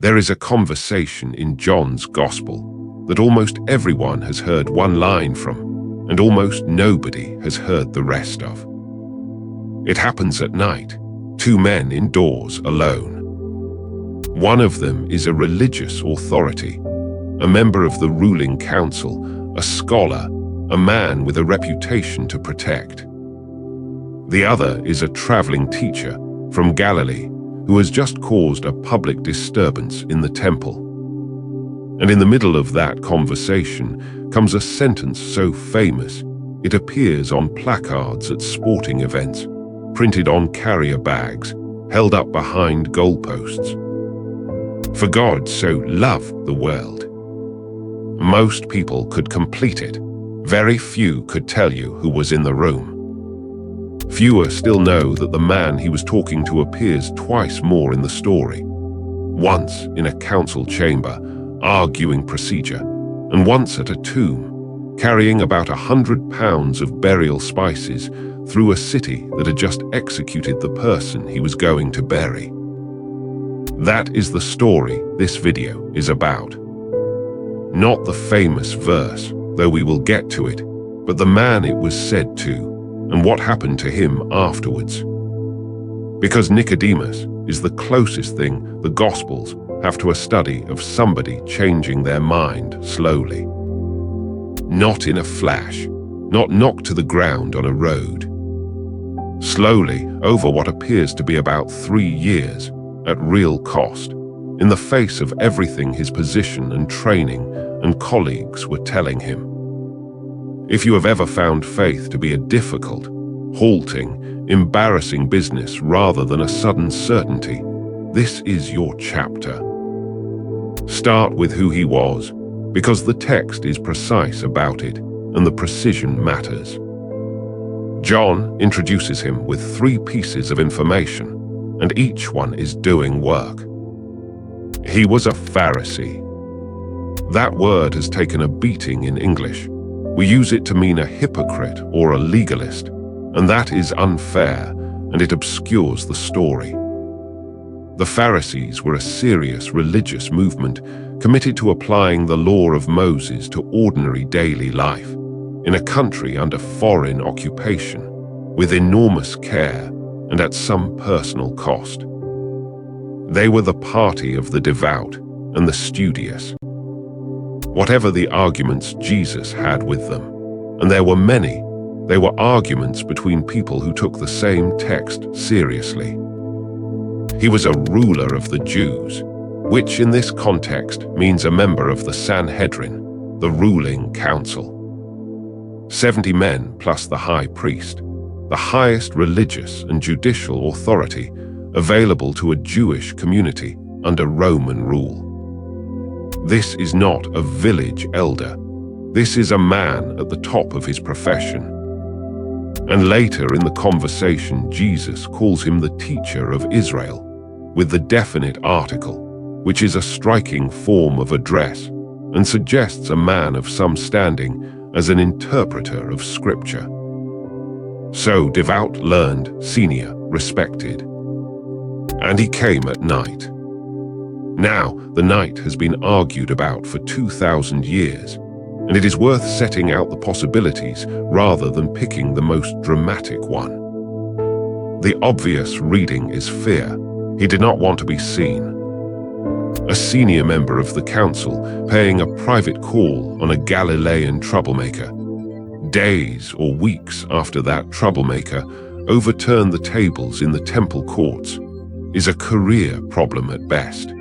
There is a conversation in John's Gospel that almost everyone has heard one line from, and almost nobody has heard the rest of. It happens at night, two men indoors alone. One of them is a religious authority, a member of the ruling council, a scholar, a man with a reputation to protect. The other is a traveling teacher from Galilee who has just caused a public disturbance in the temple. And in the middle of that conversation comes a sentence so famous it appears on placards at sporting events, printed on carrier bags, held up behind goalposts. For God so loved the world. Most people could complete it. Very few could tell you who was in the room. Fewer still know that the man he was talking to appears twice more in the story. Once in a council chamber, arguing procedure, and once at a tomb, carrying about 100 pounds of burial spices through a city that had just executed the person he was going to bury. That is the story this video is about. Not the famous verse, though we will get to it, but the man it was said to, and what happened to him afterwards. Because Nicodemus is the closest thing the Gospels have to a study of somebody changing their mind slowly. Not in a flash, not knocked to the ground on a road. Slowly over what appears to be about 3 years, at real cost, in the face of everything his position and training and colleagues were telling him. If you have ever found faith to be a difficult, halting, embarrassing business rather than a sudden certainty, this is your chapter. Start with who he was, because the text is precise about it, and the precision matters. John introduces him with 3 pieces of information, and each one is doing work. He was a Pharisee. That word has taken a beating in English. We use it to mean a hypocrite or a legalist, and that is unfair, and it obscures the story. The Pharisees were a serious religious movement committed to applying the law of Moses to ordinary daily life, in a country under foreign occupation, with enormous care and at some personal cost. They were the party of the devout and the studious. Whatever the arguments Jesus had with them, and there were many, they were arguments between people who took the same text seriously. He was a ruler of the Jews, which in this context means a member of the Sanhedrin, the ruling council. 70 men plus the high priest, the highest religious and judicial authority available to a Jewish community under Roman rule. This is not a village elder. This is a man at the top of his profession. And later in the conversation, Jesus calls him the teacher of Israel, with the definite article, which is a striking form of address and suggests a man of some standing as an interpreter of Scripture. So devout, learned, senior, respected. And he came at night. Now, the night has been argued about for 2,000 years, and it is worth setting out the possibilities rather than picking the most dramatic one. The obvious reading is fear. He did not want to be seen. A senior member of the council paying a private call on a Galilean troublemaker. Days or weeks after that troublemaker overturned the tables in the temple courts is a career problem at best.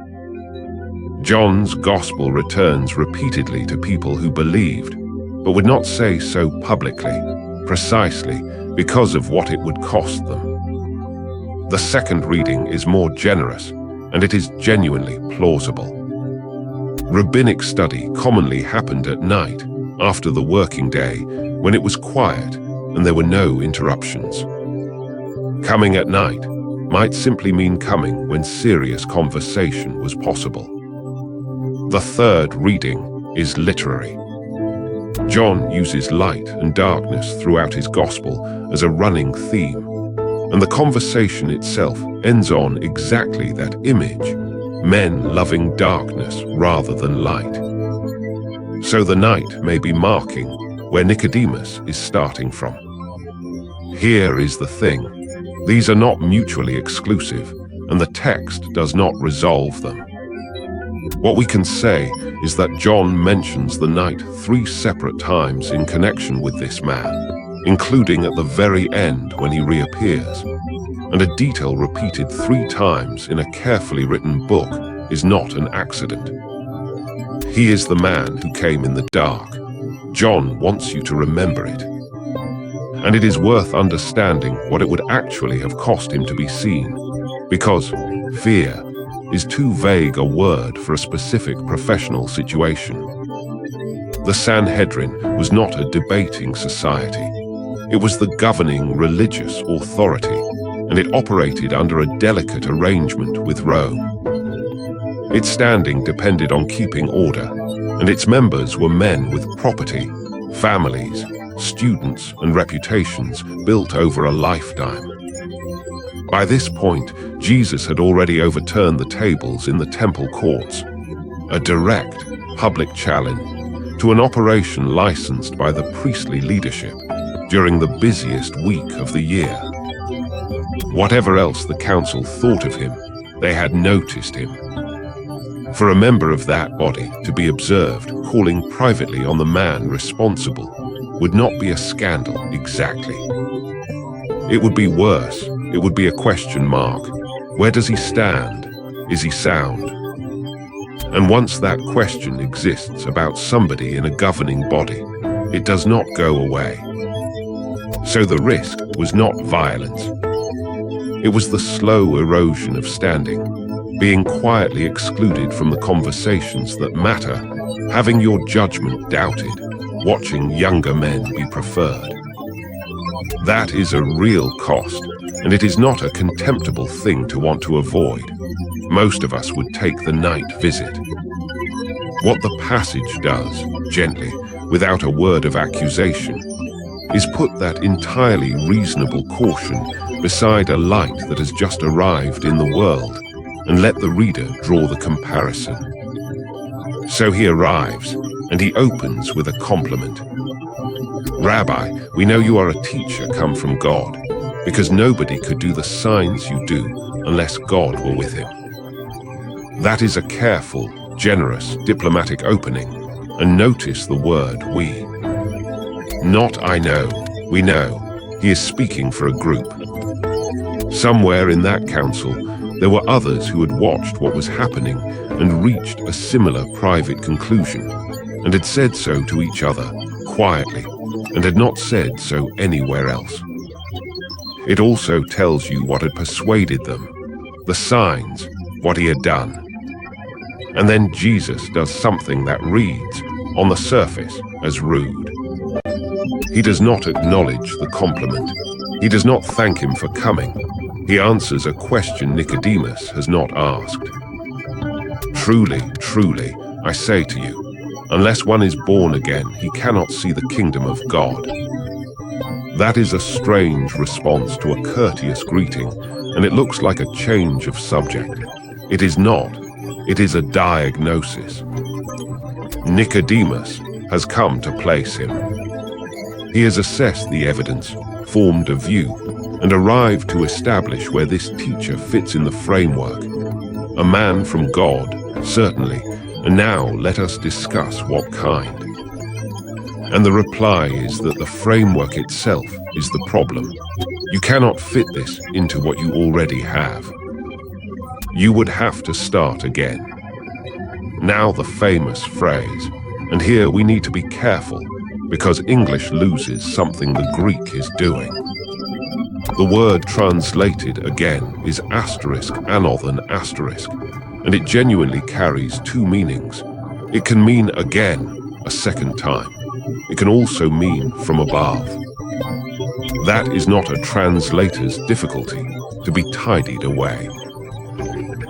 John's gospel returns repeatedly to people who believed, but would not say so publicly, precisely because of what it would cost them. The second reading is more generous, and it is genuinely plausible. Rabbinic study commonly happened at night, after the working day, when it was quiet and there were no interruptions. Coming at night might simply mean coming when serious conversation was possible. The third reading is literary. John uses light and darkness throughout his gospel as a running theme, and the conversation itself ends on exactly that image, men loving darkness rather than light. So the night may be marking where Nicodemus is starting from. Here is the thing. These are not mutually exclusive, and the text does not resolve them. What we can say is that John mentions the night 3 separate times in connection with this man, including at the very end when he reappears. And a detail repeated 3 times in a carefully written book is not an accident. He is the man who came in the dark. John wants you to remember it. And it is worth understanding what it would actually have cost him to be seen, because fear is too vague a word for a specific professional situation. The Sanhedrin was not a debating society. It was the governing religious authority, and it operated under a delicate arrangement with Rome. Its standing depended on keeping order, and its members were men with property, families, students, and reputations built over a lifetime. By this point, Jesus had already overturned the tables in the temple courts, a direct public challenge to an operation licensed by the priestly leadership during the busiest week of the year. Whatever else the council thought of him, they had noticed him. For a member of that body to be observed calling privately on the man responsible would not be a scandal exactly. It would be worse. It would be a question mark. Where does he stand? Is he sound? And once that question exists about somebody in a governing body, it does not go away. So the risk was not violence. It was the slow erosion of standing, being quietly excluded from the conversations that matter, having your judgment doubted, watching younger men be preferred. That is a real cost, and it is not a contemptible thing to want to avoid. Most of us would take the night visit. What the passage does, gently, without a word of accusation, is put that entirely reasonable caution beside a light that has just arrived in the world, and let the reader draw the comparison. So he arrives, and he opens with a compliment. Rabbi, we know you are a teacher come from God, because nobody could do the signs you do unless God were with him. That is a careful, generous, diplomatic opening, and notice the word we. Not I know, we know. He is speaking for a group. Somewhere in that council, there were others who had watched what was happening and reached a similar private conclusion, and had said so to each other, quietly, and had not said so anywhere else. It also tells you what had persuaded them, the signs, what he had done. And then Jesus does something that reads, on the surface, as rude. He does not acknowledge the compliment. He does not thank him for coming. He answers a question Nicodemus has not asked. Truly, truly, I say to you, unless one is born again, he cannot see the kingdom of God. That is a strange response to a courteous greeting, and it looks like a change of subject. It is not. It is a diagnosis. Nicodemus has come to place him. He has assessed the evidence, formed a view, and arrived to establish where this teacher fits in the framework. A man from God, certainly, and now let us discuss what kind. And the reply is that the framework itself is the problem. You cannot fit this into what you already have. You would have to start again. Now the famous phrase, and here we need to be careful, because English loses something the Greek is doing. The word translated again is asterisk anothen asterisk, and it genuinely carries 2 meanings. It can mean again, a second time. It can also mean from above. That is not a translator's difficulty to be tidied away.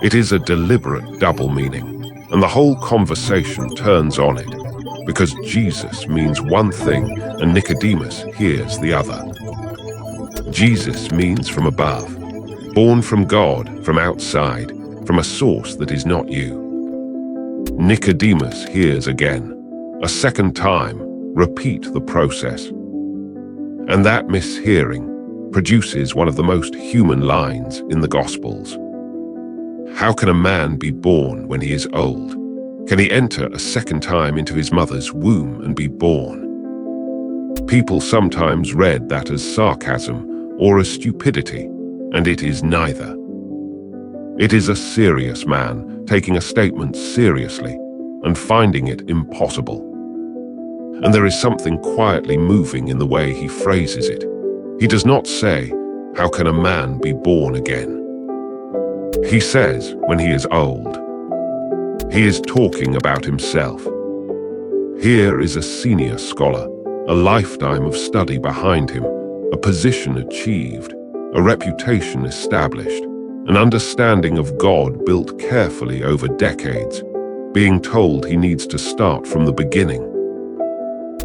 It is a deliberate double meaning, and the whole conversation turns on it, because Jesus means one thing and Nicodemus hears the other. Jesus means from above, born from God, from outside, from a source that is not you. Nicodemus hears again, a second time, repeat the process. And that mishearing produces one of the most human lines in the Gospels. How can a man be born when he is old? Can he enter a second time into his mother's womb and be born? People sometimes read that as sarcasm or as stupidity, and it is neither. It is a serious man taking a statement seriously and finding it impossible. And there is something quietly moving in the way he phrases it. He does not say, "How can a man be born again?" He says, "When he is old." He is talking about himself. Here is a senior scholar, a lifetime of study behind him, a position achieved, a reputation established, an understanding of God built carefully over decades, being told he needs to start from the beginning.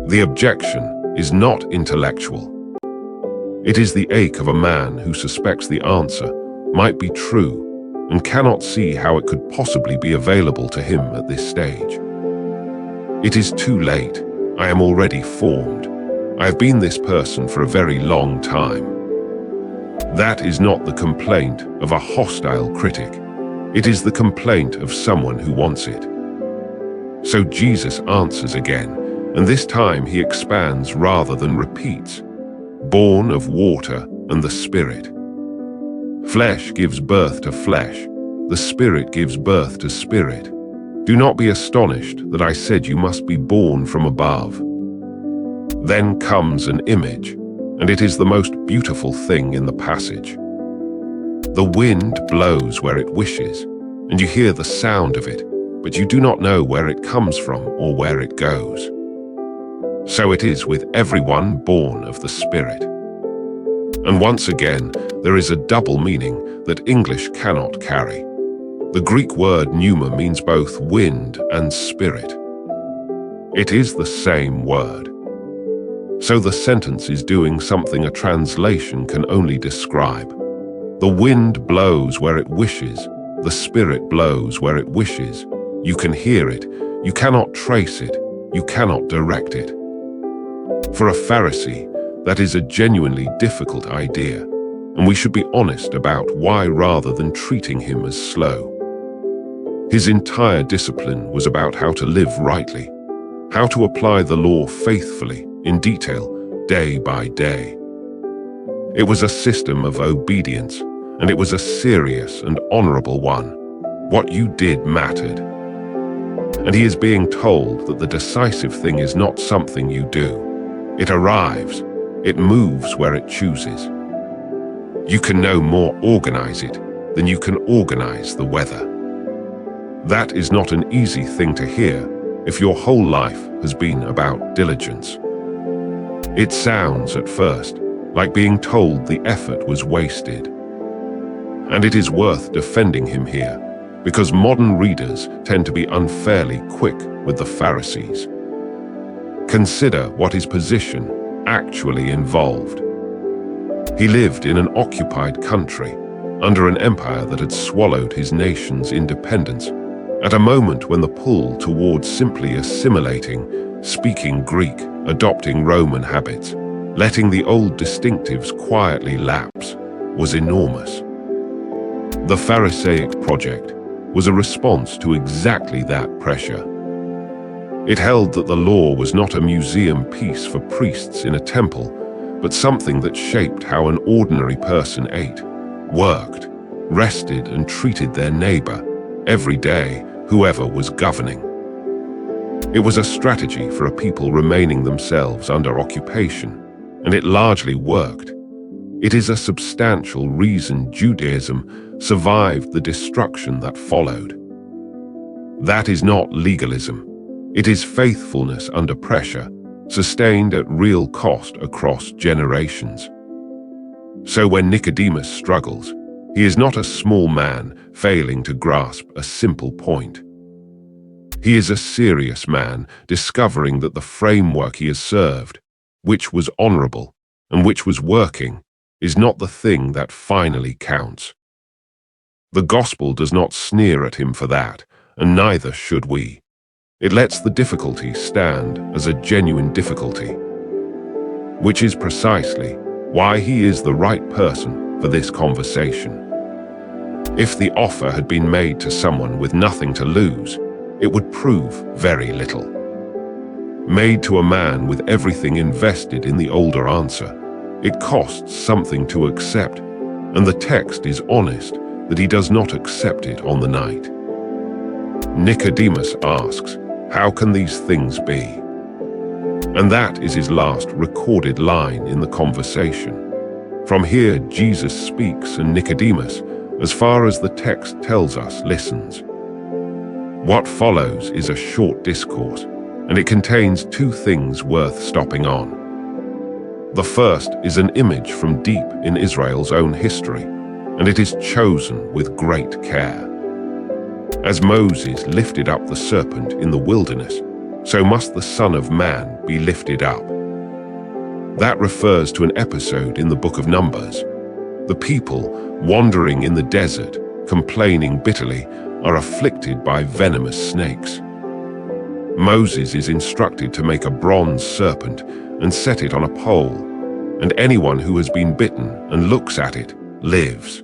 The objection is not intellectual. It is the ache of a man who suspects the answer might be true and cannot see how it could possibly be available to him at this stage. It is too late. I am already formed. I have been this person for a very long time. That is not the complaint of a hostile critic. It is the complaint of someone who wants it. So Jesus answers again, and this time he expands rather than repeats. Born of water and the Spirit. Flesh gives birth to flesh. The Spirit gives birth to spirit. Do not be astonished that I said you must be born from above. Then comes an image, and it is the most beautiful thing in the passage. The wind blows where it wishes, and you hear the sound of it, but you do not know where it comes from or where it goes. So it is with everyone born of the Spirit. And once again, there is a double meaning that English cannot carry. The Greek word pneuma means both wind and spirit. It is the same word. So the sentence is doing something a translation can only describe. The wind blows where it wishes. The Spirit blows where it wishes. You can hear it. You cannot trace it. You cannot direct it. For a Pharisee, that is a genuinely difficult idea, and we should be honest about why rather than treating him as slow. His entire discipline was about how to live rightly, how to apply the law faithfully, in detail, day by day. It was a system of obedience, and it was a serious and honorable one. What you did mattered. And he is being told that the decisive thing is not something you do. It arrives. It moves where it chooses. You can no more organize it than you can organize the weather. That is not an easy thing to hear if your whole life has been about diligence. It sounds at first like being told the effort was wasted. And it is worth defending him here, because modern readers tend to be unfairly quick with the Pharisees. Consider what his position actually involved. He lived in an occupied country, under an empire that had swallowed his nation's independence, at a moment when the pull towards simply assimilating, speaking Greek, adopting Roman habits, letting the old distinctives quietly lapse, was enormous. The Pharisaic project was a response to exactly that pressure. It held that the law was not a museum piece for priests in a temple, but something that shaped how an ordinary person ate, worked, rested, and treated their neighbor every day, whoever was governing. It was a strategy for a people remaining themselves under occupation, and it largely worked. It is a substantial reason Judaism survived the destruction that followed. That is not legalism. It is faithfulness under pressure, sustained at real cost across generations. So when Nicodemus struggles, he is not a small man failing to grasp a simple point. He is a serious man discovering that the framework he has served, which was honorable and which was working, is not the thing that finally counts. The gospel does not sneer at him for that, and neither should we. It lets the difficulty stand as a genuine difficulty, which is precisely why he is the right person for this conversation. If the offer had been made to someone with nothing to lose, it would prove very little. Made to a man with everything invested in the older answer, it costs something to accept, and the text is honest that he does not accept it on the night. Nicodemus asks, "How can these things be?" And that is his last recorded line in the conversation. From here, Jesus speaks, and Nicodemus, as far as the text tells us, listens. What follows is a short discourse, and it contains two things worth stopping on. The first is an image from deep in Israel's own history, and it is chosen with great care. As Moses lifted up the serpent in the wilderness, so must the Son of Man be lifted up. That refers to an episode in the book of Numbers. The people, wandering in the desert, complaining bitterly, are afflicted by venomous snakes. Moses is instructed to make a bronze serpent and set it on a pole, and anyone who has been bitten and looks at it lives.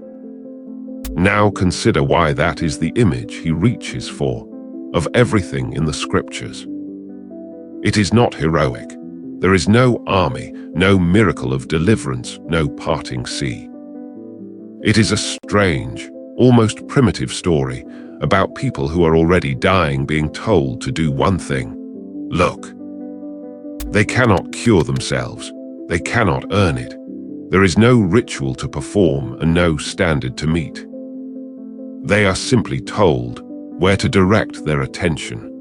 Now consider why that is the image he reaches for, of everything in the scriptures. It is not heroic. There is no army, no miracle of deliverance, no parting sea. It is a strange, almost primitive story about people who are already dying being told to do one thing: look. They cannot cure themselves. They cannot earn it. There is no ritual to perform and no standard to meet. They are simply told where to direct their attention.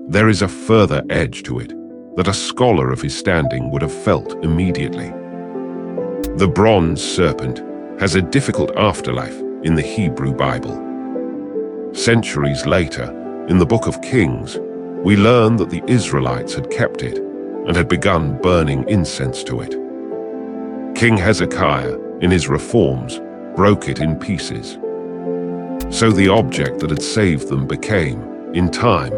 There is a further edge to it that a scholar of his standing would have felt immediately. The bronze serpent has a difficult afterlife in the Hebrew Bible. Centuries later, in the book of Kings, we learn that the Israelites had kept it and had begun burning incense to it. King Hezekiah, in his reforms, broke it in pieces. So the object that had saved them became, in time,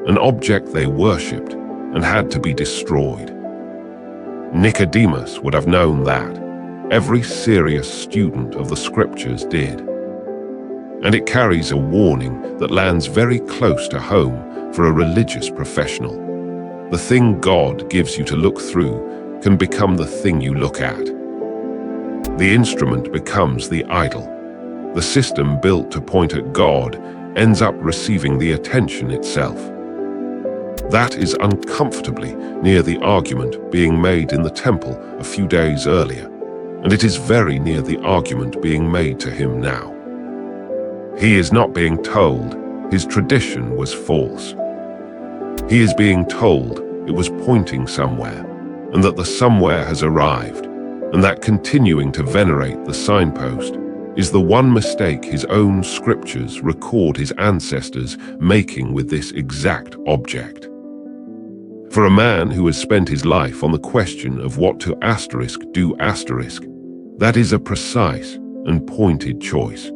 an object they worshipped and had to be destroyed. Nicodemus would have known that. Every serious student of the scriptures did. And it carries a warning that lands very close to home for a religious professional. The thing God gives you to look through can become the thing you look at. The instrument becomes the idol. The system built to point at God ends up receiving the attention itself. That is uncomfortably near the argument being made in the temple a few days earlier, and it is very near the argument being made to him now. He is not being told his tradition was false. He is being told it was pointing somewhere, and that the somewhere has arrived, and that continuing to venerate the signpost is the one mistake his own scriptures record his ancestors making with this exact object. For a man who has spent his life on the question of what to do asterisk, that is a precise and pointed choice.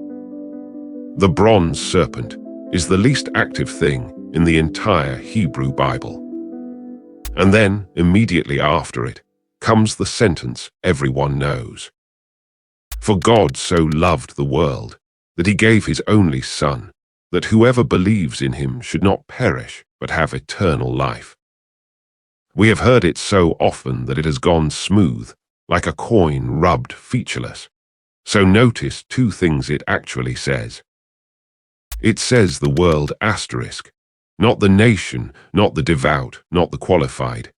The bronze serpent is the least active thing in the entire Hebrew Bible. And then, immediately after it, comes the sentence everyone knows. For God so loved the world that he gave his only Son, that whoever believes in him should not perish but have eternal life. We have heard it so often that it has gone smooth, like a coin rubbed featureless. So notice two things it actually says. It says the world asterisk, not the nation, not the devout, not the qualified.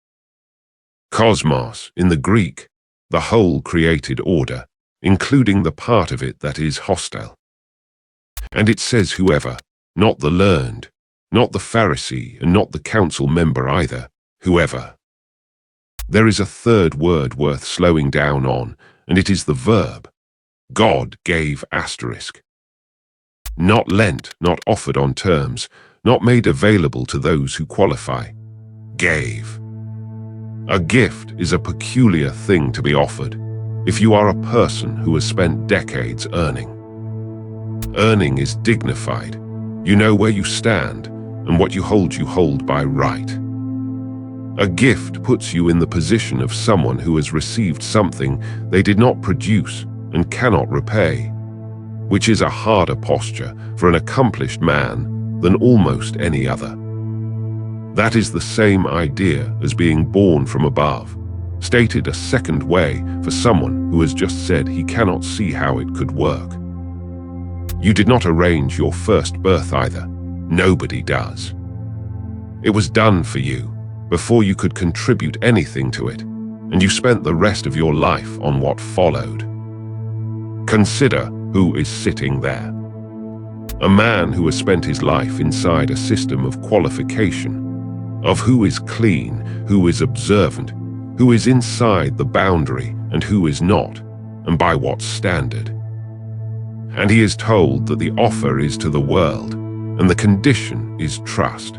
Cosmos, in the Greek, the whole created order, including the part of it that is hostile. And it says whoever, not the learned, not the Pharisee, and not the council member either, whoever. There is a third word worth slowing down on, and it is the verb. God gave asterisk. Not lent, not offered on terms, not made available to those who qualify. Gave. A gift is a peculiar thing to be offered if you are a person who has spent decades earning. Earning is dignified. You know where you stand, and what you hold by right. A gift puts you in the position of someone who has received something they did not produce and cannot repay, which is a harder posture for an accomplished man than almost any other. That is the same idea as being born from above, stated a second way for someone who has just said he cannot see how it could work. You did not arrange your first birth either. Nobody does. It was done for you before you could contribute anything to it, and you spent the rest of your life on what followed. Consider who is sitting there. A man who has spent his life inside a system of qualification, of who is clean, who is observant, who is inside the boundary and who is not, and by what standard. And he is told that the offer is to the world, and the condition is trust.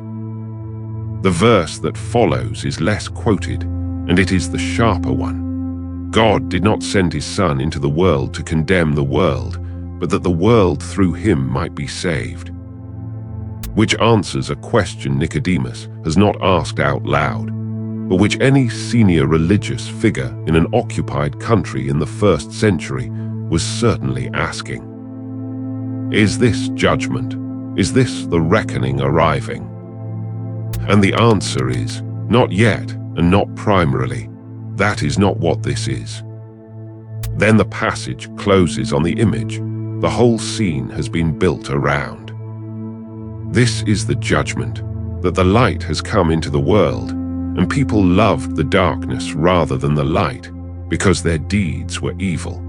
The verse that follows is less quoted, and it is the sharper one. God did not send his Son into the world to condemn the world, but that the world through him might be saved. Which answers a question Nicodemus has not asked out loud, but which any senior religious figure in an occupied country in the 1st century was certainly asking. Is this judgment? Is this the reckoning arriving? And the answer is, not yet and not primarily. That is not what this is. Then the passage closes on the image. The whole scene has been built around. This is the judgment, that the light has come into the world, and people loved the darkness rather than the light, because their deeds were evil.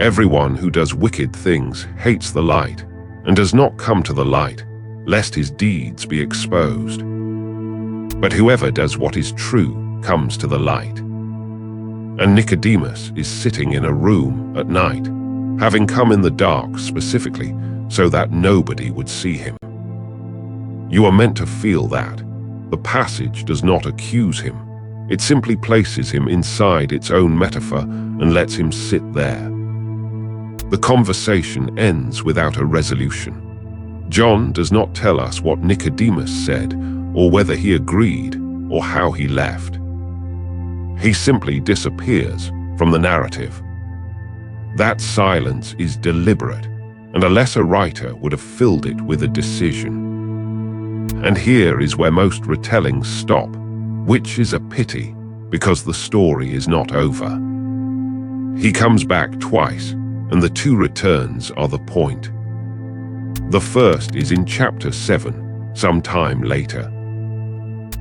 Everyone who does wicked things hates the light, and does not come to the light, lest his deeds be exposed. But whoever does what is true comes to the light. And Nicodemus is sitting in a room at night, having come in the dark specifically so that nobody would see him. You are meant to feel that. The passage does not accuse him. It simply places him inside its own metaphor and lets him sit there. The conversation ends without a resolution. John does not tell us what Nicodemus said, or whether he agreed, or how he left. He simply disappears from the narrative. That silence is deliberate, and a lesser writer would have filled it with a decision. And here is where most retellings stop, which is a pity, because the story is not over. He comes back twice, and the 2 returns are the point. The first is in chapter 7, some time later.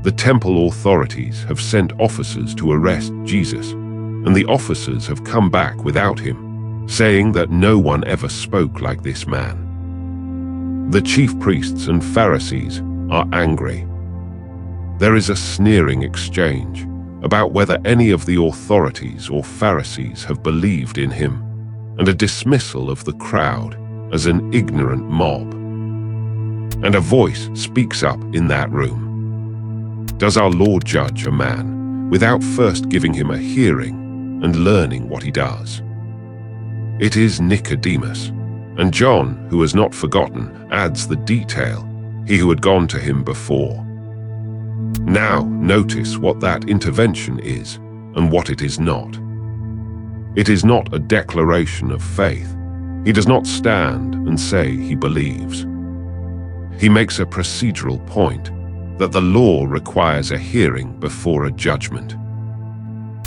The temple authorities have sent officers to arrest Jesus, and the officers have come back without him, saying that no one ever spoke like this man. The chief priests and Pharisees are angry. There is a sneering exchange about whether any of the authorities or Pharisees have believed in him, and a dismissal of the crowd as an ignorant mob. And a voice speaks up in that room. Does our Lord judge a man without first giving him a hearing and learning what he does? It is Nicodemus, and John, who has not forgotten, adds the detail, he who had gone to him before. Now notice what that intervention is and what it is not. It is not a declaration of faith. He does not stand and say he believes. He makes a procedural point that the law requires a hearing before a judgment.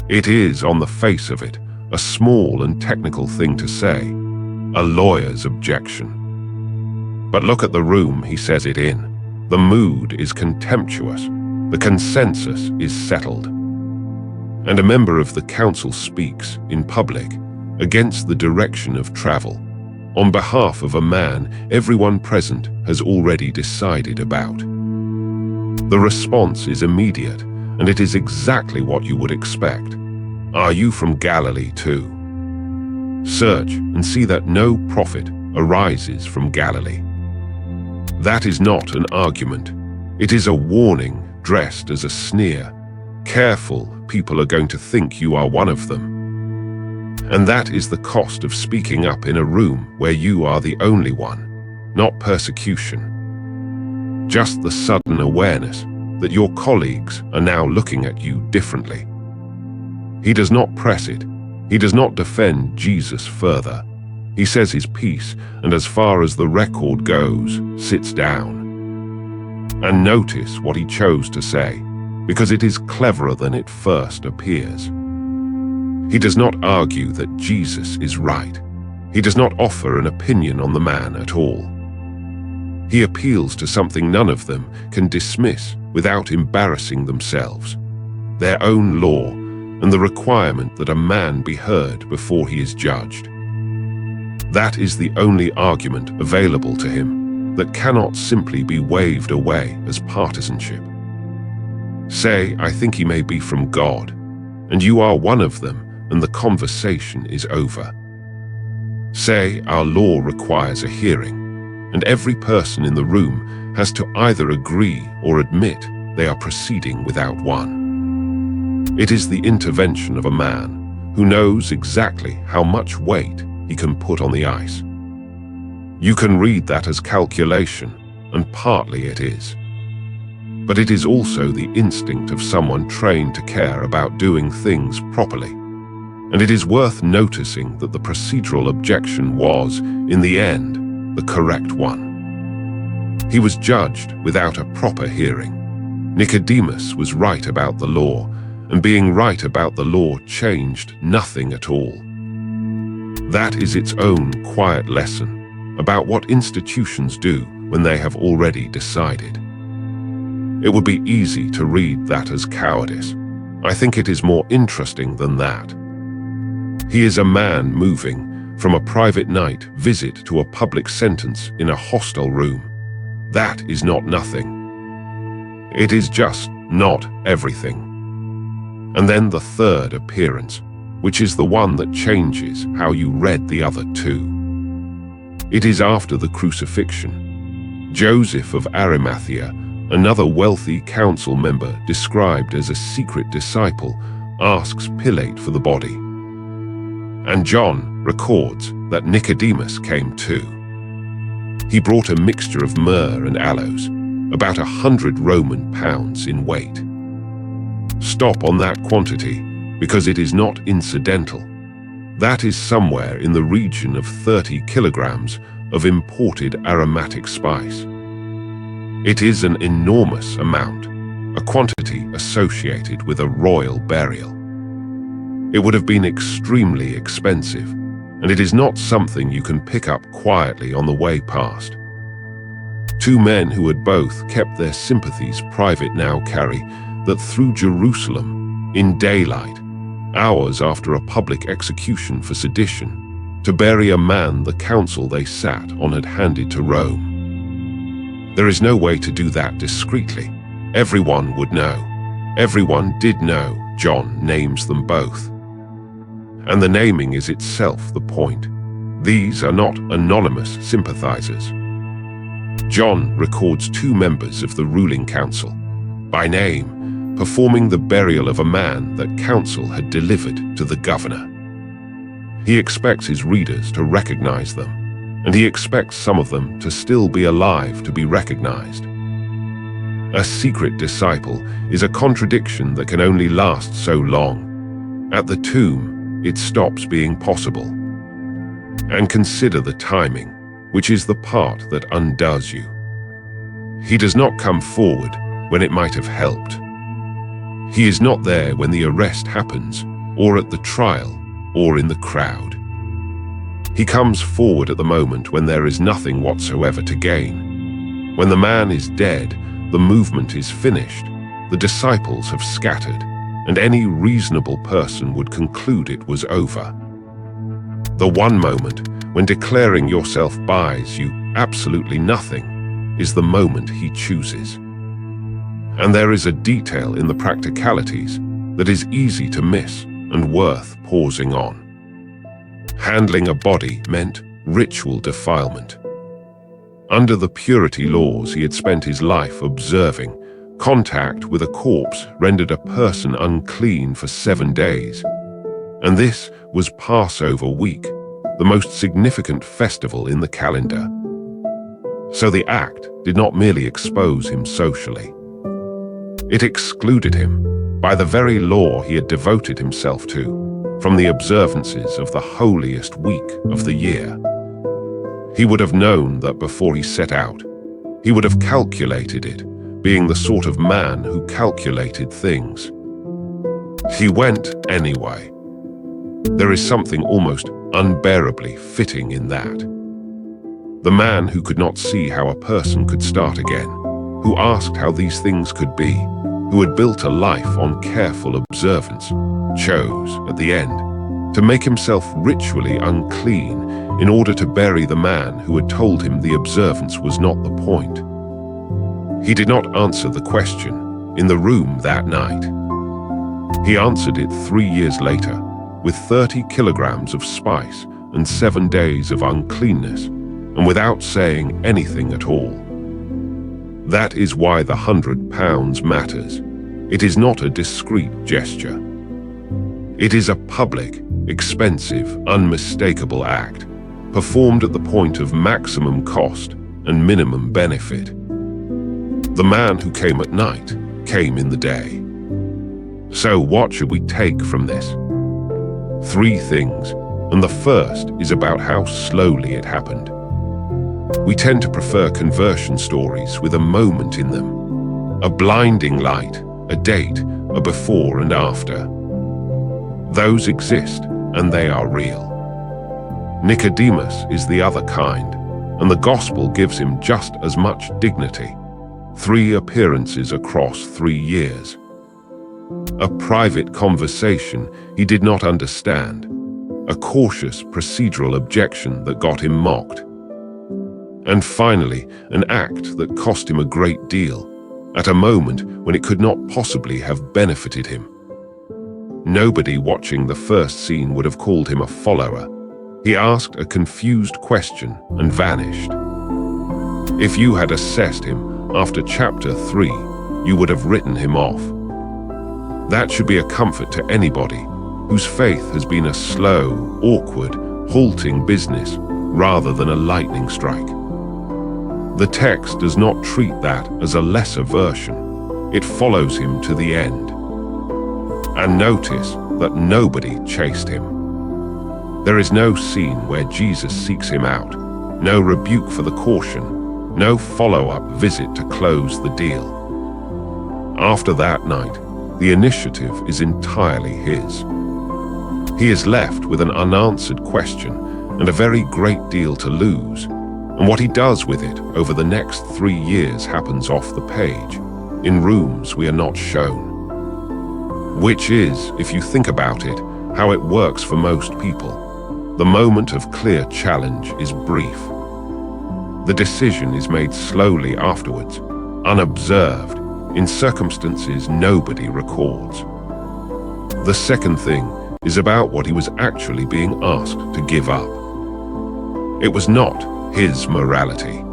It is, on the face of it, a small and technical thing to say, a lawyer's objection. But look at the room he says it in. The mood is contemptuous. The consensus is settled. And a member of the council speaks, in public, against the direction of travel, on behalf of a man everyone present has already decided about. The response is immediate, and it is exactly what you would expect. Are you from Galilee too? Search and see that no prophet arises from Galilee. That is not an argument. It is a warning dressed as a sneer. Careful, people are going to think you are one of them. And that is the cost of speaking up in a room where you are the only one, not persecution. Just the sudden awareness that your colleagues are now looking at you differently. He does not press it. He does not defend Jesus further. He says his piece, and as far as the record goes, sits down. And notice what he chose to say, because it is cleverer than it first appears. He does not argue that Jesus is right. He does not offer an opinion on the man at all. He appeals to something none of them can dismiss without embarrassing themselves: their own law and the requirement that a man be heard before he is judged. That is the only argument available to him that cannot simply be waved away as partisanship. Say, I think he may be from God, and you are one of them, and the conversation is over. Say, our law requires a hearing, and every person in the room has to either agree or admit they are proceeding without one. It is the intervention of a man who knows exactly how much weight he can put on the ice. You can read that as calculation, and partly it is. But it is also the instinct of someone trained to care about doing things properly. And it is worth noticing that the procedural objection was, in the end, the correct one. He was judged without a proper hearing. Nicodemus was right about the law, and being right about the law changed nothing at all. That is its own quiet lesson about what institutions do when they have already decided. It would be easy to read that as cowardice. I think it is more interesting than that. He is a man moving from a private night visit to a public sentence in a hostel room. That is not nothing. It is just not everything. And then the third appearance, which is the one that changes how you read the other two. It is after the crucifixion. Joseph of Arimathea, another wealthy council member described as a secret disciple, asks Pilate for the body. And John records that Nicodemus came too. He brought a mixture of myrrh and aloes, about 100 Roman pounds in weight. Stop on that quantity, because it is not incidental. That is somewhere in the region of 30 kilograms of imported aromatic spice. It is an enormous amount, a quantity associated with a royal burial. It would have been extremely expensive, and it is not something you can pick up quietly on the way past. Two men who had both kept their sympathies private now carry that through Jerusalem, in daylight, hours after a public execution for sedition, to bury a man the council they sat on had handed to Rome. There is no way to do that discreetly. Everyone would know. Everyone did know. John names them both. And the naming is itself the point. These are not anonymous sympathizers. John records two members of the ruling council, by name, performing the burial of a man that council had delivered to the governor. He expects his readers to recognize them, and he expects some of them to still be alive to be recognized. A secret disciple is a contradiction that can only last so long. At the tomb, it stops being possible. And consider the timing, which is the part that undoes you. He does not come forward when it might have helped. He is not there when the arrest happens, or at the trial, or in the crowd. He comes forward at the moment when there is nothing whatsoever to gain. When the man is dead, the movement is finished, the disciples have scattered, and any reasonable person would conclude it was over. The one moment when declaring yourself buys you absolutely nothing is the moment he chooses. And there is a detail in the practicalities that is easy to miss and worth pausing on. Handling a body meant ritual defilement. Under the purity laws he had spent his life observing, contact with a corpse rendered a person unclean for 7 days. And this was Passover week, the most significant festival in the calendar. So the act did not merely expose him socially. It excluded him, by the very law he had devoted himself to, from the observances of the holiest week of the year. He would have known that before he set out. He would have calculated it, being the sort of man who calculated things. He went anyway. There is something almost unbearably fitting in that. The man who could not see how a person could start again, who asked how these things could be, who had built a life on careful observance, chose, at the end, to make himself ritually unclean in order to bury the man who had told him the observance was not the point. He did not answer the question in the room that night. He answered it 3 years later, with 30 kilograms of spice and 7 days of uncleanness, and without saying anything at all. That is why the £100 matters. It is not a discreet gesture. It is a public, expensive, unmistakable act, performed at the point of maximum cost and minimum benefit. The man who came at night came in the day. So what should we take from this? 3 things, and the first is about how slowly it happened. We tend to prefer conversion stories with a moment in them, a blinding light, a date, a before and after. Those exist, and they are real. Nicodemus is the other kind, and the gospel gives him just as much dignity. 3 appearances across 3 years. A private conversation he did not understand, a cautious procedural objection that got him mocked. And finally, an act that cost him a great deal, at a moment when it could not possibly have benefited him. Nobody watching the first scene would have called him a follower. He asked a confused question and vanished. If you had assessed him after chapter 3, you would have written him off. That should be a comfort to anybody whose faith has been a slow, awkward, halting business rather than a lightning strike. The text does not treat that as a lesser version. It follows him to the end. And notice that nobody chased him. There is no scene where Jesus seeks him out, no rebuke for the caution, no follow-up visit to close the deal. After that night, the initiative is entirely his. He is left with an unanswered question and a very great deal to lose, and what he does with it over the next 3 years happens off the page, in rooms we are not shown. Which is, if you think about it, how it works for most people. The moment of clear challenge is brief. The decision is made slowly afterwards, unobserved, in circumstances nobody records. The second thing is about what he was actually being asked to give up. It was not his morality.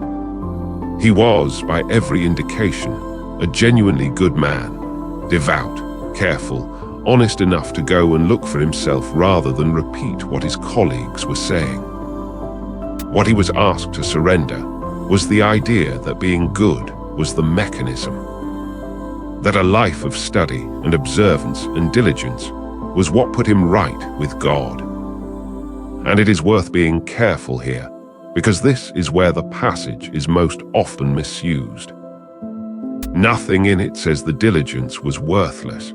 He was, by every indication, a genuinely good man, devout, careful, honest enough to go and look for himself rather than repeat what his colleagues were saying. What he was asked to surrender was the idea that being good was the mechanism, that a life of study and observance and diligence was what put him right with God. And it is worth being careful here, because this is where the passage is most often misused. Nothing in it says the diligence was worthless.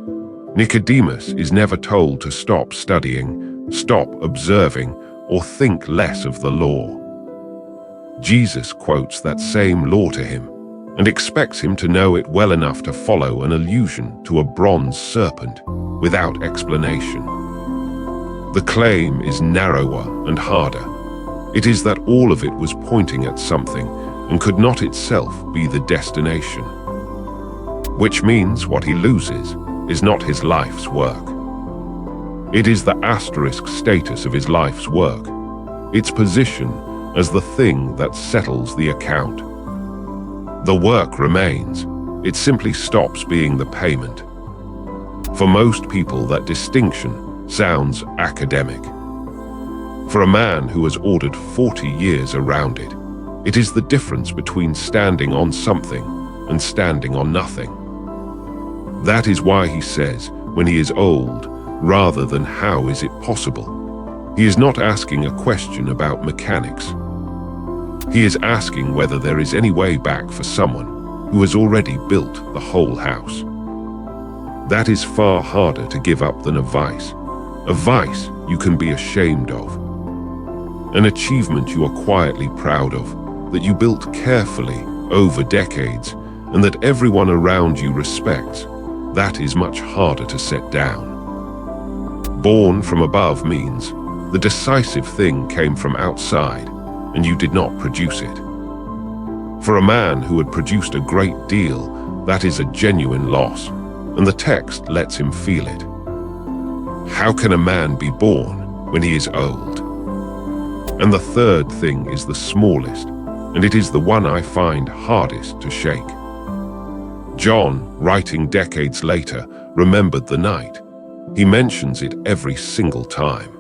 Nicodemus is never told to stop studying, stop observing, or think less of the law. Jesus quotes that same law to him and expects him to know it well enough to follow an allusion to a bronze serpent without explanation. The claim is narrower and harder. It is that all of it was pointing at something and could not itself be the destination. Which means what he loses is not his life's work. It is the asterisk status of his life's work, its position as the thing that settles the account. The work remains, it simply stops being the payment. For most people, that distinction sounds academic. For a man who has ordered 40 years around it, it is the difference between standing on something and standing on nothing. That is why he says, when he is old, rather than how is it possible, he is not asking a question about mechanics. He is asking whether there is any way back for someone who has already built the whole house. That is far harder to give up than a vice you can be ashamed of. An achievement you are quietly proud of, that you built carefully over decades, and that everyone around you respects, that is much harder to set down. Born from above means the decisive thing came from outside, and you did not produce it. For a man who had produced a great deal, that is a genuine loss, and the text lets him feel it. How can a man be born when he is old? And the third thing is the smallest, and it is the one I find hardest to shake. John, writing decades later, remembered the night. He mentions it every single time.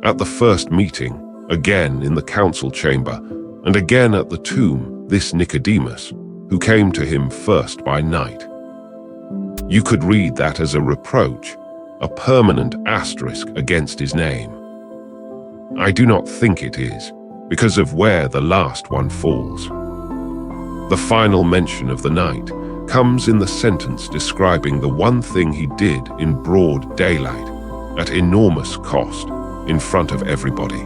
At the first meeting, again in the council chamber, and again at the tomb, this Nicodemus, who came to him first by night. You could read that as a reproach, a permanent asterisk against his name. I do not think it is, because of where the last one falls. The final mention of the night comes in the sentence describing the one thing he did in broad daylight, at enormous cost, in front of everybody.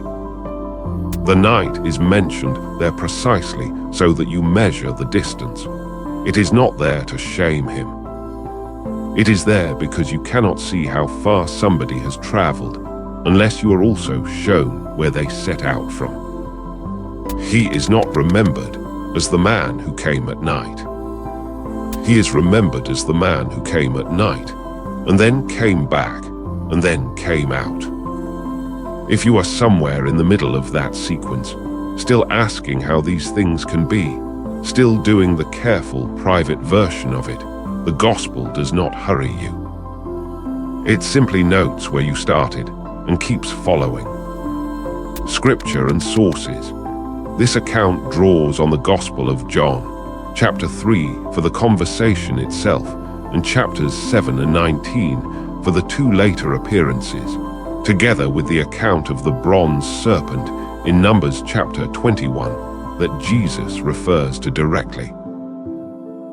The night is mentioned there precisely so that you measure the distance. It is not there to shame him. It is there because you cannot see how far somebody has traveled unless you are also shown where they set out from. He is not remembered as the man who came at night. He is remembered as the man who came at night, and then came back, and then came out. If you are somewhere in the middle of that sequence, still asking how these things can be, still doing the careful, private version of it, the gospel does not hurry you. It simply notes where you started and keeps following. Scripture and sources. This account draws on the Gospel of John, chapter 3 for the conversation itself, and chapters 7 and 19 for the two later appearances, together with the account of the bronze serpent in Numbers chapter 21 that Jesus refers to directly.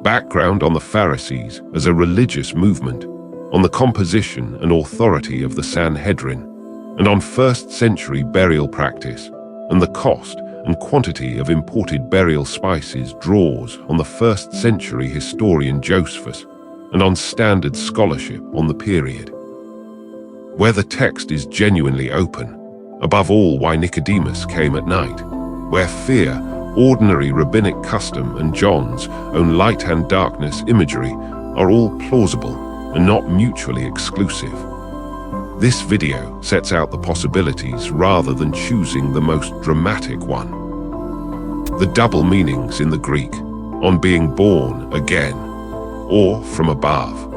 Background on the Pharisees as a religious movement, on the composition and authority of the Sanhedrin, and on first-century burial practice, and the cost and quantity of imported burial spices draws on the first-century historian Josephus, and on standard scholarship on the period. Where the text is genuinely open, above all why Nicodemus came at night, where fear, ordinary rabbinic custom, and John's own light and darkness imagery are all plausible and not mutually exclusive. This video sets out the possibilities rather than choosing the most dramatic one. The double meanings in the Greek, on being born again, or from above,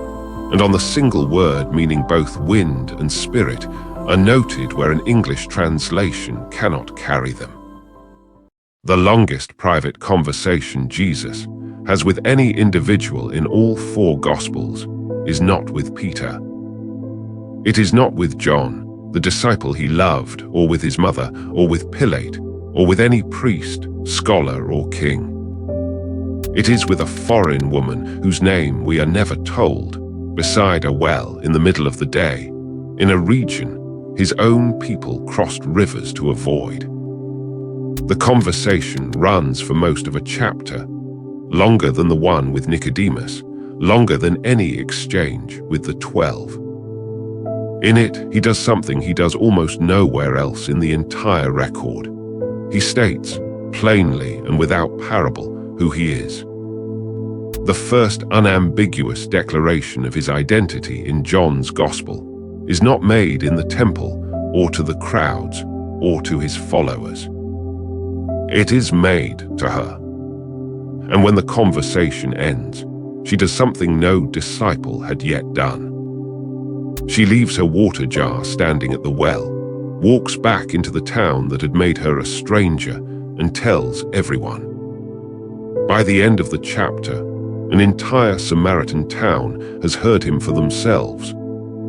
and on the single word meaning both wind and spirit, are noted where an English translation cannot carry them. The longest private conversation Jesus has with any individual in all four Gospels is not with Peter. It is not with John, the disciple he loved, or with his mother, or with Pilate, or with any priest, scholar, or king. It is with a foreign woman whose name we are never told, beside a well in the middle of the day, in a region his own people crossed rivers to avoid. The conversation runs for most of a chapter, longer than the one with Nicodemus, longer than any exchange with the 12. In it, he does something he does almost nowhere else in the entire record. He states, plainly and without parable, who he is. The first unambiguous declaration of his identity in John's Gospel is not made in the temple or to the crowds or to his followers. It is made to her. And when the conversation ends, she does something no disciple had yet done. She leaves her water jar standing at the well, walks back into the town that had made her a stranger, and tells everyone. By the end of the chapter, an entire Samaritan town has heard him for themselves,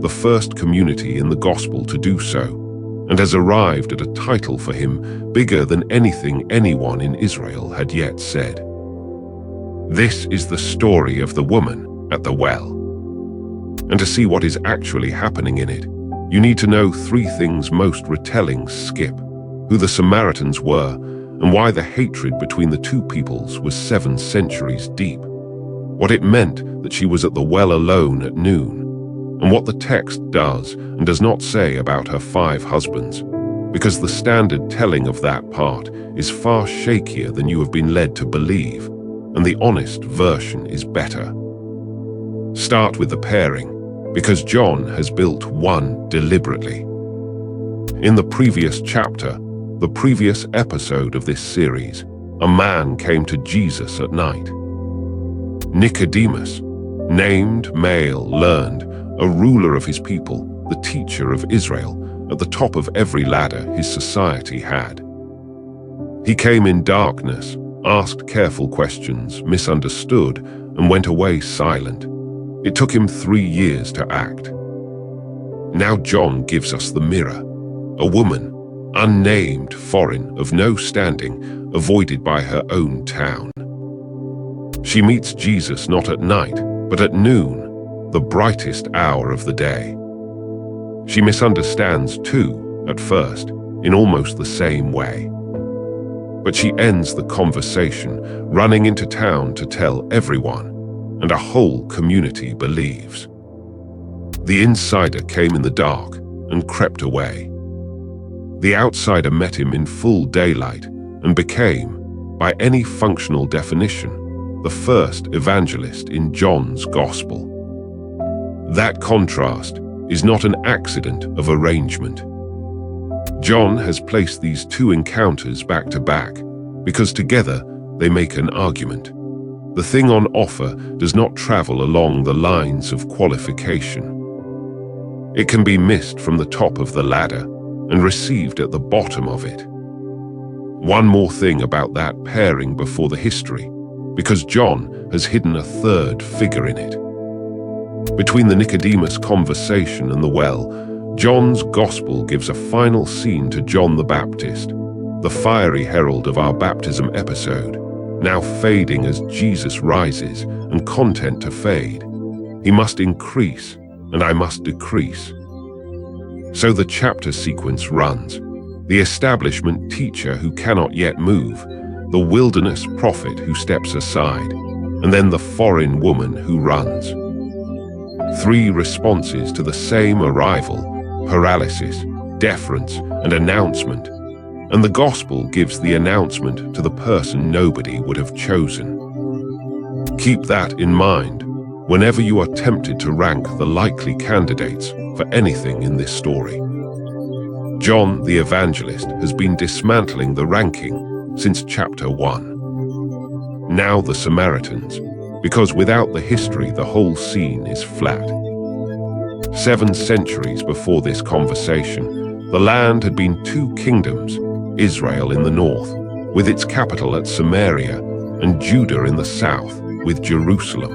the first community in the gospel to do so, and has arrived at a title for him bigger than anything anyone in Israel had yet said. This is the story of the woman at the well. And to see what is actually happening in it, you need to know three things most retellings skip: who the Samaritans were, and why the hatred between the two peoples was 7 centuries deep, what it meant that she was at the well alone at noon, and what the text does and does not say about her 5 husbands, because the standard telling of that part is far shakier than you have been led to believe, and the honest version is better. Start with the pairing, because John has built one deliberately. In the previous chapter, the previous episode of this series, a man came to Jesus at night. Nicodemus, named, male, learned, a ruler of his people, the teacher of Israel, at the top of every ladder his society had. He came in darkness, asked careful questions, misunderstood, and went away silent. It took him 3 years to act. Now John gives us the mirror, a woman, unnamed, foreign, of no standing, avoided by her own town. She meets Jesus not at night, but at noon, the brightest hour of the day. She misunderstands too, at first, in almost the same way. But she ends the conversation, running into town to tell everyone, and a whole community believes. The insider came in the dark and crept away. The outsider met him in full daylight and became, by any functional definition, the first evangelist in John's gospel. That contrast is not an accident of arrangement. John has placed these 2 encounters back to back because together they make an argument. The thing on offer does not travel along the lines of qualification. It can be missed from the top of the ladder and received at the bottom of it. One more thing about that pairing before the history, because John has hidden a third figure in it. Between the Nicodemus conversation and the well, John's gospel gives a final scene to John the Baptist, the fiery herald of our baptism episode, now fading as Jesus rises and content to fade. He must increase and I must decrease. So the chapter sequence runs: the establishment teacher who cannot yet move, the wilderness prophet who steps aside, and then the foreign woman who runs. 3 responses to the same arrival: paralysis, deference, and announcement. And the gospel gives the announcement to the person nobody would have chosen. Keep that in mind whenever you are tempted to rank the likely candidates for anything in this story. John the Evangelist has been dismantling the ranking since chapter 1. Now the Samaritans, because without the history the whole scene is flat. 7 centuries before this conversation, the land had been 2 kingdoms, Israel in the north, with its capital at Samaria, and Judah in the south, with Jerusalem.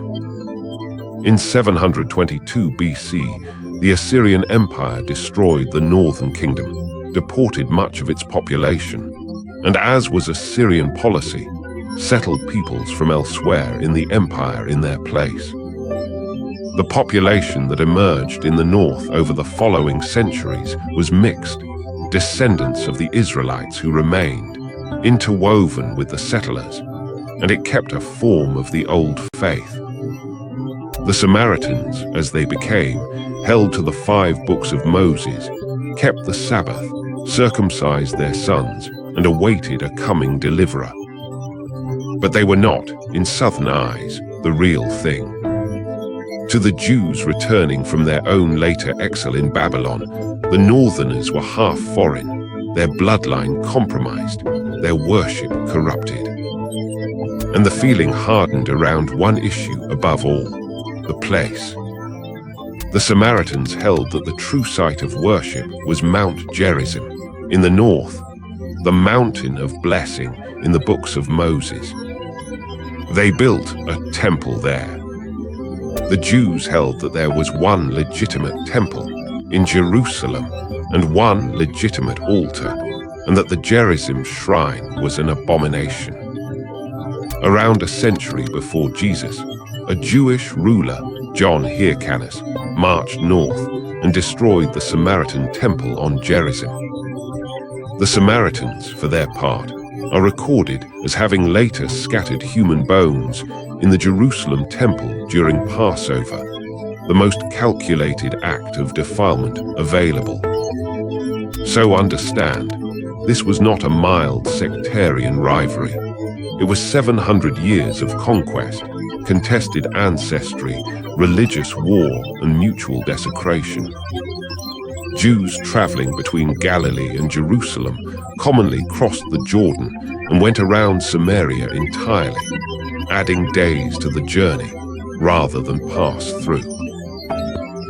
In 722 BC, the Assyrian Empire destroyed the northern kingdom, deported much of its population, and as was Assyrian policy, settled peoples from elsewhere in the empire in their place. The population that emerged in the north over the following centuries was mixed, descendants of the Israelites who remained, interwoven with the settlers, and it kept a form of the old faith. The Samaritans, as they became, held to the 5 books of Moses, kept the Sabbath, circumcised their sons, and awaited a coming deliverer. But they were not, in southern eyes, the real thing. To the Jews returning from their own later exile in Babylon, the northerners were half foreign, their bloodline compromised, their worship corrupted. And the feeling hardened around one issue above all: the place. The Samaritans held that the true site of worship was Mount Gerizim in the north, the mountain of blessing in the books of Moses. They built a temple there. The Jews held that there was one legitimate temple in Jerusalem and one legitimate altar, and that the Gerizim shrine was an abomination. Around a century before Jesus, a Jewish ruler, John Hyrcanus, marched north and destroyed the Samaritan temple on Gerizim. The Samaritans, for their part, are recorded as having later scattered human bones in the Jerusalem temple during Passover, the most calculated act of defilement available. So understand, this was not a mild sectarian rivalry. It was 700 years of conquest, contested ancestry, religious war, and mutual desecration. Jews traveling between Galilee and Jerusalem commonly crossed the Jordan and went around Samaria entirely, adding days to the journey rather than pass through.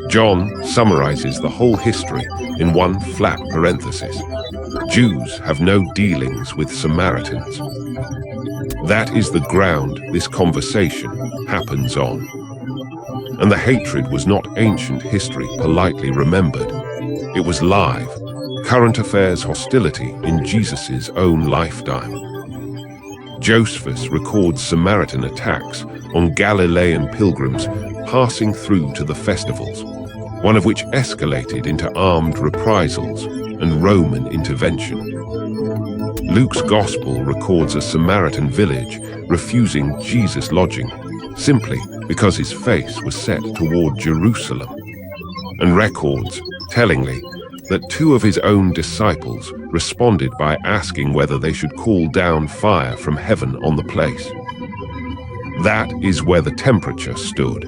John summarizes the whole history in one flat parenthesis. Jews have no dealings with Samaritans. That is the ground this conversation happens on. And the hatred was not ancient history politely remembered. It was live, current affairs hostility in Jesus' own lifetime. Josephus records Samaritan attacks on Galilean pilgrims passing through to the festivals, one of which escalated into armed reprisals and Roman intervention. Luke's Gospel records a Samaritan village refusing Jesus' lodging simply because his face was set toward Jerusalem, and records, tellingly, that two of his own disciples responded by asking whether they should call down fire from heaven on the place. That is where the temperature stood.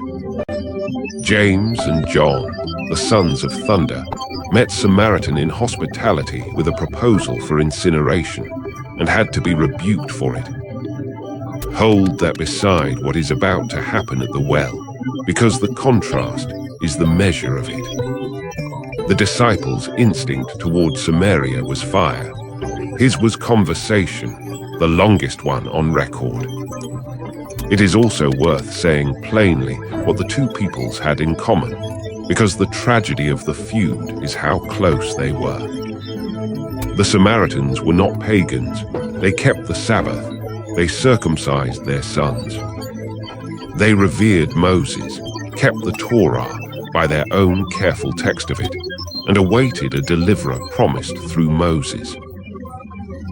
James and John, the sons of thunder, met Samaritan in hospitality with a proposal for incineration and had to be rebuked for it. Hold that beside what is about to happen at the well, because the contrast is the measure of it. The disciples' instinct toward Samaria was fire. His was conversation, the longest one on record. It is also worth saying plainly what the two peoples had in common, because the tragedy of the feud is how close they were. The Samaritans were not pagans. They kept the Sabbath. They circumcised their sons. They revered Moses, kept the Torah by their own careful text of it, and awaited a deliverer promised through Moses.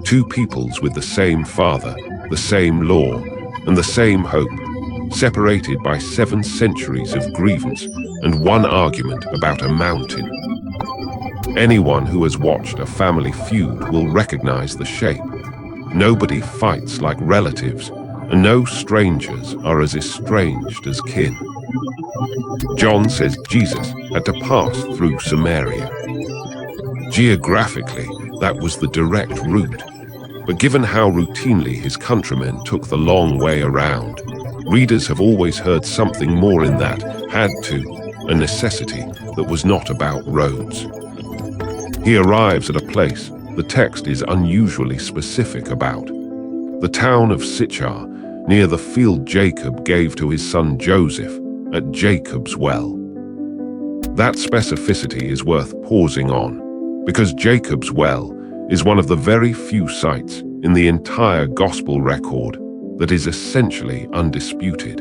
Two peoples with the same father, the same law, and the same hope, separated by 7 centuries of grievance and one argument about a mountain. Anyone who has watched a family feud will recognize the shape. Nobody fights like relatives, and no strangers are as estranged as kin. John says Jesus had to pass through Samaria. Geographically, that was the direct route, but given how routinely his countrymen took the long way around, readers have always heard something more in that had to, a necessity that was not about roads. He arrives at a place the text is unusually specific about. The town of Sychar, near the field Jacob gave to his son Joseph at Jacob's well. That specificity is worth pausing on, because Jacob's well is one of the very few sites in the entire gospel record that is essentially undisputed.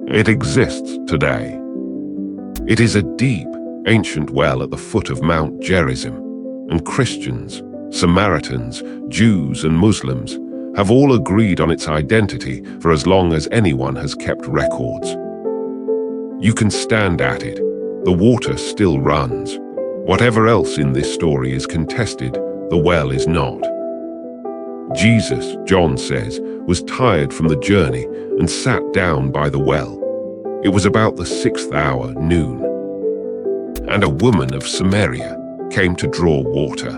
It exists today. It is a deep, ancient well at the foot of Mount Gerizim, and Christians, Samaritans, Jews, and Muslims have all agreed on its identity for as long as anyone has kept records. You can stand at it. The water still runs. Whatever else in this story is contested, the well is not. Jesus, John says, was tired from the journey and sat down by the well. It was about the 6th hour, noon. And a woman of Samaria came to draw water.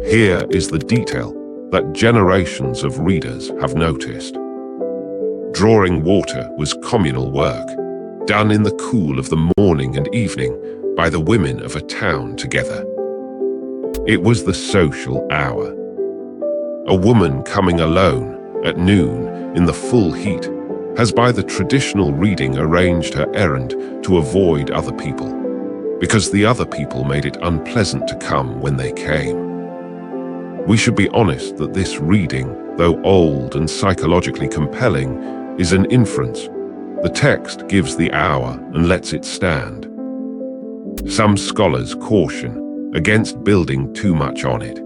Here is the detail that generations of readers have noticed. Drawing water was communal work. done in the cool of the morning and evening by the women of a town together. It was the social hour. A woman coming alone at noon in the full heat has by the traditional reading arranged her errand to avoid other people, because the other people made it unpleasant to come when they came. We should be honest that this reading, though old and psychologically compelling, is an inference. The text gives the hour and lets it stand. Some scholars caution against building too much on it.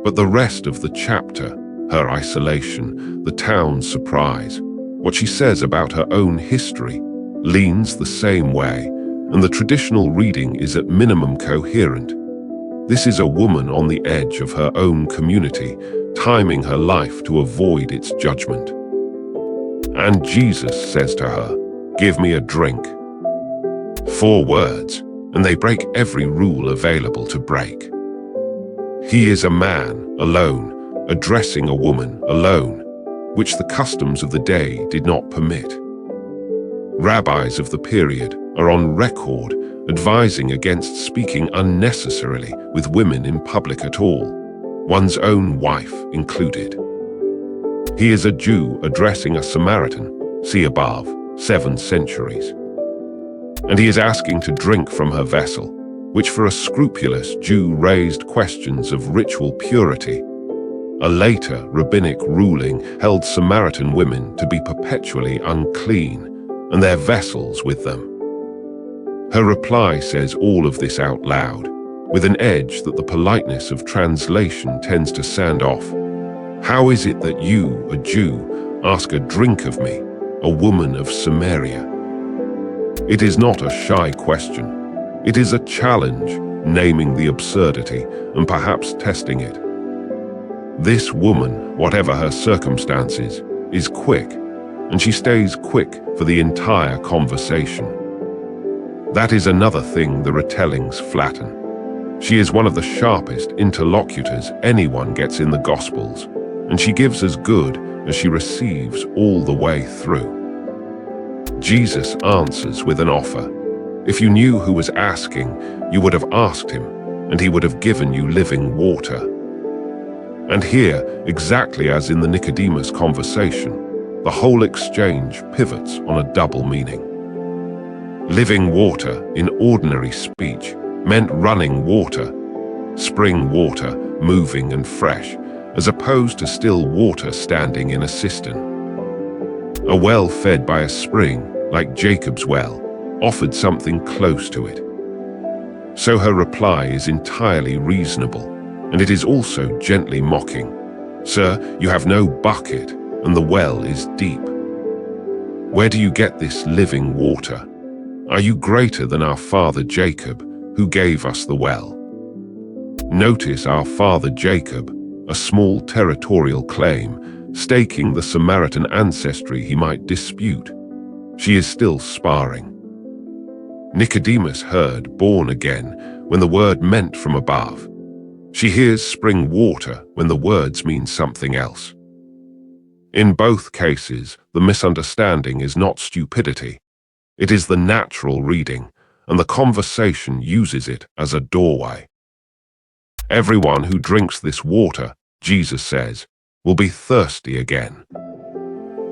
But the rest of the chapter, her isolation, the town's surprise, what she says about her own history, leans the same way, and the traditional reading is at minimum coherent. This is a woman on the edge of her own community, timing her life to avoid its judgment. And Jesus says to her, "Give me a drink." 4 words, and they break every rule available to break. He is a man alone, addressing a woman alone, which the customs of the day did not permit. Rabbis of the period are on record advising against speaking unnecessarily with women in public at all, one's own wife included. He is a Jew addressing a Samaritan, see above, 7 centuries. And he is asking to drink from her vessel, which for a scrupulous Jew raised questions of ritual purity. A later rabbinic ruling held Samaritan women to be perpetually unclean, and their vessels with them. Her reply says all of this out loud, with an edge that the politeness of translation tends to sand off. How is it that you, a Jew, ask a drink of me, a woman of Samaria? It is not a shy question. It is a challenge, naming the absurdity and perhaps testing it. This woman, whatever her circumstances, is quick, and she stays quick for the entire conversation. That is another thing the retellings flatten. She is one of the sharpest interlocutors anyone gets in the Gospels, and she gives as good as she receives all the way through. Jesus answers with an offer. If you knew who was asking, you would have asked him, and he would have given you living water. And here, exactly as in the Nicodemus conversation, the whole exchange pivots on a double meaning. Living water, in ordinary speech, meant running water, spring water, moving and fresh, as opposed to still water standing in a cistern. A well fed by a spring, like Jacob's well, offered something close to it. So her reply is entirely reasonable, and it is also gently mocking. "Sir, you have no bucket, and the well is deep. Where do you get this living water? Are you greater than our father Jacob, who gave us the well?" Notice our father Jacob, a small territorial claim, staking the Samaritan ancestry he might dispute. She is still sparring. Nicodemus heard born again when the word meant from above. She hears spring water when the words mean something else. In both cases, the misunderstanding is not stupidity. It is the natural reading, and the conversation uses it as a doorway. Everyone who drinks this water, Jesus says, will be thirsty again.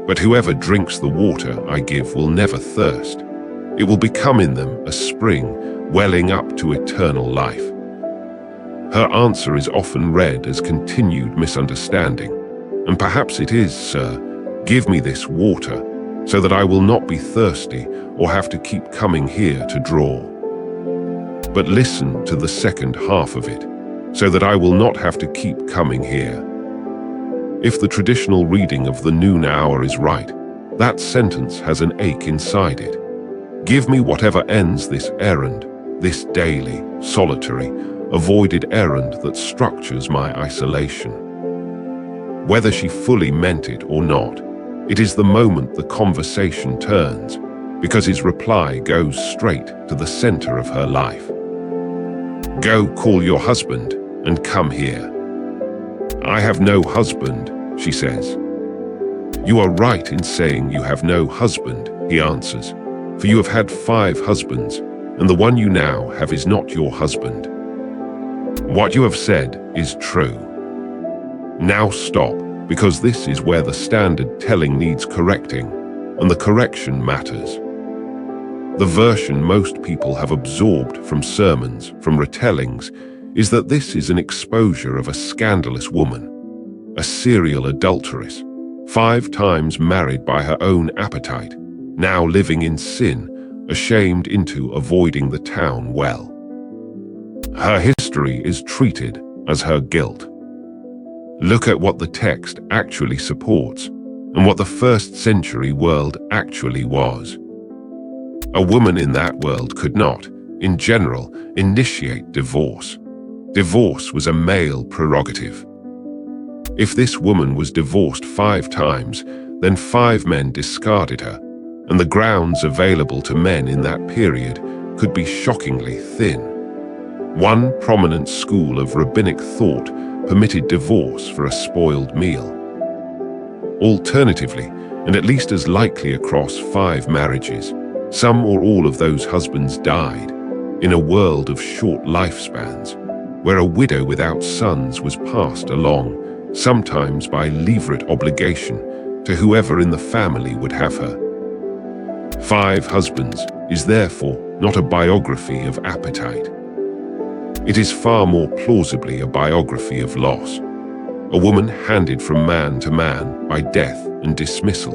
But whoever drinks the water I give will never thirst. It will become in them a spring, welling up to eternal life. Her answer is often read as continued misunderstanding, and perhaps it is, "Sir, give me this water, so that I will not be thirsty or have to keep coming here to draw." But listen to the second half of it, "so that I will not have to keep coming here." If the traditional reading of the noon hour is right, that sentence has an ache inside it. Give me whatever ends this errand, this daily, solitary, avoided errand that structures my isolation. Whether she fully meant it or not, it is the moment the conversation turns, because his reply goes straight to the center of her life. "Go call your husband and come here." "I have no husband," she says. "You are right in saying you have no husband," he answers, For you have had 5 husbands, and the one you now have is not your husband. What you have said is true. Now stop, because this is where the standard telling needs correcting, and the correction matters. The version most people have absorbed from sermons, from retellings, is that this is an exposure of a scandalous woman, a serial adulteress, 5 times married by her own appetite, now living in sin, ashamed into avoiding the town well. Her history is treated as her guilt. Look at what the text actually supports and what the first-century world actually was. A woman in that world could not, in general, initiate divorce. Divorce was a male prerogative. If this woman was divorced 5 times, then 5 men discarded her, and the grounds available to men in that period could be shockingly thin. One prominent school of rabbinic thought permitted divorce for a spoiled meal. Alternatively, and at least as likely across 5 marriages, some or all of those husbands died in a world of short lifespans, where a widow without sons was passed along, sometimes by levirate obligation, to whoever in the family would have her. 5 Husbands is therefore not a biography of appetite. It is far more plausibly a biography of loss, a woman handed from man to man by death and dismissal,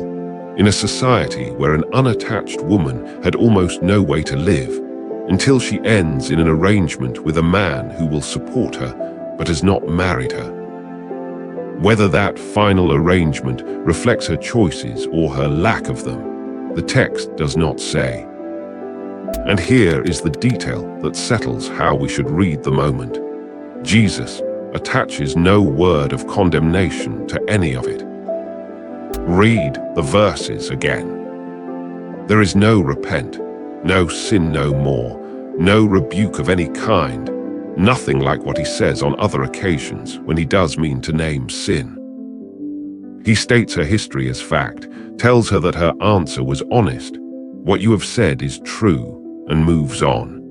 in a society where an unattached woman had almost no way to live, until she ends in an arrangement with a man who will support her but has not married her. Whether that final arrangement reflects her choices or her lack of them, the text does not say. And here is the detail that settles how we should read the moment. Jesus attaches no word of condemnation to any of it. Read the verses again. There is no repent, no sin no more, no rebuke of any kind, nothing like what he says on other occasions when he does mean to name sin. He states her history as fact, tells her that her answer was honest, what you have said is true, and moves on.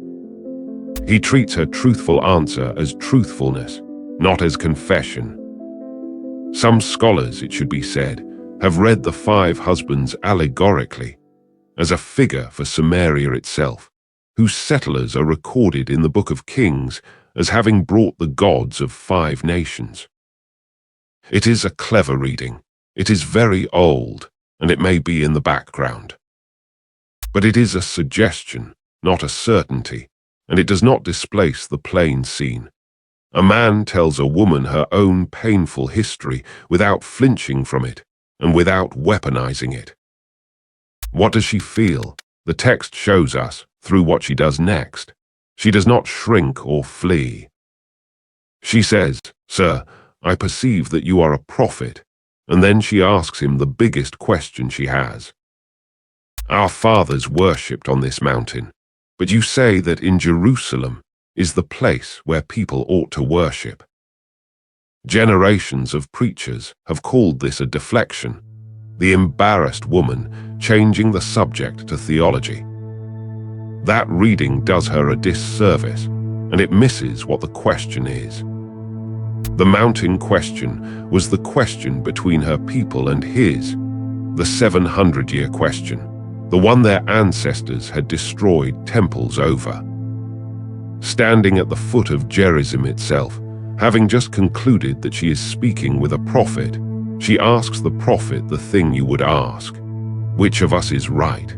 He treats her truthful answer as truthfulness, not as confession. Some scholars, it should be said, have read the 5 husbands allegorically, as a figure for Samaria itself, whose settlers are recorded in the Book of Kings as having brought the gods of 5 nations. It is a clever reading. It is very old, and it may be in the background. But it is a suggestion, not a certainty, and it does not displace the plain scene. A man tells a woman her own painful history without flinching from it, and without weaponizing it. What does she feel? The text shows us through what she does next. She does not shrink or flee. She says, "Sir, I perceive that you are a prophet," and then she asks him the biggest question she has. "Our fathers worshipped on this mountain, but you say that in Jerusalem is the place where people ought to worship." Generations of preachers have called this a deflection, the embarrassed woman changing the subject to theology. That reading does her a disservice, and it misses what the question is. The mountain question was the question between her people and his, the 700-year question, the one their ancestors had destroyed temples over. Standing at the foot of Gerizim itself, having just concluded that she is speaking with a prophet, she asks the prophet the thing you would ask: which of us is right?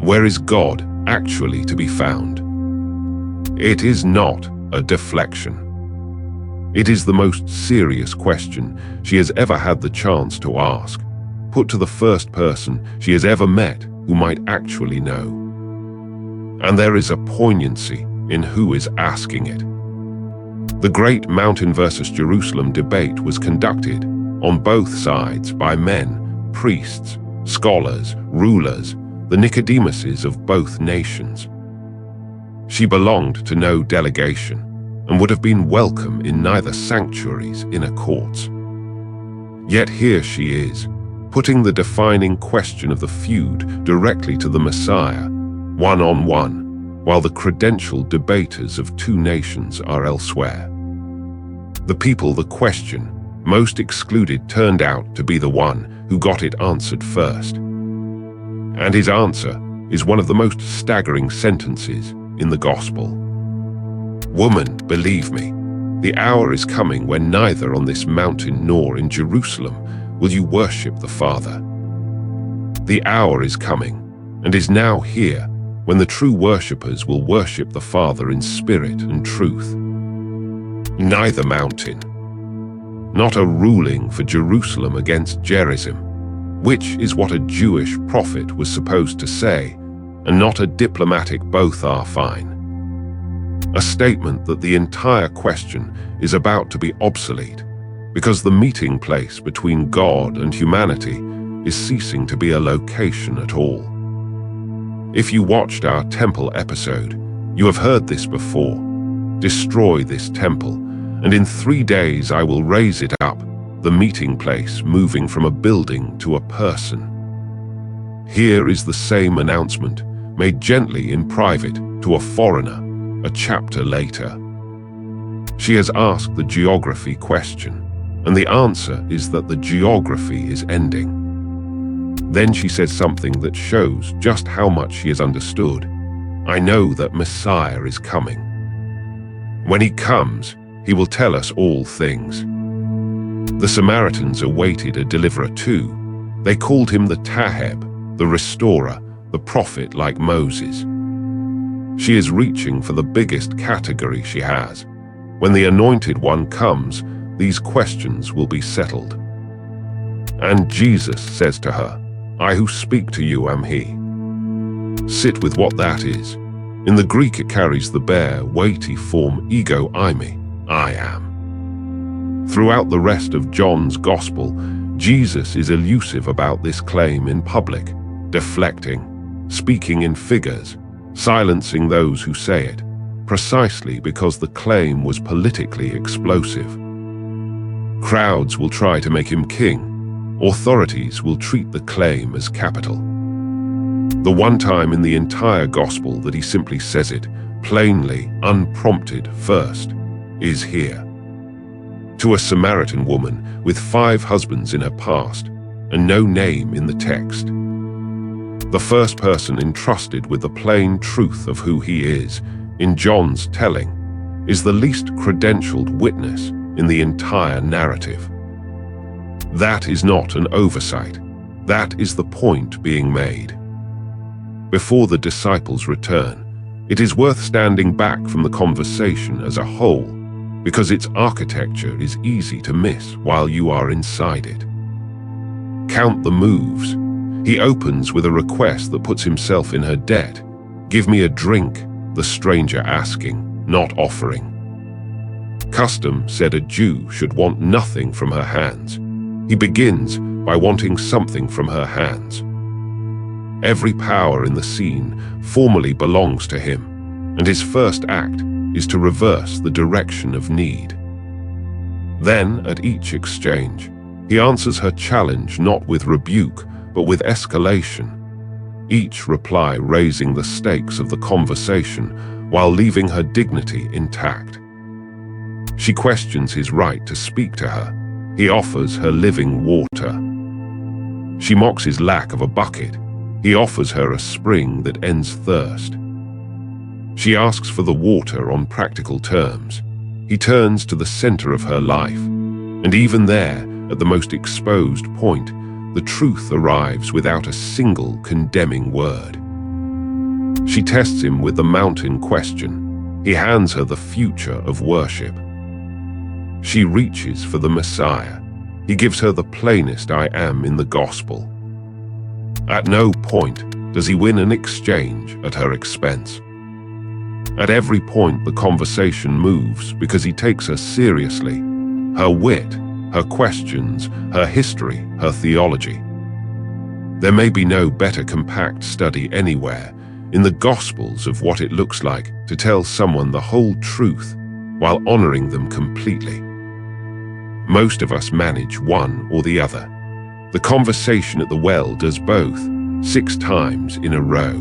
Where is God actually to be found? It is not a deflection. It is the most serious question she has ever had the chance to ask, put to the first person she has ever met who might actually know. And there is a poignancy in who is asking it. The great Mountain versus Jerusalem debate was conducted on both sides by men, priests, scholars, rulers, the Nicodemuses of both nations. She belonged to no delegation and would have been welcome in neither sanctuaries, inner courts. Yet here she is, putting the defining question of the feud directly to the Messiah, one-on-one, while the credentialed debaters of two nations are elsewhere. The people the question most excluded turned out to be the one who got it answered first. And his answer is one of the most staggering sentences in the Gospel. "Woman, believe me, the hour is coming when neither on this mountain nor in Jerusalem will you worship the Father. The hour is coming, and is now here, when the true worshippers will worship the Father in spirit and truth. Neither mountain. Not a ruling for Jerusalem against Gerizim, which is what a Jewish prophet was supposed to say, and not a diplomatic both are fine. A statement that the entire question is about to be obsolete, because the meeting place between God and humanity is ceasing to be a location at all. If you watched our temple episode, you have heard this before. Destroy this temple, and in 3 days I will raise it up, the meeting place moving from a building to a person. Here is the same announcement, made gently in private to a foreigner, a chapter later. She has asked the geography question, and the answer is that the geography is ending. Then she says something that shows just how much she has understood. I know that Messiah is coming. When he comes, he will tell us all things. The Samaritans awaited a deliverer too. They called him the Taheb, the restorer, the prophet like Moses. She is reaching for the biggest category she has. When the anointed one comes, these questions will be settled. And Jesus says to her, I who speak to you am he. Sit with what that is. In the Greek it carries the bare, weighty form ego eimi, I am. Throughout the rest of John's Gospel, Jesus is elusive about this claim in public, deflecting, speaking in figures, silencing those who say it, precisely because the claim was politically explosive. Crowds will try to make him king. Authorities will treat the claim as capital. The one time in the entire Gospel that he simply says it, plainly, unprompted first, is here. To a Samaritan woman with 5 husbands in her past and no name in the text. The first person entrusted with the plain truth of who he is, in John's telling, is the least credentialed witness in the entire narrative. That is not an oversight. That is the point being made. Before the disciples return, it is worth standing back from the conversation as a whole, because its architecture is easy to miss while you are inside it. Count the moves. He opens with a request that puts himself in her debt. Give me a drink, the stranger asking, not offering. Custom said a Jew should want nothing from her hands. He begins by wanting something from her hands. Every power in the scene formally belongs to him, and his first act is to reverse the direction of need. Then, at each exchange, he answers her challenge not with rebuke, but with escalation, each reply raising the stakes of the conversation while leaving her dignity intact. She questions his right to speak to her. He offers her living water. She mocks his lack of a bucket. He offers her a spring that ends thirst. She asks for the water on practical terms. He turns to the center of her life, and even there, at the most exposed point, the truth arrives without a single condemning word. She tests him with the mountain question. He hands her the future of worship. She reaches for the Messiah. He gives her the plainest I am in the Gospel. At no point does he win an exchange at her expense. At every point the conversation moves because he takes her seriously, her wit, her questions, her history, her theology. There may be no better compact study anywhere in the Gospels of what it looks like to tell someone the whole truth while honoring them completely. Most of us manage one or the other. The conversation at the well does both, 6 times in a row.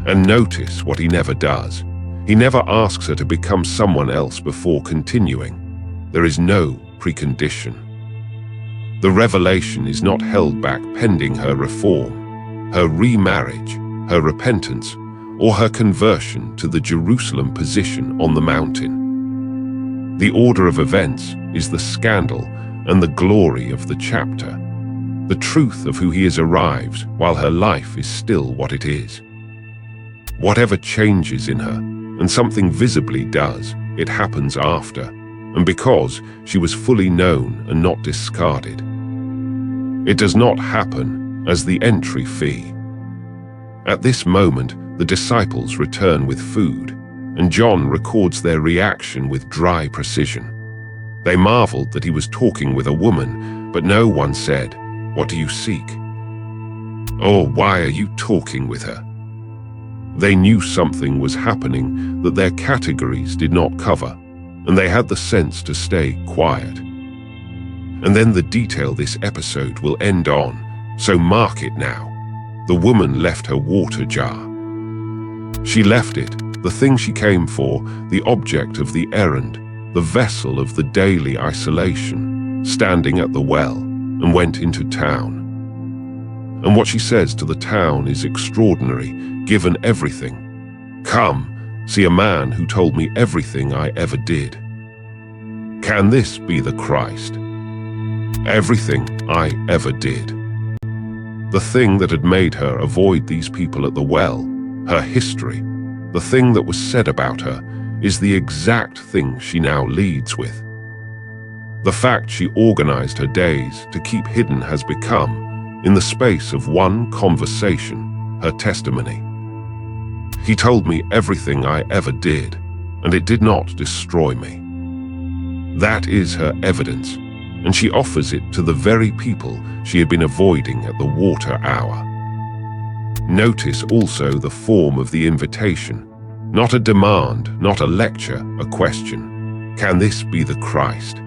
And notice what he never does. He never asks her to become someone else before continuing. There is no precondition. The revelation is not held back pending her reform, her remarriage, her repentance, or her conversion to the Jerusalem position on the mountain. The order of events is the scandal and the glory of the chapter. The truth of who he is arrives while her life is still what it is. Whatever changes in her, and something visibly does, it happens after, and because she was fully known and not discarded. It does not happen as the entry fee. At this moment, the disciples return with food, and John records their reaction with dry precision. They marveled that he was talking with a woman, but no one said, "What do you seek?" or "Why are you talking with her?" They knew something was happening that their categories did not cover, and they had the sense to stay quiet. And then the detail this episode will end on, so mark it now. The woman left her water jar. She left it, the thing she came for, the object of the errand, the vessel of the daily isolation, standing at the well, and went into town. And what she says to the town is extraordinary, given everything. "Come, see a man who told me everything I ever did." Can this be the Christ? Everything I ever did. The thing that had made her avoid these people at the well, her history, the thing that was said about her, is the exact thing she now leads with. The fact she organized her days to keep hidden has become, in the space of one conversation, her testimony. He told me everything I ever did, and it did not destroy me. That is her evidence, and she offers it to the very people she had been avoiding at the water hour. Notice also the form of the invitation. Not a demand, not a lecture, a question. Can this be the Christ?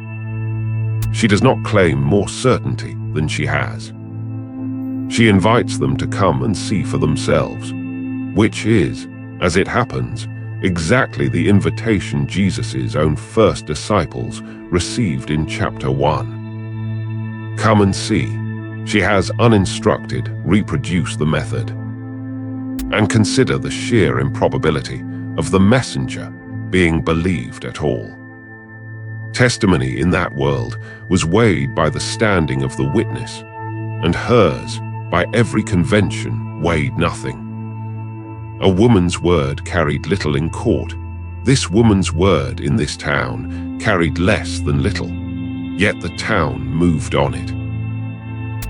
She does not claim more certainty than she has. She invites them to come and see for themselves, which is, as it happens, exactly the invitation Jesus' own first disciples received in chapter 1. Come and see. She has, uninstructed, reproduced the method. And consider the sheer improbability of the messenger being believed at all. Testimony in that world was weighed by the standing of the witness, and hers, by every convention, weighed nothing. A woman's word carried little in court. This woman's word in this town carried less than little, yet the town moved on it.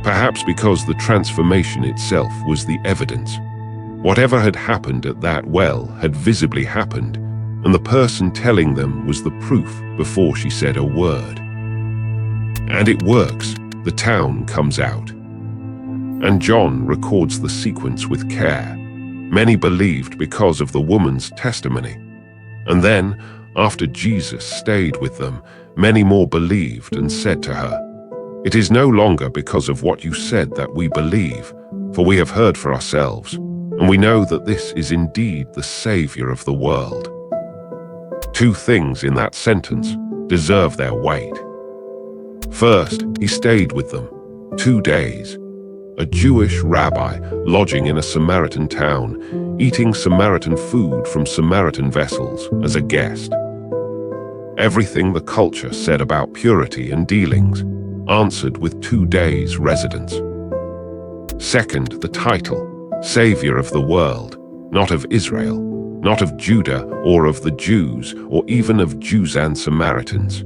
Perhaps because the transformation itself was the evidence. Whatever had happened at that well had visibly happened, and the person telling them was the proof before she said a word. And it works. The town comes out. And John records the sequence with care. Many believed because of the woman's testimony. And then, after Jesus stayed with them, many more believed and said to her, "It is no longer because of what you said that we believe, for we have heard for ourselves, and we know that this is indeed the Savior of the world." 2 things in that sentence deserve their weight. First, he stayed with them 2 days. A Jewish rabbi lodging in a Samaritan town, eating Samaritan food from Samaritan vessels as a guest. Everything the culture said about purity and dealings, answered with 2 days' residence. Second, the title, Savior of the world, not of Israel, not of Judah or of the Jews, or even of Jews and Samaritans.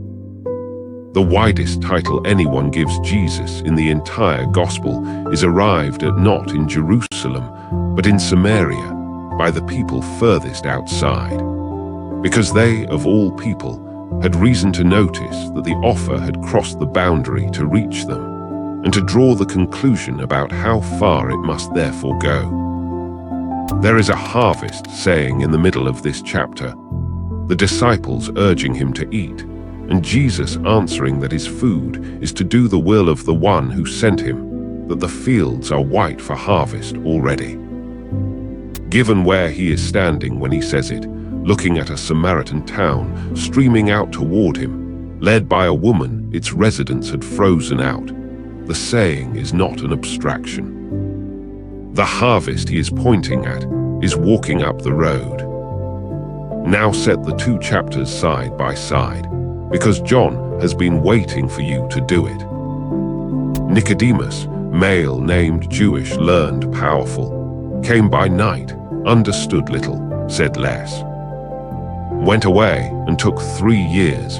The widest title anyone gives Jesus in the entire gospel is arrived at not in Jerusalem, but in Samaria, by the people furthest outside, because they, of all people, had reason to notice that the offer had crossed the boundary to reach them, and to draw the conclusion about how far it must therefore go. There is a harvest saying in the middle of this chapter, the disciples urging him to eat, and Jesus answering that his food is to do the will of the one who sent him, that the fields are white for harvest already. Given where he is standing when he says it, looking at a Samaritan town streaming out toward him, led by a woman its residents had frozen out, the saying is not an abstraction. The harvest he is pointing at is walking up the road. Now set the two chapters side by side, because John has been waiting for you to do it. Nicodemus, male named Jewish, learned, powerful, came by night, understood little, said less. Went away and took 3 years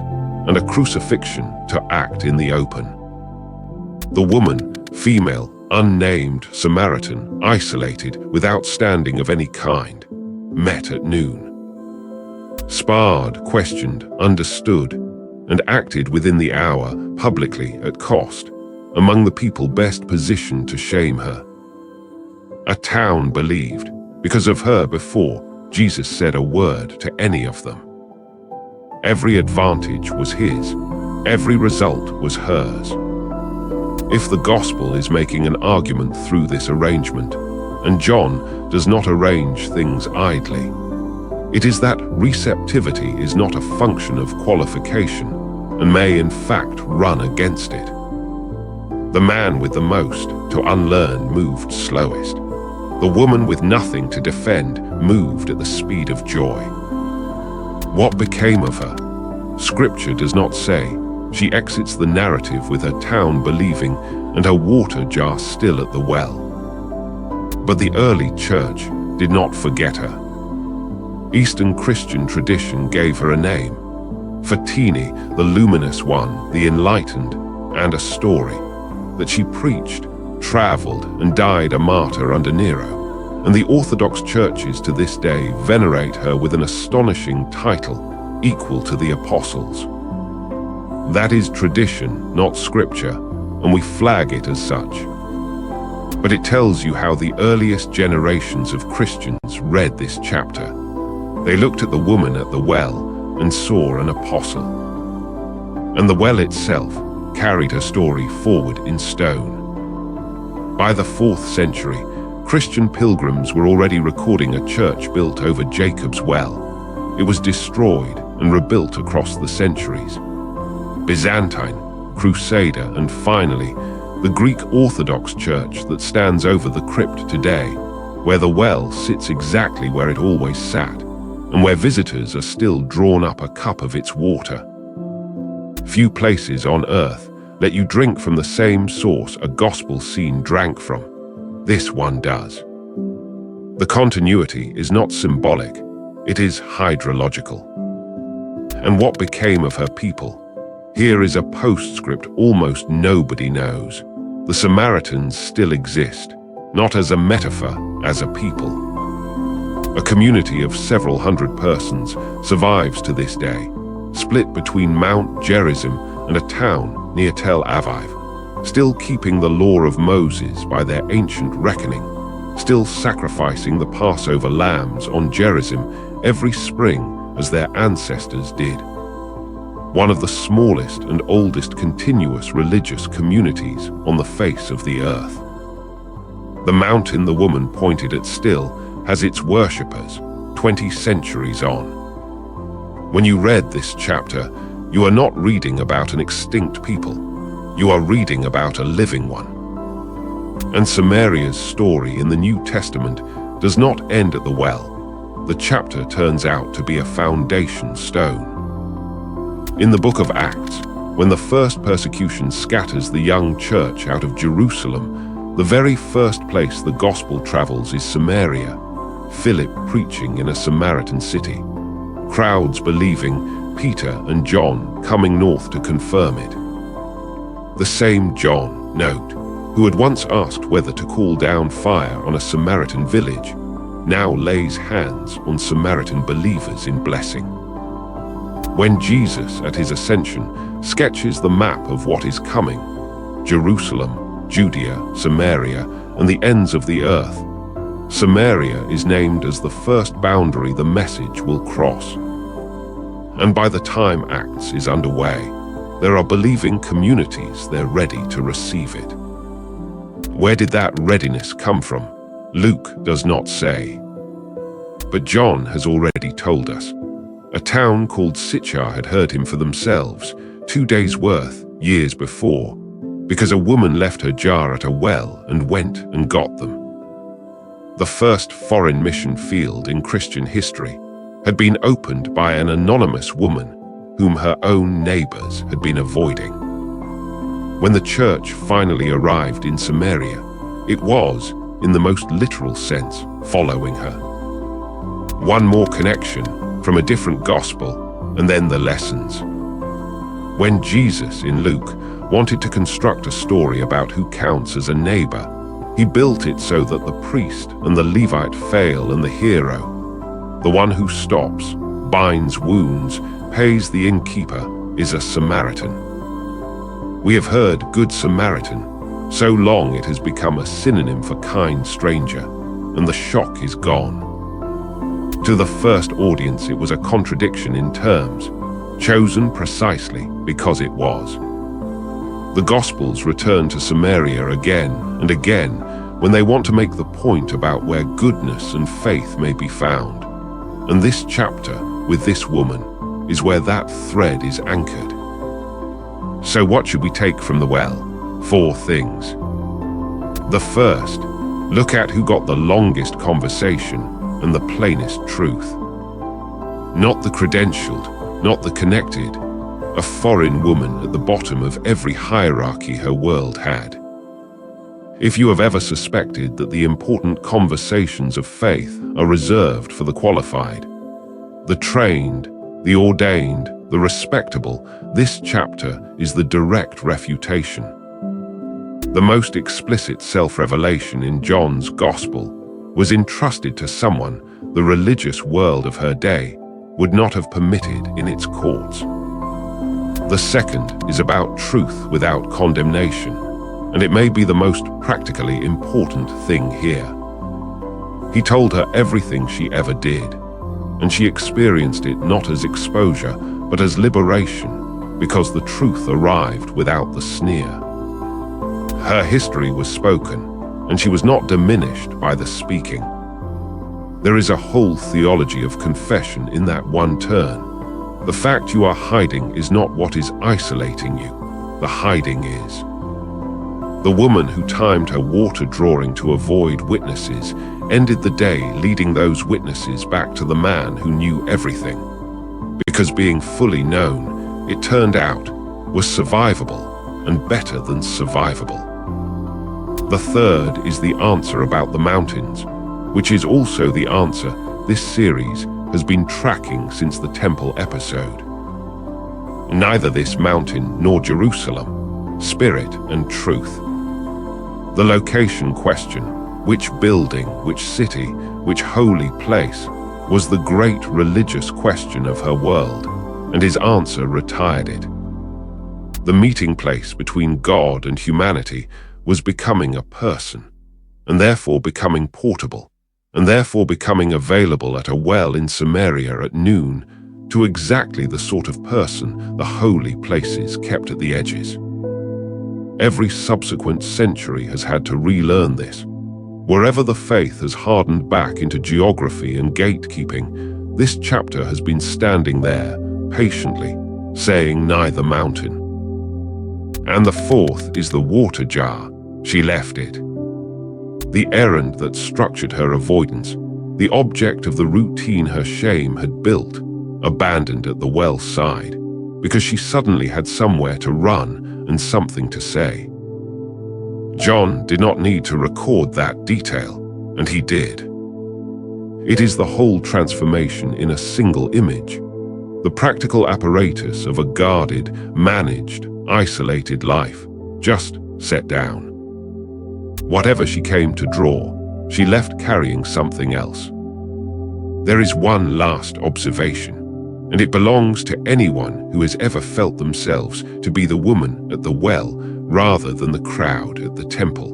and a crucifixion to act in the open. The woman, female, unnamed, Samaritan, isolated, without standing of any kind, met at noon. Sparred, questioned, understood, and acted within the hour, publicly, at cost, among the people best positioned to shame her. A town believed, because of her before Jesus said a word to any of them. Every advantage was his, every result was hers. If the gospel is making an argument through this arrangement, and John does not arrange things idly, it is that receptivity is not a function of qualification and may in fact run against it. The man with the most to unlearn moved slowest. The woman with nothing to defend moved at the speed of joy. What became of her? Scripture does not say. She exits the narrative with her town believing and her water jar still at the well. But the early church did not forget her. Eastern Christian tradition gave her a name. Fatini, the luminous one, the enlightened, and a story that she preached, traveled, and died a martyr under Nero. And the Orthodox churches to this day venerate her with an astonishing title equal to the apostles. That is tradition, not scripture, and we flag it as such. But it tells you how the earliest generations of Christians read this chapter. They looked at the woman at the well and saw an apostle. And the well itself carried her story forward in stone. By the 4th century, Christian pilgrims were already recording a church built over Jacob's well. It was destroyed and rebuilt across the centuries. Byzantine, Crusader, and finally, the Greek Orthodox Church that stands over the crypt today, where the well sits exactly where it always sat, and where visitors are still drawn up a cup of its water. Few places on earth let you drink from the same source a gospel scene drank from. This one does. The continuity is not symbolic, it is hydrological. And what became of her people? Here is a postscript almost nobody knows. The Samaritans still exist, not as a metaphor, as a people. A community of several hundred persons survives to this day, split between Mount Gerizim and a town near Tel Aviv, still keeping the law of Moses by their ancient reckoning, still sacrificing the Passover lambs on Gerizim every spring as their ancestors did. One of the smallest and oldest continuous religious communities on the face of the earth. The mountain the woman pointed at still has its worshippers 20 centuries on. When you read this chapter, you are not reading about an extinct people. You are reading about a living one. And Samaria's story in the New Testament does not end at the well. The chapter turns out to be a foundation stone. In the book of Acts, when the first persecution scatters the young church out of Jerusalem, the very first place the gospel travels is Samaria, Philip preaching in a Samaritan city, crowds believing, Peter and John coming north to confirm it. The same John, note, who had once asked whether to call down fire on a Samaritan village, now lays hands on Samaritan believers in blessing. When Jesus, at his ascension, sketches the map of what is coming, Jerusalem, Judea, Samaria, and the ends of the earth, Samaria is named as the first boundary the message will cross. And by the time Acts is underway, there are believing communities there ready to receive it. Where did that readiness come from? Luke does not say. But John has already told us. A town called Sychar had heard him for themselves, 2 days' worth, years before, because a woman left her jar at a well and went and got them. The first foreign mission field in Christian history had been opened by an anonymous woman whom her own neighbors had been avoiding. When the church finally arrived in Samaria, it was, in the most literal sense, following her. One more connection from a different gospel, and then the lessons. When Jesus, in Luke, wanted to construct a story about who counts as a neighbor, he built it so that the priest and the Levite fail and the hero, the one who stops, binds wounds, pays the innkeeper, is a Samaritan. We have heard Good Samaritan. So long it has become a synonym for kind stranger, and the shock is gone. To the first audience it was a contradiction in terms, chosen precisely because it was. The Gospels return to Samaria again and again when they want to make the point about where goodness and faith may be found. And this chapter, with this woman, is where that thread is anchored. So what should we take from the well? 4 things. The first, look at who got the longest conversation and the plainest truth. Not the credentialed, not the connected, a foreign woman at the bottom of every hierarchy her world had. If you have ever suspected that the important conversations of faith are reserved for the qualified, the trained, the ordained, the respectable, this chapter is the direct refutation. The most explicit self-revelation in John's Gospel was entrusted to someone the religious world of her day would not have permitted in its courts. The second is about truth without condemnation, and it may be the most practically important thing here. He told her everything she ever did, and she experienced it not as exposure, but as liberation, because the truth arrived without the sneer. Her history was spoken, and she was not diminished by the speaking. There is a whole theology of confession in that one turn. The fact you are hiding is not what is isolating you. The hiding is. The woman who timed her water drawing to avoid witnesses ended the day leading those witnesses back to the man who knew everything. Because being fully known, it turned out, was survivable and better than survivable. The third is the answer about the mountains, which is also the answer this series has been tracking since the temple episode. Neither this mountain nor Jerusalem, spirit and truth. The location question, which building, which city, which holy place, was the great religious question of her world, and his answer retired it. The meeting place between God and humanity was becoming a person, and therefore becoming portable, and therefore becoming available at a well in Samaria at noon to exactly the sort of person the holy places kept at the edges. Every subsequent century has had to relearn this. Wherever the faith has hardened back into geography and gatekeeping, this chapter has been standing there, patiently, saying neither mountain. And the fourth is the water jar. She left it. The errand that structured her avoidance, the object of the routine her shame had built, abandoned at the well side, because she suddenly had somewhere to run and something to say. John did not need to record that detail, and he did. It is the whole transformation in a single image, the practical apparatus of a guarded, managed, isolated life, just set down. Whatever she came to draw, she left carrying something else. There is one last observation, and it belongs to anyone who has ever felt themselves to be the woman at the well rather than the crowd at the temple.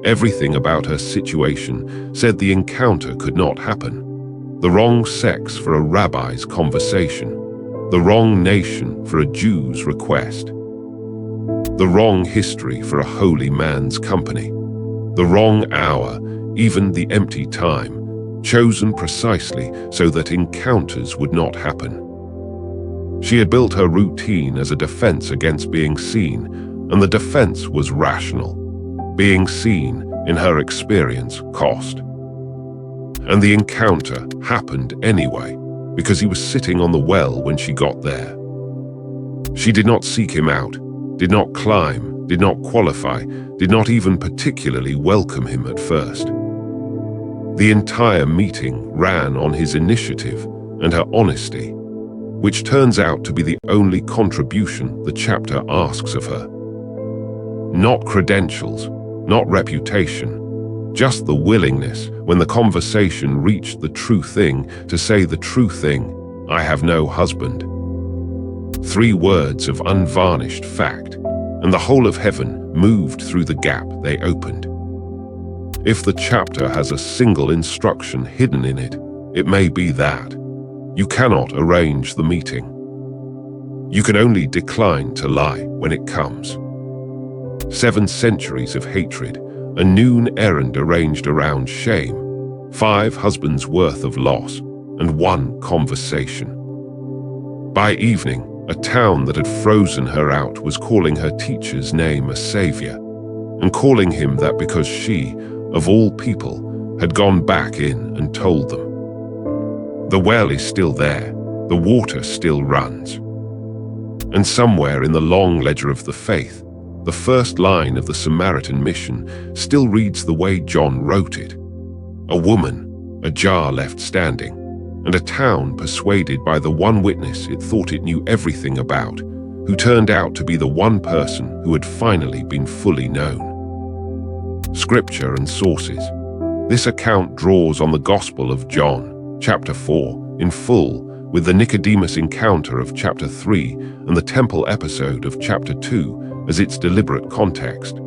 Everything about her situation said the encounter could not happen. the wrong sex for a rabbi's conversation, the wrong nation for a Jew's request, the wrong history for a holy man's company, the wrong hour, even the empty time, chosen precisely so that encounters would not happen. She had built her routine as a defense against being seen, and the defense was rational. Being seen, in her experience, cost. And the encounter happened anyway, because he was sitting on the well when she got there. She did not seek him out, did not climb, did not qualify, did not even particularly welcome him at first. The entire meeting ran on his initiative and her honesty, which turns out to be the only contribution the chapter asks of her. Not credentials, not reputation, just the willingness, when the conversation reached the true thing, to say the true thing, "I have no husband." 3 words of unvarnished fact, and the whole of heaven moved through the gap they opened. If the chapter has a single instruction hidden in it, it may be that. You cannot arrange the meeting. You can only decline to lie when it comes. 7 centuries of hatred, a noon errand arranged around shame, 5 husbands' worth of loss, and 1 conversation. By evening, a town that had frozen her out was calling her teacher's name a savior, and calling him that because she, of all people, had gone back in and told them. The well is still there, the water still runs. And somewhere in the long ledger of the faith, the first line of the Samaritan mission still reads the way John wrote it. A woman, a jar left standing, and a town persuaded by the one witness it thought it knew everything about, who turned out to be the one person who had finally been fully known. Scripture and sources. This account draws on the Gospel of John, chapter 4, in full, with the Nicodemus encounter of chapter 3 and the temple episode of chapter 2 as its deliberate context.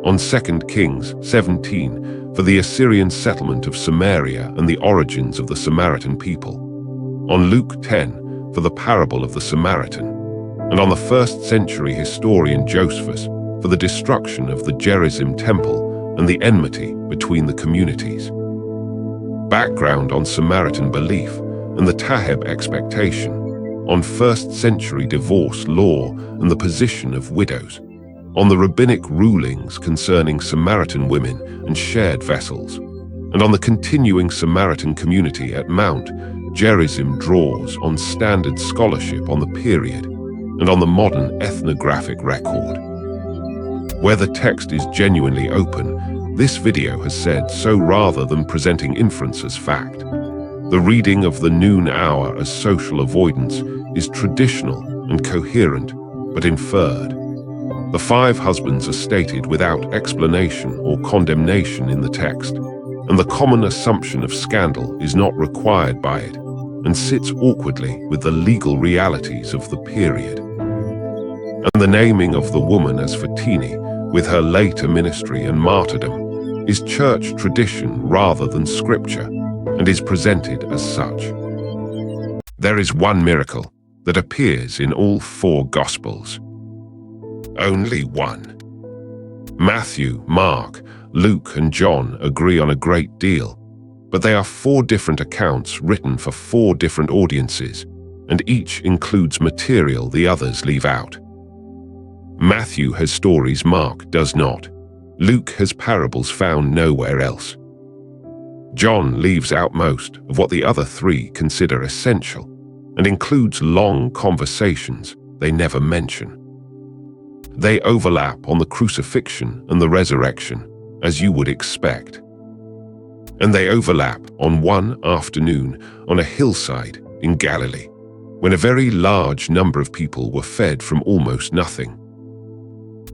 On 2 Kings 17 for the Assyrian settlement of Samaria and the origins of the Samaritan people. On Luke 10 for the parable of the Samaritan. And on the 1st century historian Josephus for the destruction of the Gerizim temple and the enmity between the communities. Background on Samaritan belief and the Taheb expectation, on 1st century divorce law and the position of widows, on the rabbinic rulings concerning Samaritan women and shared vessels, and on the continuing Samaritan community at Mount Gerizim draws on standard scholarship on the period and on the modern ethnographic record. Where the text is genuinely open, this video has said so rather than presenting inference as fact. The reading of the noon hour as social avoidance is traditional and coherent, but inferred. The 5 husbands are stated without explanation or condemnation in the text, and the common assumption of scandal is not required by it, and sits awkwardly with the legal realities of the period. And the naming of the woman as Fatini, with her later ministry and martyrdom, is church tradition rather than scripture, and is presented as such. There is one miracle that appears in all 4 Gospels. Only one. Matthew, Mark, Luke, and John agree on a great deal, but they are 4 different accounts written for 4 different audiences, and each includes material the others leave out. Matthew has stories Mark does not. Luke has parables found nowhere else. John leaves out most of what the other 3 consider essential, and includes long conversations they never mention. They overlap on the crucifixion and the resurrection, as you would expect. And they overlap on one afternoon on a hillside in Galilee, when a very large number of people were fed from almost nothing.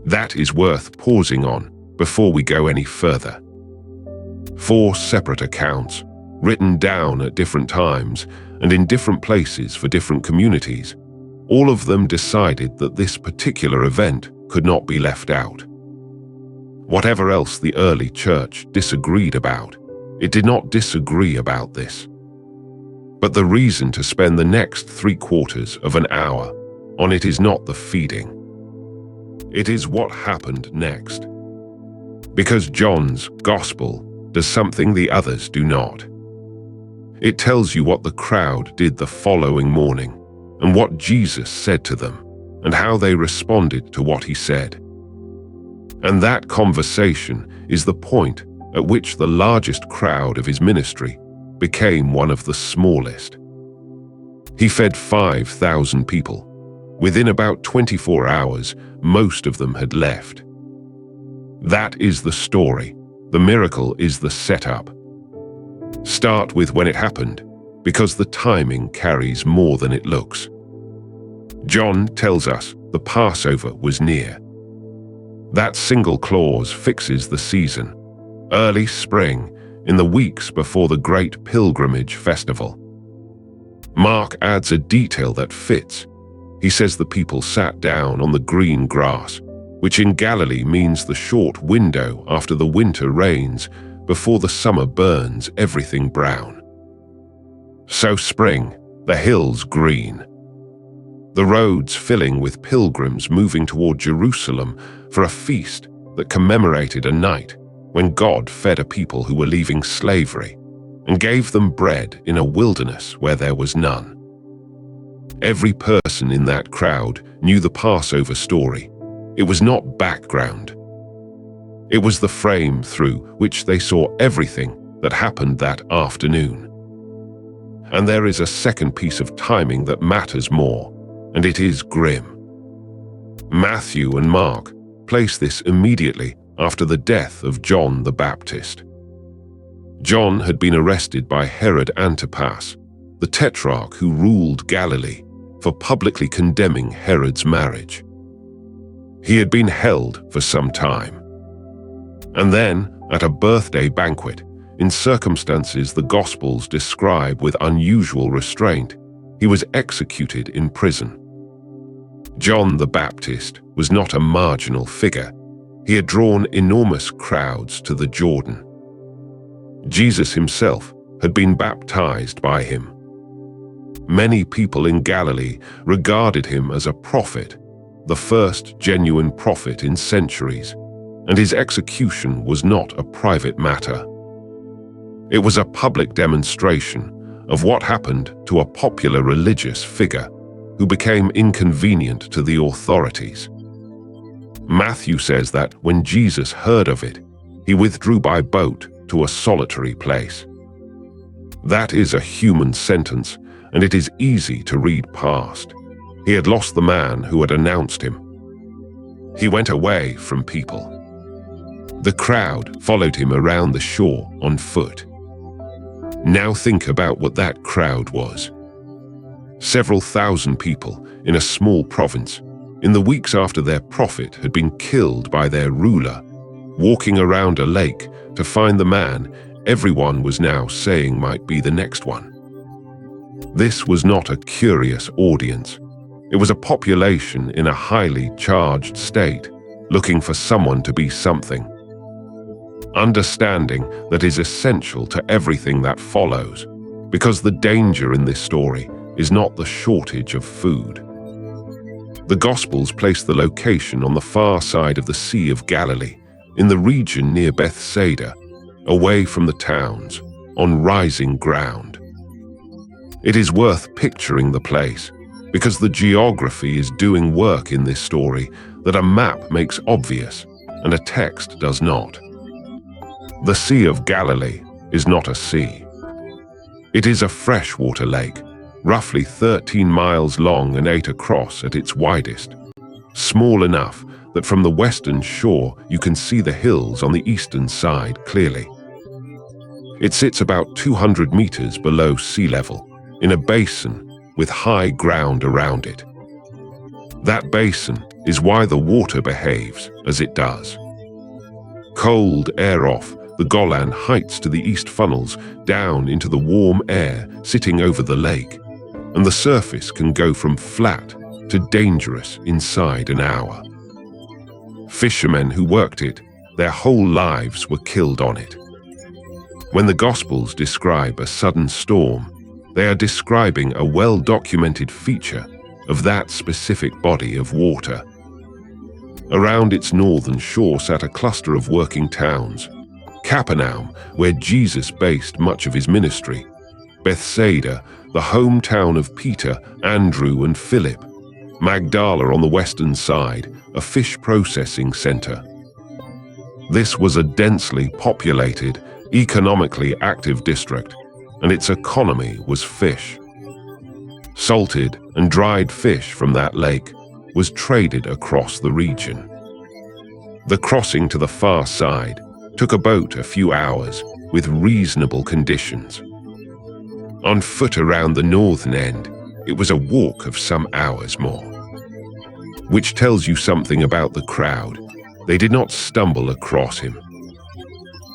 That is worth pausing on before we go any further. 4 separate accounts, written down at different times and in different places for different communities, all of them decided that this particular event could not be left out. Whatever else the early church disagreed about, it did not disagree about this. But the reason to spend the next 3/4 of an hour on it is not the feeding. It is what happened next. Because John's Gospel does something the others do not. It tells you what the crowd did the following morning, and what Jesus said to them, and how they responded to what he said. And that conversation is the point at which the largest crowd of his ministry became one of the smallest. He fed 5,000 people. Within about 24 hours, most of them had left. That is the story. The miracle is the setup. Start with when it happened, because the timing carries more than it looks. John tells us the Passover was near. That single clause fixes the season, early spring, in the weeks before the great pilgrimage festival. Mark adds a detail that fits. He says the people sat down on the green grass, which in Galilee means the short window after the winter rains before the summer burns everything brown. So spring, the hills green. The roads filling with pilgrims moving toward Jerusalem for a feast that commemorated a night when God fed a people who were leaving slavery and gave them bread in a wilderness where there was none. Every person in that crowd knew the Passover story. It was not background. It was the frame through which they saw everything that happened that afternoon. And there is a second piece of timing that matters more, and it is grim. Matthew and Mark place this immediately after the death of John the Baptist. John had been arrested by Herod Antipas, the tetrarch who ruled Galilee, for publicly condemning Herod's marriage. He had been held for some time. And then, at a birthday banquet, in circumstances the Gospels describe with unusual restraint, he was executed in prison. John the Baptist was not a marginal figure. He had drawn enormous crowds to the Jordan. Jesus himself had been baptized by him. Many people in Galilee regarded him as a prophet, the first genuine prophet in centuries, and his execution was not a private matter. It was a public demonstration of what happened to a popular religious figure who became inconvenient to the authorities. Matthew says that when Jesus heard of it, he withdrew by boat to a solitary place. That is a human sentence, and it is easy to read past. He had lost the man who had announced him. He went away from people. The crowd followed him around the shore on foot. Now think about what that crowd was. Several thousand people in a small province, in the weeks after their prophet had been killed by their ruler, walking around a lake to find the man everyone was now saying might be the next one. This was not a curious audience. It was a population in a highly charged state, looking for someone to be something. Understanding that is essential to everything that follows, because the danger in this story is not the shortage of food. The Gospels place the location on the far side of the Sea of Galilee, in the region near Bethsaida, away from the towns, on rising ground. It is worth picturing the place, because the geography is doing work in this story that a map makes obvious and a text does not. The Sea of Galilee is not a sea. It is a freshwater lake, roughly 13 miles long and 8 across at its widest, small enough that from the western shore you can see the hills on the eastern side clearly. It sits about 200 meters below sea level, in a basin with high ground around it. That basin is why the water behaves as it does. Cold air off the Golan Heights to the east funnels down into the warm air sitting over the lake, and the surface can go from flat to dangerous inside an hour. Fishermen who worked it, their whole lives were killed on it. When the Gospels describe a sudden storm, They are describing a well-documented feature of that specific body of water. Around its northern shore sat a cluster of working towns: Capernaum, where Jesus based much of his ministry; Bethsaida, the hometown of Peter, Andrew, and Philip; Magdala on the western side, a fish processing center. This was a densely populated, economically active district, and its economy was fish. Salted and dried fish from that lake was traded across the region. The crossing to the far side took a boat a few hours with reasonable conditions. On foot around the northern end, it was a walk of some hours more. Which tells you something about the crowd. They did not stumble across him.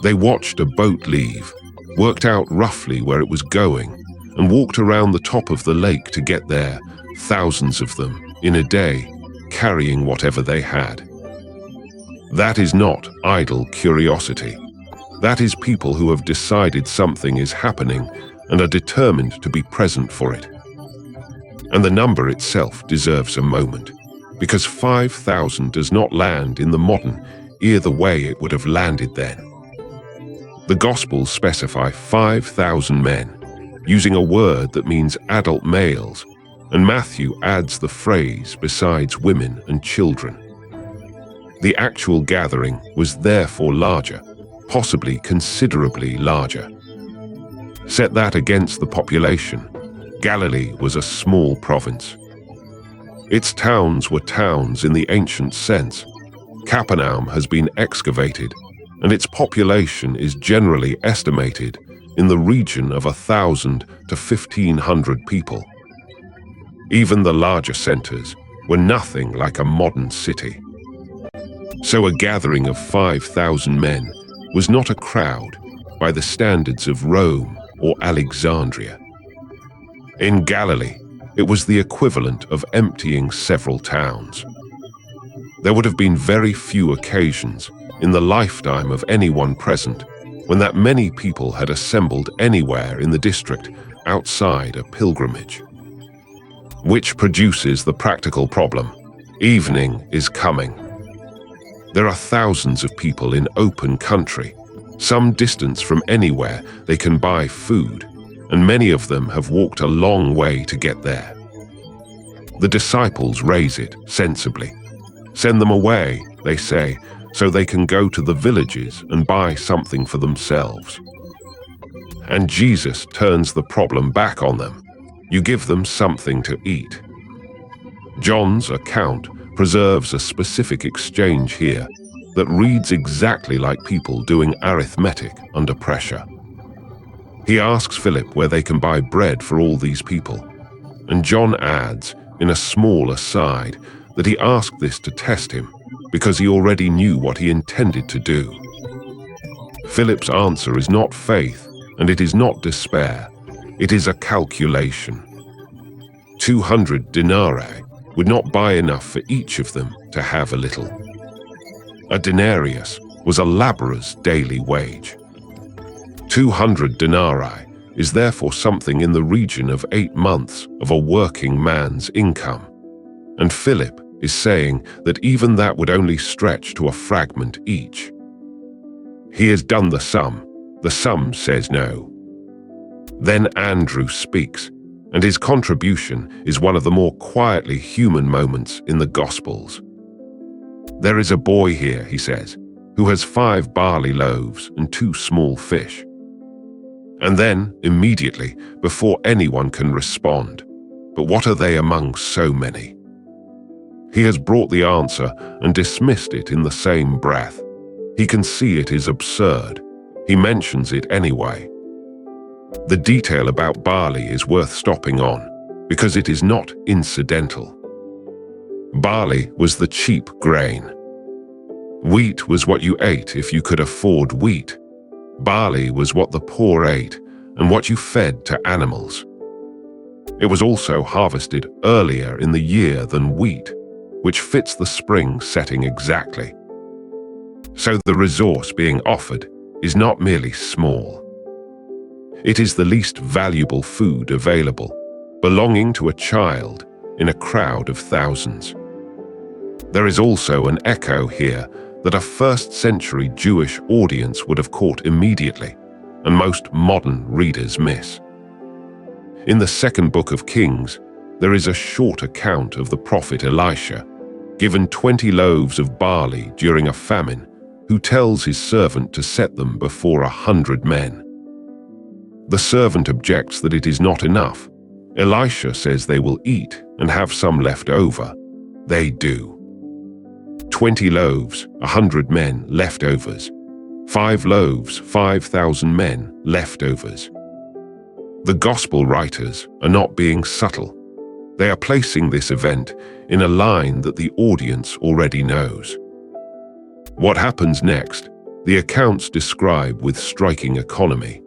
They watched a boat leave, worked out roughly where it was going, and walked around the top of the lake to get there, thousands of them, in a day, carrying whatever they had. That is not idle curiosity. That is people who have decided something is happening and are determined to be present for it. And the number itself deserves a moment, because 5,000 does not land in the modern ear the way it would have landed then. The Gospels specify 5,000 men, using a word that means adult males, and Matthew adds the phrase besides women and children. The actual gathering was therefore larger, possibly considerably larger. Set that against the population. Galilee was a small province. Its towns were towns in the ancient sense. Capernaum has been excavated, and its population is generally estimated in the region of 1,000 to 1,500 people. Even the larger centers were nothing like a modern city. So a gathering of 5,000 men was not a crowd by the standards of Rome or Alexandria. In Galilee, it was the equivalent of emptying several towns. There would have been very few occasions in the lifetime of anyone present when that many people had assembled anywhere in the district outside a pilgrimage. Which produces the practical problem: evening is coming. There are thousands of people in open country, some distance from anywhere they can buy food, and many of them have walked a long way to get there. The disciples raise it sensibly. Send them away, they say, so they can go to the villages and buy something for themselves. And Jesus turns the problem back on them. You give them something to eat. John's account preserves a specific exchange here that reads exactly like people doing arithmetic under pressure. He asks Philip where they can buy bread for all these people, and John adds, in a small aside, that he asked this to test him because he already knew what he intended to do. Philip's answer is not faith, and it is not despair. It is a calculation. 200 denarii would not buy enough for each of them to have a little. A denarius was a laborer's daily wage. 200 denarii is therefore something in the region of 8 months of a working man's income. And Philip is saying that even that would only stretch to a fragment each. He has done the sum. The sum says no. Then Andrew speaks, and his contribution is one of the more quietly human moments in the Gospels. There is a boy here, he says, who has 5 barley loaves and 2 small fish. And then, immediately, before anyone can respond, but what are they among so many? He has brought the answer and dismissed it in the same breath. He can see it is absurd. He mentions it anyway. The detail about barley is worth stopping on, because it is not incidental. Barley was the cheap grain. Wheat was what you ate if you could afford wheat. Barley was what the poor ate and what you fed to animals. It was also harvested earlier in the year than wheat, which fits the spring setting exactly. So the resource being offered is not merely small. It is the least valuable food available, belonging to a child in a crowd of thousands. There is also an echo here that a first-century Jewish audience would have caught immediately, and most modern readers miss. In the second book of Kings, there is a short account of the prophet Elisha, given 20 loaves of barley during a famine, who tells his servant to set them before 100 men. The servant objects that it is not enough. Elisha says they will eat and have some left over. They do. 20 loaves, 100 men, leftovers. 5 loaves, 5,000 men, leftovers. The gospel writers are not being subtle. They are placing this event in a line that the audience already knows. What happens next, the accounts describe with striking economy.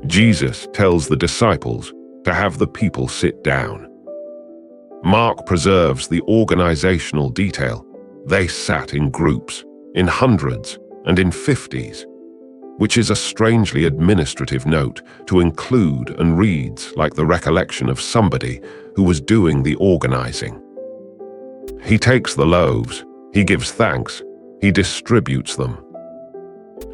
Jesus tells the disciples to have the people sit down. Mark preserves the organizational detail. They sat in groups, in hundreds and in 50s, which is a strangely administrative note to include and reads like the recollection of somebody who was doing the organizing. He takes the loaves, he gives thanks, he distributes them.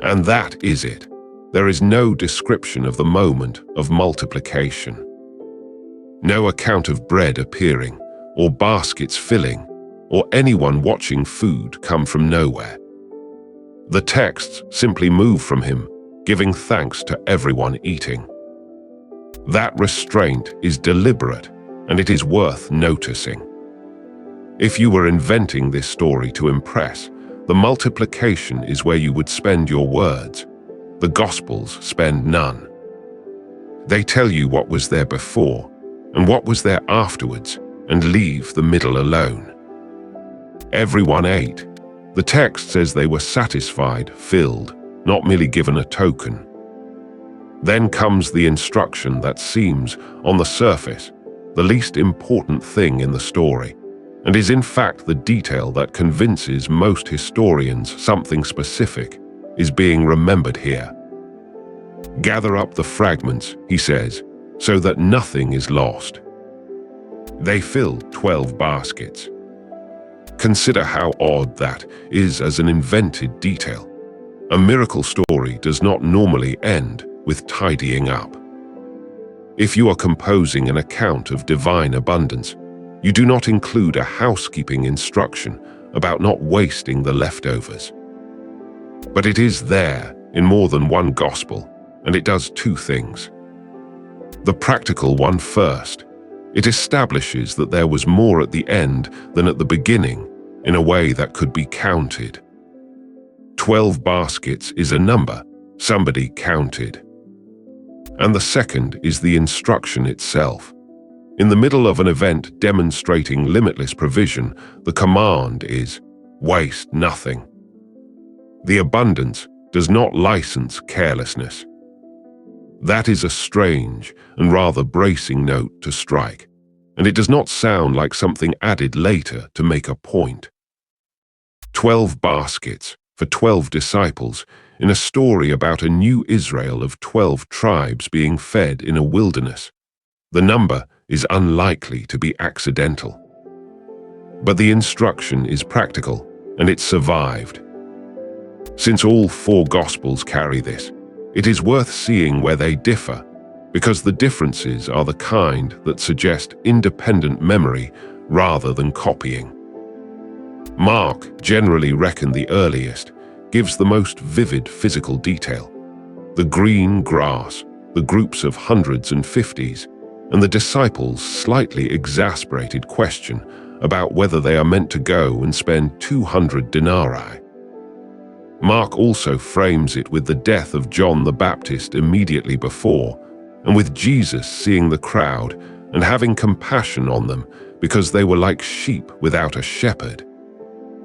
And that is it. There is no description of the moment of multiplication. No account of bread appearing, or baskets filling, or anyone watching food come from nowhere. The texts simply move from him, giving thanks to everyone eating. That restraint is deliberate, and it is worth noticing. If you were inventing this story to impress, the multiplication is where you would spend your words. The Gospels spend none. They tell you what was there before and what was there afterwards, and leave the middle alone. Everyone ate. The text says they were satisfied, filled, not merely given a token. Then comes the instruction that seems, on the surface, the least important thing in the story, and is in fact the detail that convinces most historians something specific is being remembered here. Gather up the fragments, he says, so that nothing is lost. They filled 12 baskets. Consider how odd that is as an invented detail. A miracle story does not normally end with tidying up. If you are composing an account of divine abundance, you do not include a housekeeping instruction about not wasting the leftovers. But it is there in more than one gospel, and it does two things. The practical one first. It establishes that there was more at the end than at the beginning in a way that could be counted. 12 baskets is a number somebody counted. And the second is the instruction itself. In the middle of an event demonstrating limitless provision, the command is, waste nothing. The abundance does not license carelessness. That is a strange and rather bracing note to strike, and it does not sound like something added later to make a point. 12 baskets for 12 disciples in a story about a new Israel of 12 tribes being fed in a wilderness. The number is unlikely to be accidental. But the instruction is practical, and it survived. Since all 4 Gospels carry this, it is worth seeing where they differ, because the differences are the kind that suggest independent memory rather than copying. Mark, generally reckoned the earliest, gives the most vivid physical detail. The green grass, the groups of hundreds and 50s, and the disciples' slightly exasperated question about whether they are meant to go and spend 200 denarii. Mark also frames it with the death of John the Baptist immediately before, and with Jesus seeing the crowd and having compassion on them because they were like sheep without a shepherd.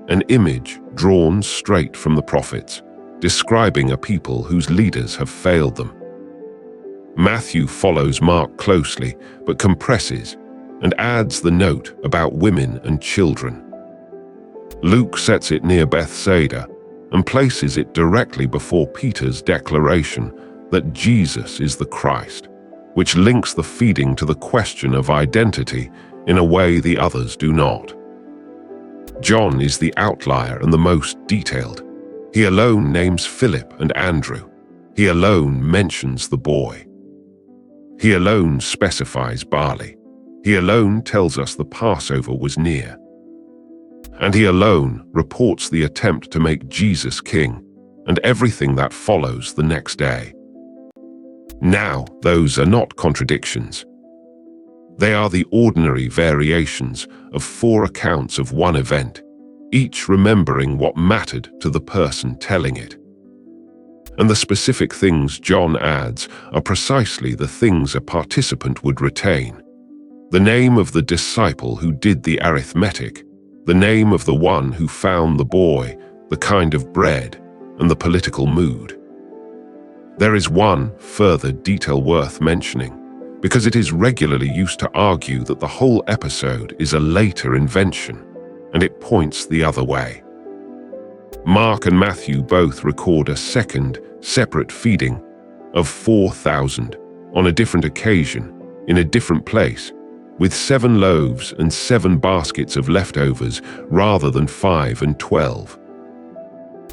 An image drawn straight from the prophets, describing a people whose leaders have failed them. Matthew follows Mark closely, but compresses and adds the note about women and children. Luke sets it near Bethsaida and places it directly before Peter's declaration that Jesus is the Christ, which links the feeding to the question of identity in a way the others do not. John is the outlier and the most detailed. He alone names Philip and Andrew. He alone mentions the boy. He alone specifies barley. He alone tells us the Passover was near. And he alone reports the attempt to make Jesus king and everything that follows the next day. Now, those are not contradictions. They are the ordinary variations of 4 accounts of one event, each remembering what mattered to the person telling it. And the specific things John adds are precisely the things a participant would retain. The name of the disciple who did the arithmetic, the name of the one who found the boy, the kind of bread, and the political mood. There is one further detail worth mentioning, because it is regularly used to argue that the whole episode is a later invention, and it points the other way. Mark and Matthew both record a second, separate feeding of 4,000 on a different occasion, in a different place, with 7 loaves and 7 baskets of leftovers rather than 5 and 12.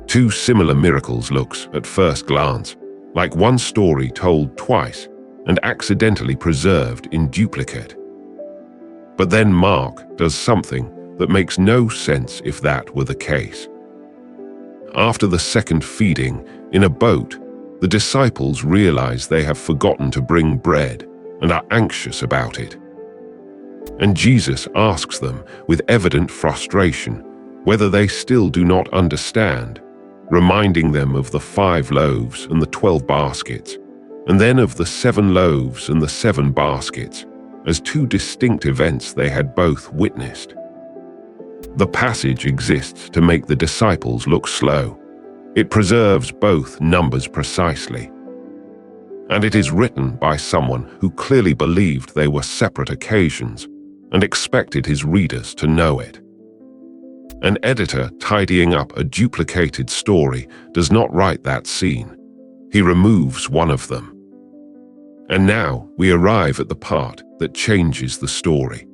2 similar miracles looks, at first glance, like one story told twice and accidentally preserved in duplicate. But then Mark does something that makes no sense if that were the case. After the second feeding, in a boat, the disciples realize they have forgotten to bring bread and are anxious about it. And Jesus asks them, with evident frustration, whether they still do not understand, reminding them of the 5 loaves and the 12 baskets, and then of the 7 loaves and the 7 baskets, as 2 distinct events they had both witnessed. The passage exists to make the disciples look slow. It preserves both numbers precisely. And it is written by someone who clearly believed they were separate occasions and expected his readers to know it. An editor tidying up a duplicated story does not write that scene. He removes one of them. And now we arrive at the part that changes the story.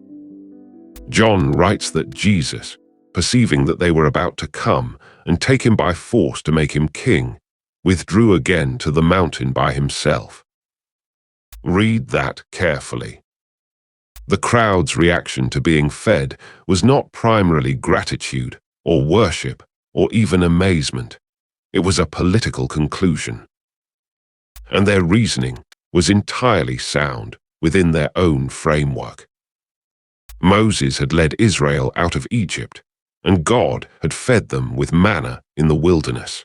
John writes that Jesus, perceiving that they were about to come and take him by force to make him king, withdrew again to the mountain by himself. Read that carefully. The crowd's reaction to being fed was not primarily gratitude or worship or even amazement. It was a political conclusion. And their reasoning was entirely sound within their own framework. Moses had led Israel out of Egypt, and God had fed them with manna in the wilderness.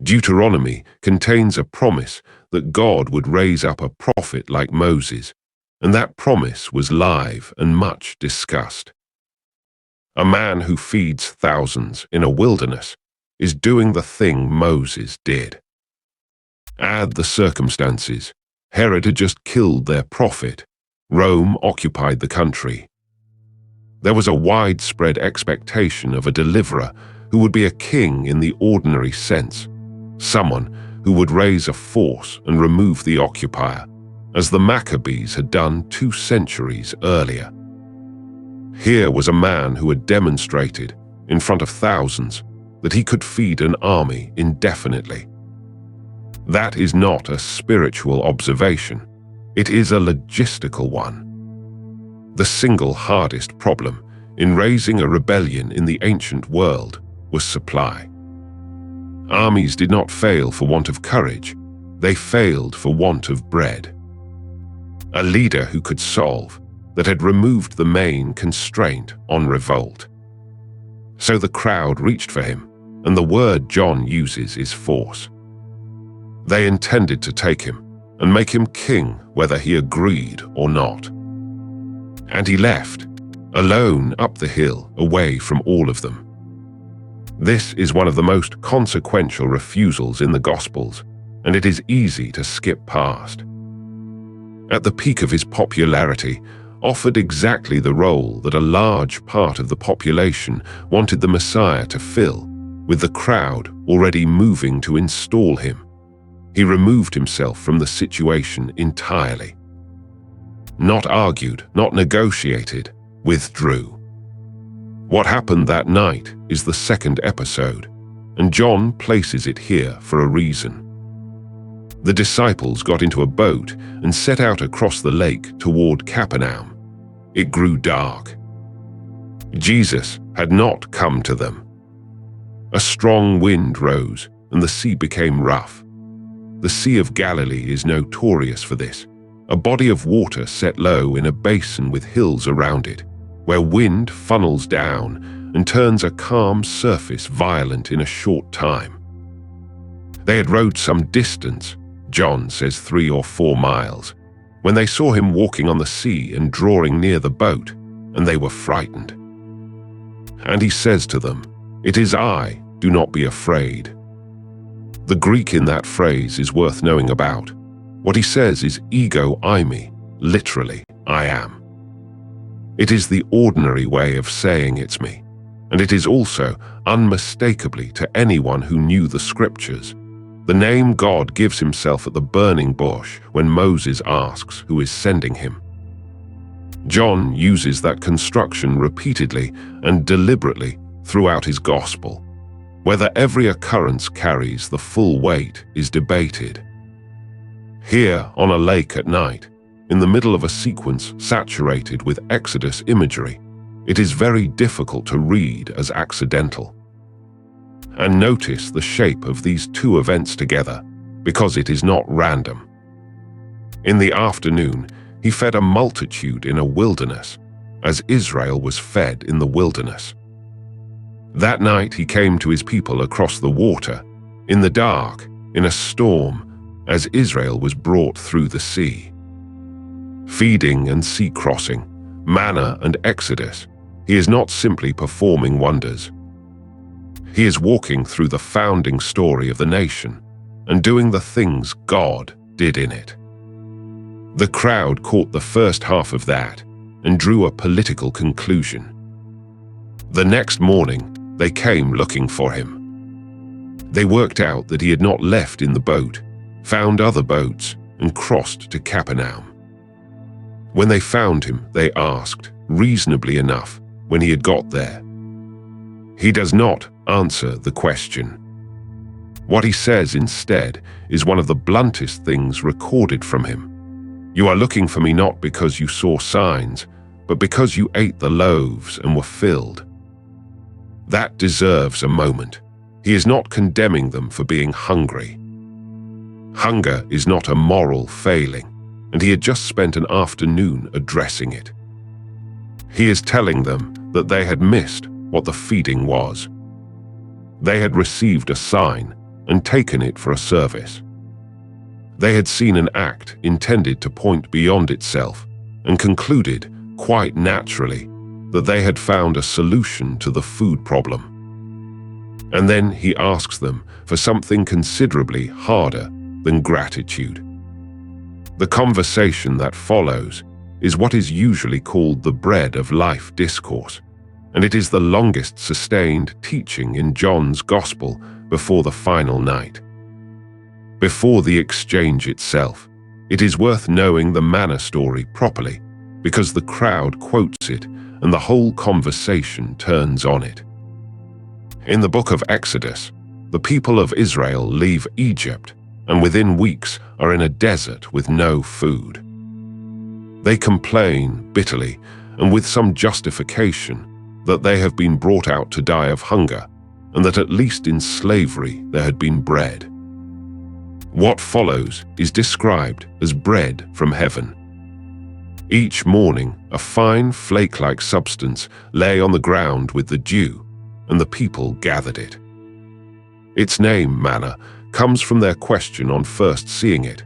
Deuteronomy contains a promise that God would raise up a prophet like Moses, and that promise was live and much discussed. A man who feeds thousands in a wilderness is doing the thing Moses did. Add the circumstances. Herod had just killed their prophet. Rome occupied the country. There was a widespread expectation of a deliverer who would be a king in the ordinary sense, someone who would raise a force and remove the occupier, as the Maccabees had done 2 centuries earlier. Here was a man who had demonstrated, in front of thousands, that he could feed an army indefinitely. That is not a spiritual observation. It is a logistical one. The single hardest problem in raising a rebellion in the ancient world was supply. Armies did not fail for want of courage. They failed for want of bread. A leader who could solve, that had removed the main constraint on revolt. So the crowd reached for him, and the word John uses is force. They intended to take him and make him king whether he agreed or not. And he left, alone up the hill, away from all of them. This is one of the most consequential refusals in the Gospels, and it is easy to skip past. At the peak of his popularity, offered exactly the role that a large part of the population wanted the Messiah to fill, with the crowd already moving to install him. He removed himself from the situation entirely. Not argued, not negotiated, withdrew. What happened that night is the second episode, and John places it here for a reason. The disciples got into a boat and set out across the lake toward Capernaum. It grew dark. Jesus had not come to them. A strong wind rose, and the sea became rough. The Sea of Galilee is notorious for this, a body of water set low in a basin with hills around it, where wind funnels down and turns a calm surface violent in a short time. They had rowed some distance, John says 3 or 4 miles, when they saw him walking on the sea and drawing near the boat, and they were frightened. And he says to them, "It is I, do not be afraid." The Greek in that phrase is worth knowing about. What he says is ego eimi, literally, I am. It is the ordinary way of saying it's me, and it is also, unmistakably to anyone who knew the scriptures, the name God gives himself at the burning bush when Moses asks who is sending him. John uses that construction repeatedly and deliberately throughout his gospel. Whether every occurrence carries the full weight is debated. Here, on a lake at night, in the middle of a sequence saturated with Exodus imagery, it is very difficult to read as accidental. And notice the shape of these two events together, because it is not random. In the afternoon, he fed a multitude in a wilderness, as Israel was fed in the wilderness. That night he came to his people across the water, in the dark, in a storm, as Israel was brought through the sea. Feeding and sea crossing, manna and exodus, he is not simply performing wonders. He is walking through the founding story of the nation and doing the things God did in it. The crowd caught the first half of that and drew a political conclusion. The next morning, they came looking for him. They worked out that he had not left in the boat, found other boats, and crossed to Capernaum. When they found him, they asked, reasonably enough, when he had got there. He does not answer the question. What he says instead is one of the bluntest things recorded from him. "You are looking for me not because you saw signs, but because you ate the loaves and were filled." That deserves a moment. He is not condemning them for being hungry. Hunger is not a moral failing, and he had just spent an afternoon addressing it. He is telling them that they had missed what the feeding was. They had received a sign and taken it for a service. They had seen an act intended to point beyond itself and concluded, quite naturally, that they had found a solution to the food problem. And then he asks them for something considerably harder than gratitude. The conversation that follows is what is usually called the bread of life discourse, and it is the longest sustained teaching in John's Gospel before the final night. Before the exchange itself, it is worth knowing the manna story properly, because the crowd quotes it and the whole conversation turns on it. In the book of Exodus, the people of Israel leave Egypt and within weeks are in a desert with no food. They complain bitterly and with some justification that they have been brought out to die of hunger and that at least in slavery there had been bread. What follows is described as bread from heaven. Each morning, a fine flake-like substance lay on the ground with the dew, and the people gathered it. Its name, manna, comes from their question on first seeing it,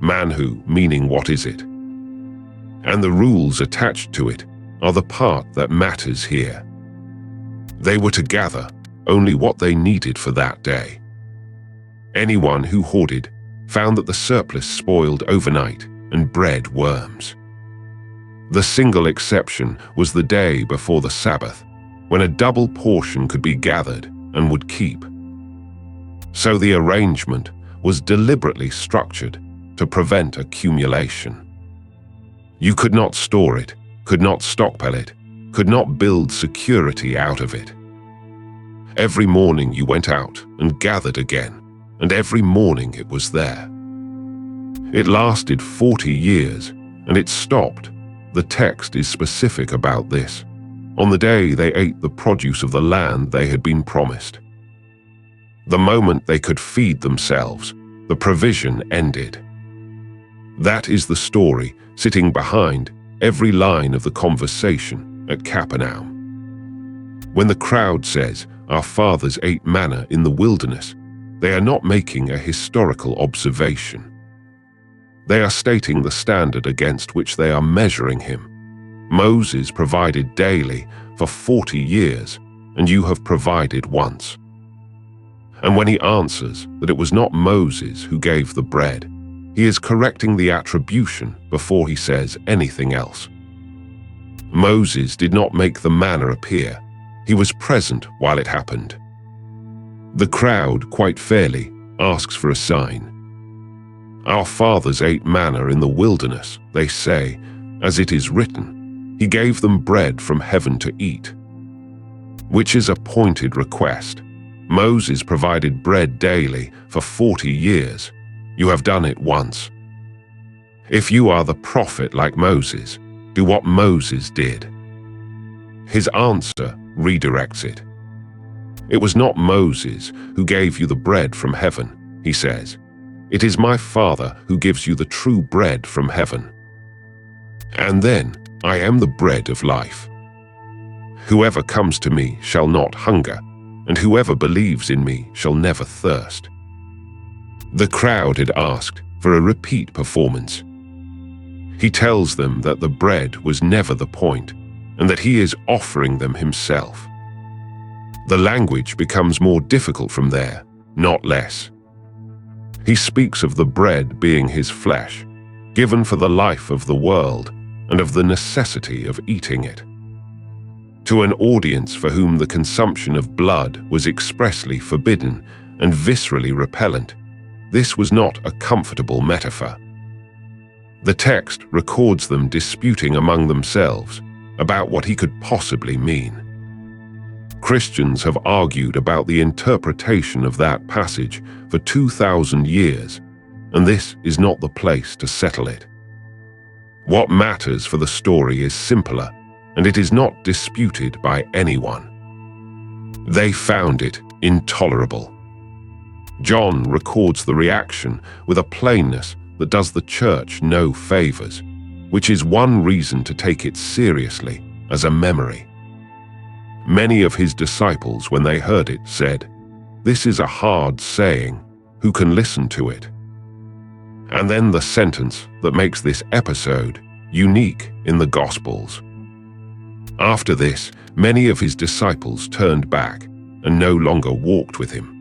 manhu meaning what is it? And the rules attached to it are the part that matters here. They were to gather only what they needed for that day. Anyone who hoarded found that the surplus spoiled overnight and bred worms. The single exception was the day before the Sabbath, when a double portion could be gathered and would keep. So the arrangement was deliberately structured to prevent accumulation. You could not store it, could not stockpile it, could not build security out of it. Every morning you went out and gathered again, and every morning it was there. It lasted 40 years, and it stopped. The text is specific about this. On the day they ate the produce of the land they had been promised. The moment they could feed themselves, the provision ended. That is the story sitting behind every line of the conversation at Capernaum. When the crowd says, "Our fathers ate manna in the wilderness," they are not making a historical observation. They are stating the standard against which they are measuring him. Moses provided daily for 40 years, and you have provided once. And when he answers that it was not Moses who gave the bread, he is correcting the attribution before he says anything else. Moses did not make the manna appear. He was present while it happened. The crowd, quite fairly, asks for a sign. Our fathers ate manna in the wilderness, they say, as it is written, he gave them bread from heaven to eat. Which is a pointed request. Moses provided bread daily for 40 years. You have done it once. If you are the prophet like Moses, do what Moses did. His answer redirects it. It was not Moses who gave you the bread from heaven, he says. It is my Father who gives you the true bread from heaven. And then, I am the bread of life. Whoever comes to me shall not hunger, and whoever believes in me shall never thirst. The crowd had asked for a repeat performance. He tells them that the bread was never the point, and that he is offering them himself. The language becomes more difficult from there, not less. He speaks of the bread being his flesh, given for the life of the world and of the necessity of eating it. To an audience for whom the consumption of blood was expressly forbidden and viscerally repellent, this was not a comfortable metaphor. The text records them disputing among themselves about what he could possibly mean. Christians have argued about the interpretation of that passage for 2,000 years, and this is not the place to settle it. What matters for the story is simpler, and it is not disputed by anyone. They found it intolerable. John records the reaction with a plainness that does the church no favors, which is one reason to take it seriously as a memory. Many of his disciples, when they heard it, said, "This is a hard saying. Who can listen to it?" And then the sentence that makes this episode unique in the Gospels. After this, many of his disciples turned back and no longer walked with him.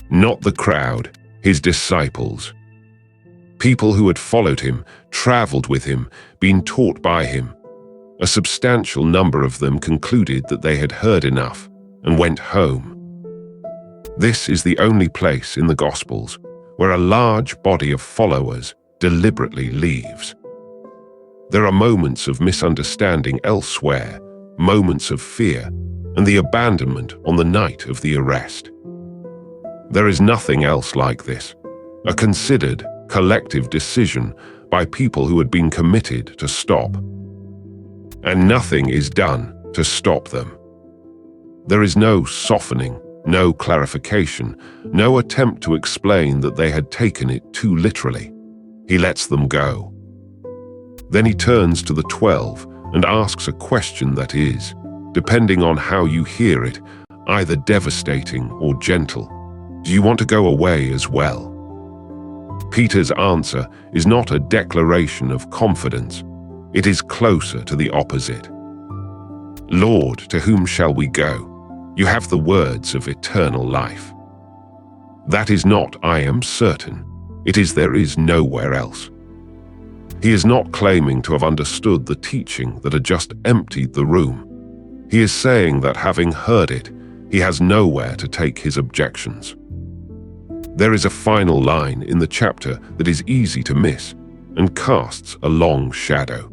Not the crowd, his disciples. People who had followed him, traveled with him, been taught by him. A substantial number of them concluded that they had heard enough and went home. This is the only place in the Gospels where a large body of followers deliberately leaves. There are moments of misunderstanding elsewhere, moments of fear, and the abandonment on the night of the arrest. There is nothing else like this, a considered, collective decision by people who had been committed to stop. And nothing is done to stop them. There is no softening, no clarification, no attempt to explain that they had taken it too literally. He lets them go. Then he turns to the 12 and asks a question that is, depending on how you hear it, either devastating or gentle. Do you want to go away as well? Peter's answer is not a declaration of confidence. It is closer to the opposite. Lord, to whom shall we go? You have the words of eternal life. That is not, I am certain. It is, there is nowhere else. He is not claiming to have understood the teaching that had just emptied the room. He is saying that having heard it, he has nowhere to take his objections. There is a final line in the chapter that is easy to miss and casts a long shadow.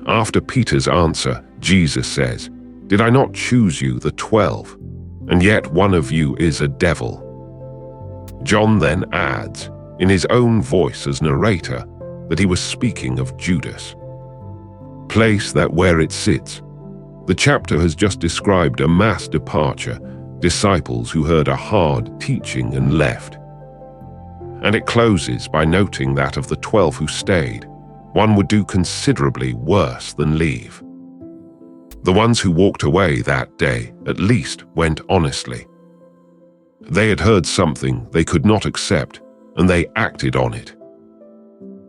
After Peter's answer, Jesus says, "Did I not choose you, the 12, and yet one of you is a devil?" John then adds, in his own voice as narrator, that he was speaking of Judas. Place that where it sits. The chapter has just described a mass departure, disciples who heard a hard teaching and left. And it closes by noting that of the 12 who stayed, one would do considerably worse than leave. The ones who walked away that day at least went honestly. They had heard something they could not accept, and they acted on it.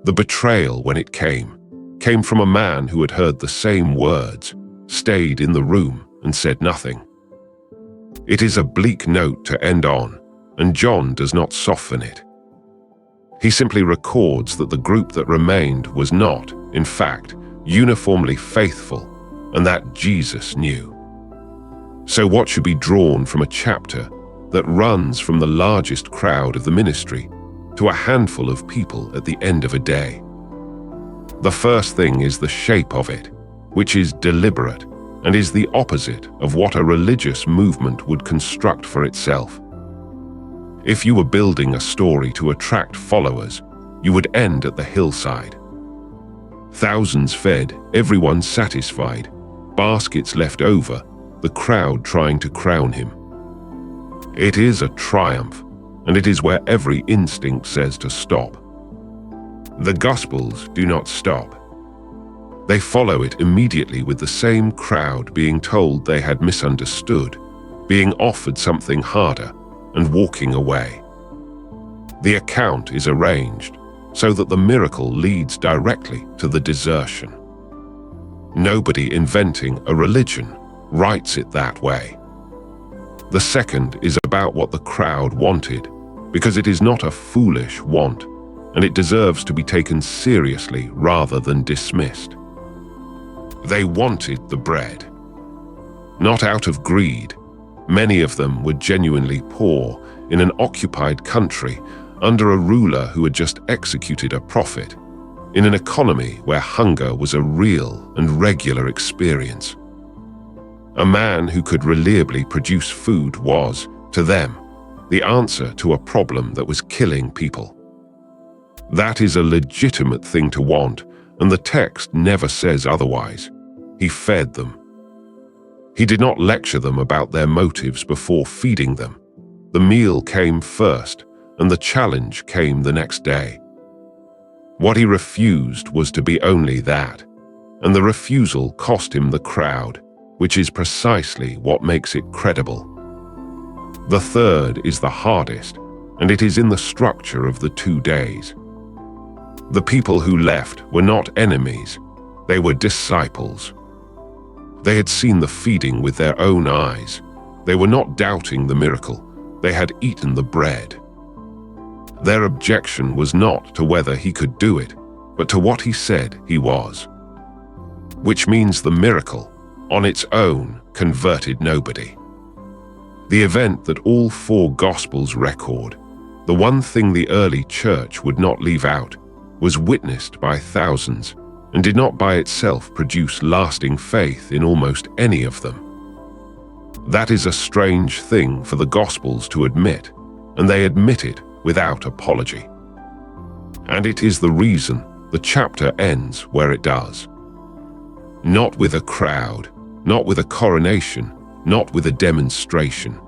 The betrayal, when it came from a man who had heard the same words, stayed in the room and said nothing. It is a bleak note to end on, and John does not soften it. He simply records that the group that remained was not, in fact, uniformly faithful, and that Jesus knew. So what should be drawn from a chapter that runs from the largest crowd of the ministry to a handful of people at the end of a day? The first thing is the shape of it, which is deliberate and is the opposite of what a religious movement would construct for itself. If you were building a story to attract followers, you would end at the hillside. Thousands fed, everyone satisfied, baskets left over, the crowd trying to crown him. It is a triumph, and it is where every instinct says to stop. The Gospels do not stop. They follow it immediately with the same crowd being told they had misunderstood, being offered something harder, and walking away. The account is arranged so that the miracle leads directly to the desertion. Nobody inventing a religion writes it that way. The second is about what the crowd wanted, because it is not a foolish want, and it deserves to be taken seriously rather than dismissed. They wanted the bread. Not out of greed. Many of them were genuinely poor in an occupied country under a ruler who had just executed a prophet, in an economy where hunger was a real and regular experience. A man who could reliably produce food was, to them, the answer to a problem that was killing people. That is a legitimate thing to want, and the text never says otherwise. He fed them. He did not lecture them about their motives before feeding them. The meal came first, and the challenge came the next day. What he refused was to be only that, and the refusal cost him the crowd, which is precisely what makes it credible. The third is the hardest, and it is in the structure of the 2 days. The people who left were not enemies, they were disciples. They had seen the feeding with their own eyes. They were not doubting the miracle, they had eaten the bread. Their objection was not to whether he could do it, but to what he said he was. Which means the miracle, on its own, converted nobody. The event that all 4 Gospels record, the one thing the early church would not leave out, was witnessed by thousands, and did not by itself produce lasting faith in almost any of them. That is a strange thing for the Gospels to admit, and they admit it without apology. And it is the reason the chapter ends where it does. Not with a crowd, not with a coronation, not with a demonstration.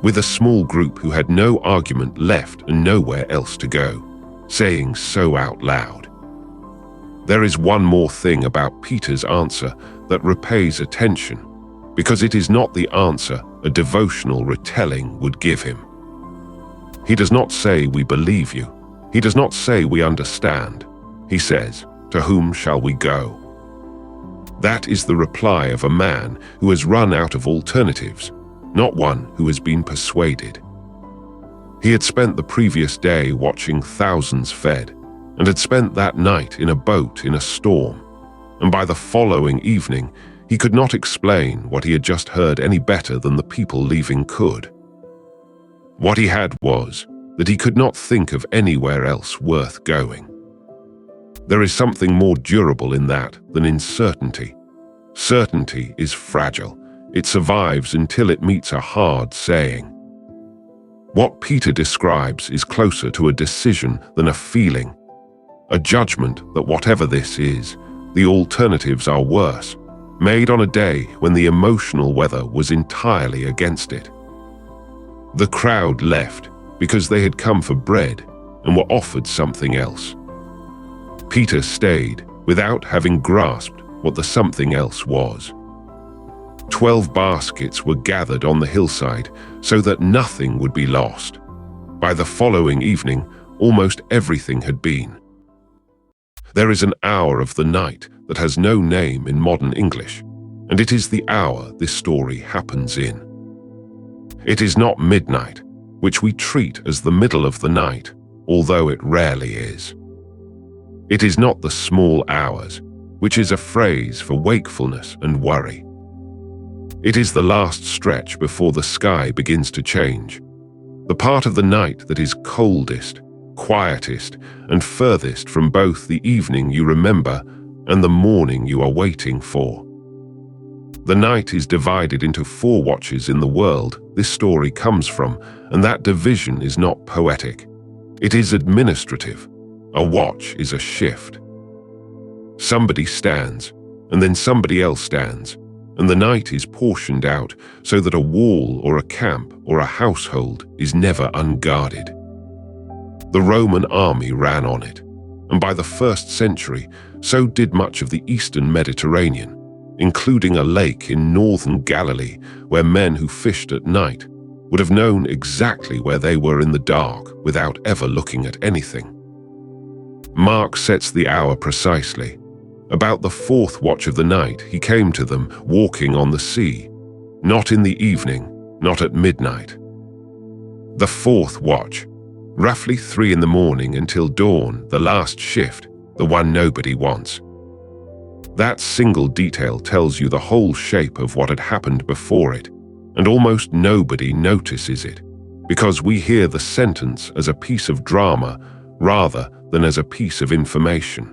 With a small group who had no argument left and nowhere else to go, saying so out loud. There is one more thing about Peter's answer that repays attention, because it is not the answer a devotional retelling would give him. He does not say, "We believe you." He does not say, "We understand." He says, "To whom shall we go?" That is the reply of a man who has run out of alternatives, not one who has been persuaded. He had spent the previous day watching thousands fed, and had spent that night in a boat in a storm, and by the following evening he could not explain what he had just heard any better than the people leaving could. What he had was that he could not think of anywhere else worth going. There is something more durable in that than in certainty. Certainty is fragile. It survives until it meets a hard saying. What Peter describes is closer to a decision than a feeling, a judgment that whatever this is, the alternatives are worse, made on a day when the emotional weather was entirely against it. The crowd left because they had come for bread and were offered something else. Peter stayed without having grasped what the something else was. 12 baskets were gathered on the hillside so that nothing would be lost. By the following evening, almost everything had been. There is an hour of the night that has no name in modern English, and it is the hour this story happens in. It is not midnight, which we treat as the middle of the night, although it rarely is. It is not the small hours, which is a phrase for wakefulness and worry. It is the last stretch before the sky begins to change, the part of the night that is coldest, quietest, and furthest from both the evening you remember and the morning you are waiting for. The night is divided into 4 watches in the world this story comes from, and that division is not poetic. It is administrative. A watch is a shift. Somebody stands, and then somebody else stands, and the night is portioned out so that a wall or a camp or a household is never unguarded. The Roman army ran on it, and by the 1st century, so did much of the eastern Mediterranean, including a lake in northern Galilee where men who fished at night would have known exactly where they were in the dark without ever looking at anything. Mark sets the hour precisely. About the 4th watch of the night, he came to them walking on the sea, not in the evening, not at midnight. The 4th watch, roughly 3 in the morning until dawn, the last shift, the one nobody wants. That single detail tells you the whole shape of what had happened before it, and almost nobody notices it, because we hear the sentence as a piece of drama rather than as a piece of information.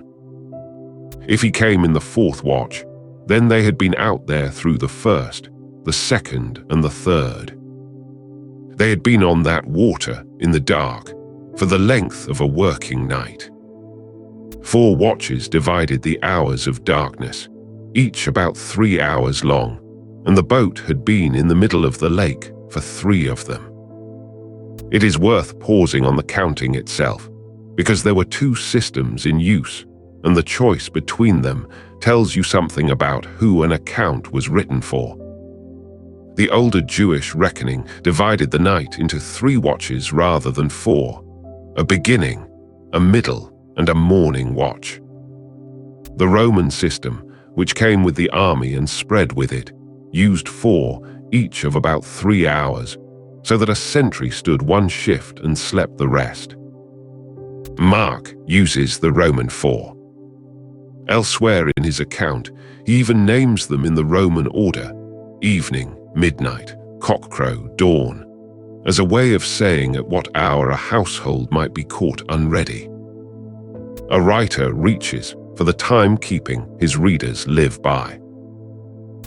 If he came in the 4th watch, then they had been out there through the 1st, the 2nd, and the 3rd. They had been on that water in the dark for the length of a working night. 4 watches divided the hours of darkness, each about 3 hours long, and the boat had been in the middle of the lake for 3 of them. It is worth pausing on the counting itself, because there were 2 systems in use, and the choice between them tells you something about who an account was written for. The older Jewish reckoning divided the night into 3 watches rather than 4, a beginning, a middle, and a morning watch. The Roman system, which came with the army and spread with it, used 4, each of about 3 hours, so that a sentry stood one shift and slept the rest. Mark uses the Roman 4. Elsewhere in his account, he even names them in the Roman order: evening, midnight, cockcrow, dawn, as a way of saying at what hour a household might be caught unready. A writer reaches for the time-keeping his readers live by.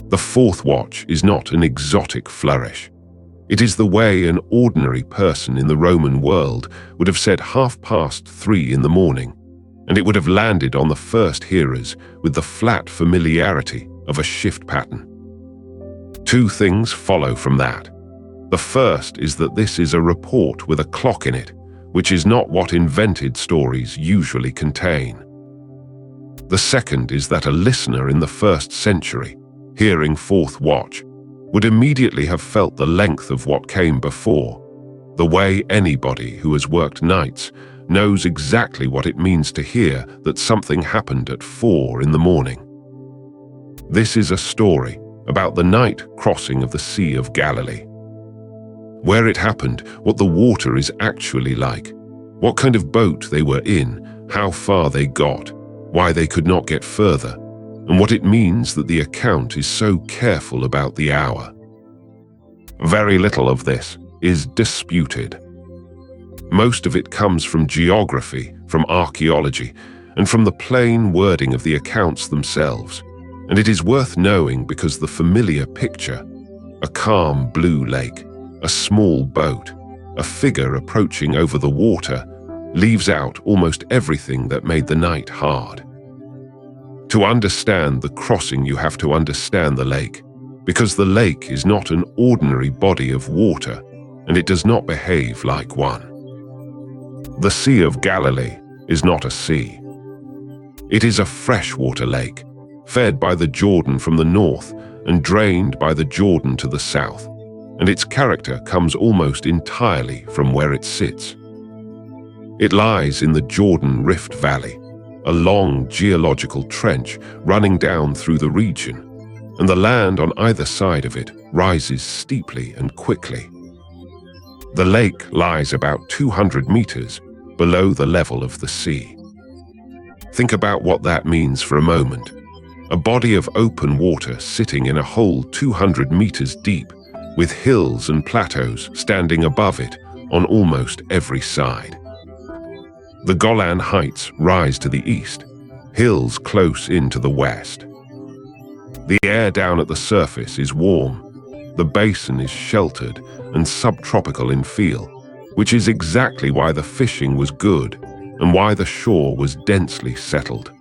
The 4th watch is not an exotic flourish. It is the way an ordinary person in the Roman world would have said 3:30 in the morning, and it would have landed on the first hearers with the flat familiarity of a shift pattern. 2 things follow from that. The first is that this is a report with a clock in it, which is not what invented stories usually contain. The second is that a listener in the 1st century, hearing 4th watch, would immediately have felt the length of what came before, the way anybody who has worked nights knows exactly what it means to hear that something happened at 4 in the morning. This is a story about the night crossing of the Sea of Galilee. Where it happened, what the water is actually like, what kind of boat they were in, how far they got, why they could not get further, and what it means that the account is so careful about the hour. Very little of this, is disputed. Most of it comes from geography, from archaeology, and from the plain wording of the accounts themselves, and it is worth knowing because the familiar picture, a calm blue lake, a small boat, a figure approaching over the water, leaves out almost everything that made the night hard. To understand the crossing, you have to understand the lake, because the lake is not an ordinary body of water, and it does not behave like one. The Sea of Galilee is not a sea. It is a freshwater lake, fed by the Jordan from the north and drained by the Jordan to the south, and its character comes almost entirely from where it sits. It lies in the Jordan Rift Valley, a long geological trench running down through the region, and the land on either side of it rises steeply and quickly. The lake lies about 200 meters below the level of the sea. Think about what that means for a moment. A body of open water sitting in a hole 200 meters deep, with hills and plateaus standing above it on almost every side. The Golan Heights rise to the east, hills close in to the west. The air down at the surface is warm. The basin is sheltered and subtropical in feel, which is exactly why the fishing was good and why the shore was densely settled.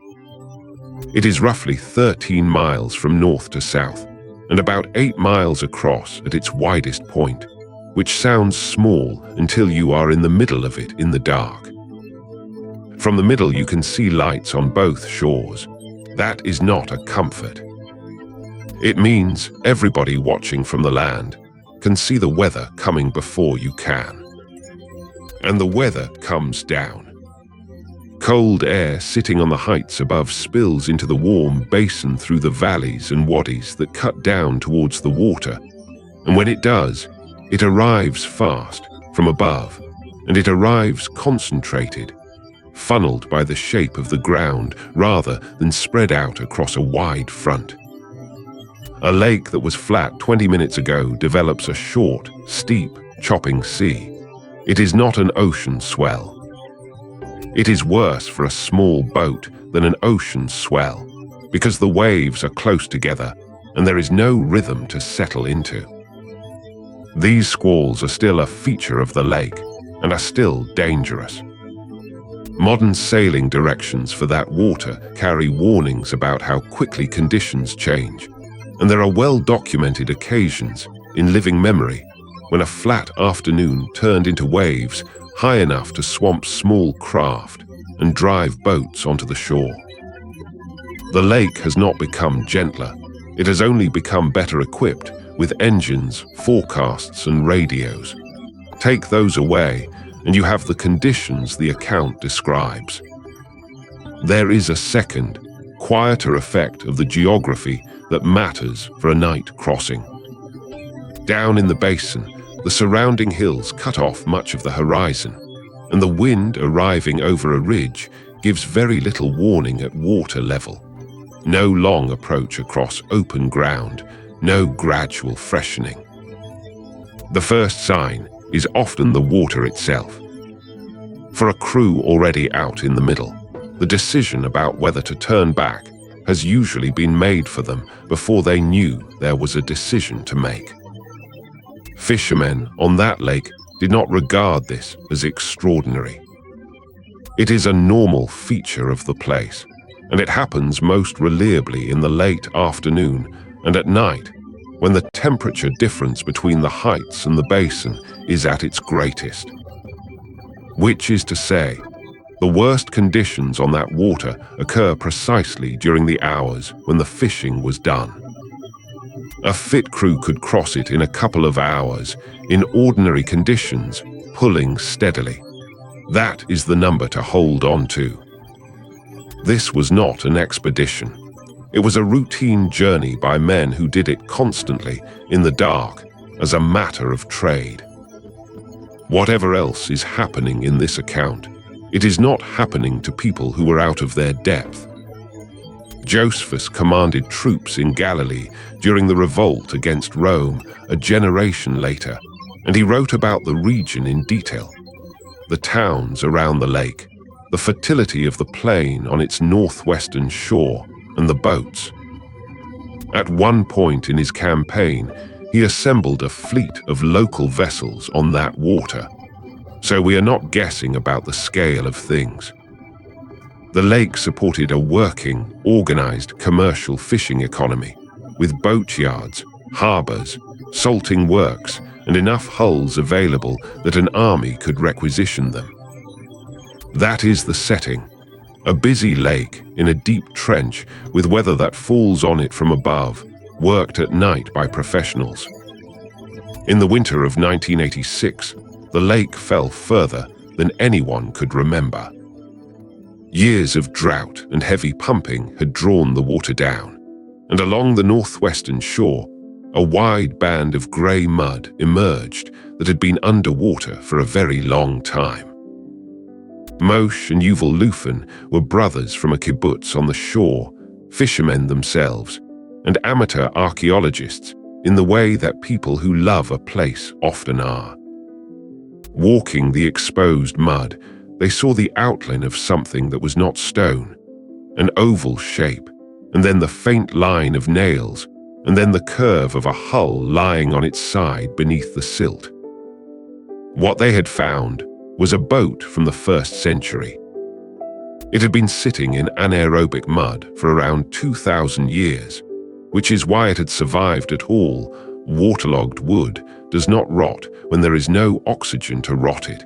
It is roughly 13 miles from north to south and about 8 miles across at its widest point, which sounds small until you are in the middle of it in the dark. From the middle you can see lights on both shores. That is not a comfort. It means everybody watching from the land can see the weather coming before you can. And the weather comes down. Cold air sitting on the heights above spills into the warm basin through the valleys and wadis that cut down towards the water, and when it does, it arrives fast from above, and it arrives concentrated, funneled by the shape of the ground rather than spread out across a wide front. A lake that was flat 20 minutes ago develops a short, steep, chopping sea. It is not an ocean swell. It is worse for a small boat than an ocean swell, because the waves are close together and there is no rhythm to settle into. These squalls are still a feature of the lake and are still dangerous. Modern sailing directions for that water carry warnings about how quickly conditions change, and there are well-documented occasions in living memory when a flat afternoon turned into waves high enough to swamp small craft and drive boats onto the shore. The lake has not become gentler. It has only become better equipped with engines, forecasts, and radios. Take those away, and you have the conditions the account describes. There is a second, quieter effect of the geography that matters for a night crossing. Down in the basin, the surrounding hills cut off much of the horizon, and the wind arriving over a ridge gives very little warning at water level. No long approach across open ground, no gradual freshening. The first sign is often the water itself. For a crew already out in the middle, the decision about whether to turn back has usually been made for them before they knew there was a decision to make. Fishermen on that lake did not regard this as extraordinary. It is a normal feature of the place, and it happens most reliably in the late afternoon and at night, when the temperature difference between the heights and the basin is at its greatest. Which is to say, the worst conditions on that water occur precisely during the hours when the fishing was done. A fit crew could cross it in a couple of hours, in ordinary conditions, pulling steadily. That is the number to hold on to. This was not an expedition. It was a routine journey by men who did it constantly, in the dark, as a matter of trade. Whatever else is happening in this account, it is not happening to people who were out of their depth. Josephus commanded troops in Galilee during the revolt against Rome a generation later, and he wrote about the region in detail, the towns around the lake, the fertility of the plain on its northwestern shore, and the boats. At one point in his campaign, he assembled a fleet of local vessels on that water, so we are not guessing about the scale of things. The lake supported a working, organized commercial fishing economy, with boatyards, harbors, salting works, and enough hulls available that an army could requisition them. That is the setting, a busy lake in a deep trench with weather that falls on it from above, worked at night by professionals. In the winter of 1986, the lake fell further than anyone could remember. Years of drought and heavy pumping had drawn the water down, and along the northwestern shore, a wide band of grey mud emerged that had been underwater for a very long time. Moshe and Yuval Lufin were brothers from a kibbutz on the shore, fishermen themselves, and amateur archaeologists in the way that people who love a place often are. Walking the exposed mud, they saw the outline of something that was not stone, an oval shape, and then the faint line of nails, and then the curve of a hull lying on its side beneath the silt. What they had found was a boat from the 1st century. It had been sitting in anaerobic mud for around 2,000 years, which is why it had survived at all. Waterlogged wood does not rot when there is no oxygen to rot it,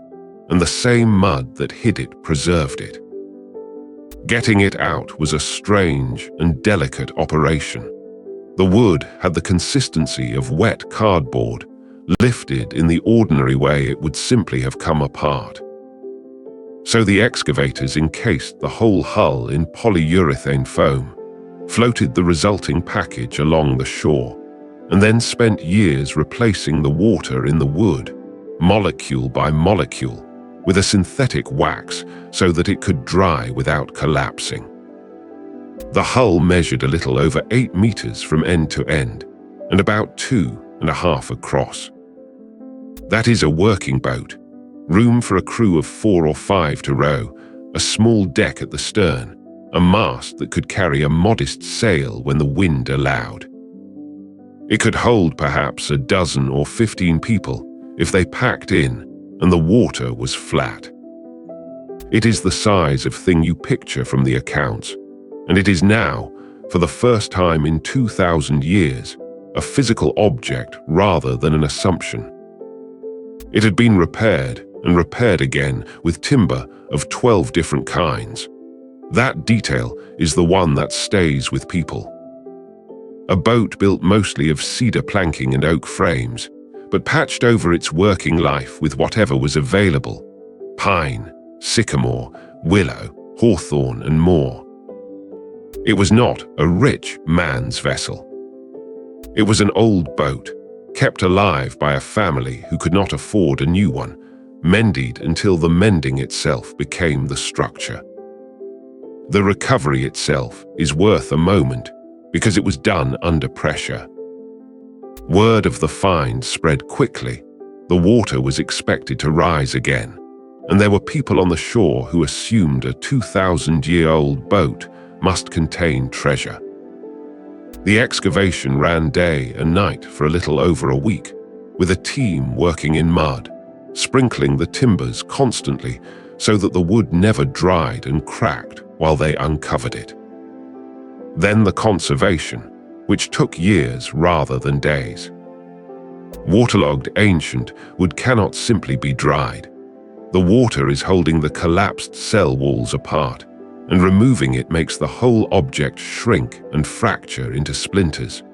and the same mud that hid it preserved it. Getting it out was a strange and delicate operation. The wood had the consistency of wet cardboard. Lifted in the ordinary way, it would simply have come apart. So the excavators encased the whole hull in polyurethane foam, floated the resulting package along the shore, and then spent years replacing the water in the wood, molecule by molecule, with a synthetic wax so that it could dry without collapsing. The hull measured a little over 8 meters from end to end, and about 2.5 across. That is a working boat, room for a crew of 4 or 5 to row, a small deck at the stern, a mast that could carry a modest sail when the wind allowed. It could hold perhaps a dozen or 15 people if they packed in and the water was flat. It is the size of thing you picture from the accounts, and it is now, for the first time in 2,000 years, a physical object rather than an assumption. It had been repaired and repaired again with timber of 12 different kinds. That detail is the one that stays with people. A boat built mostly of cedar planking and oak frames, but patched over its working life with whatever was available: pine, sycamore, willow, hawthorn, and more. It was not a rich man's vessel. It was an old boat, kept alive by a family who could not afford a new one, mended until the mending itself became the structure. The recovery itself is worth a moment because it was done under pressure. Word of the find spread quickly. The water was expected to rise again, and there were people on the shore who assumed a 2,000-year-old boat must contain treasure. The excavation ran day and night for a little over a week, with a team working in mud, sprinkling the timbers constantly so that the wood never dried and cracked while they uncovered it. Then the conservation, which took years rather than days. Waterlogged ancient wood cannot simply be dried. The water is holding the collapsed cell walls apart, and removing it makes the whole object shrink and fracture into splinters.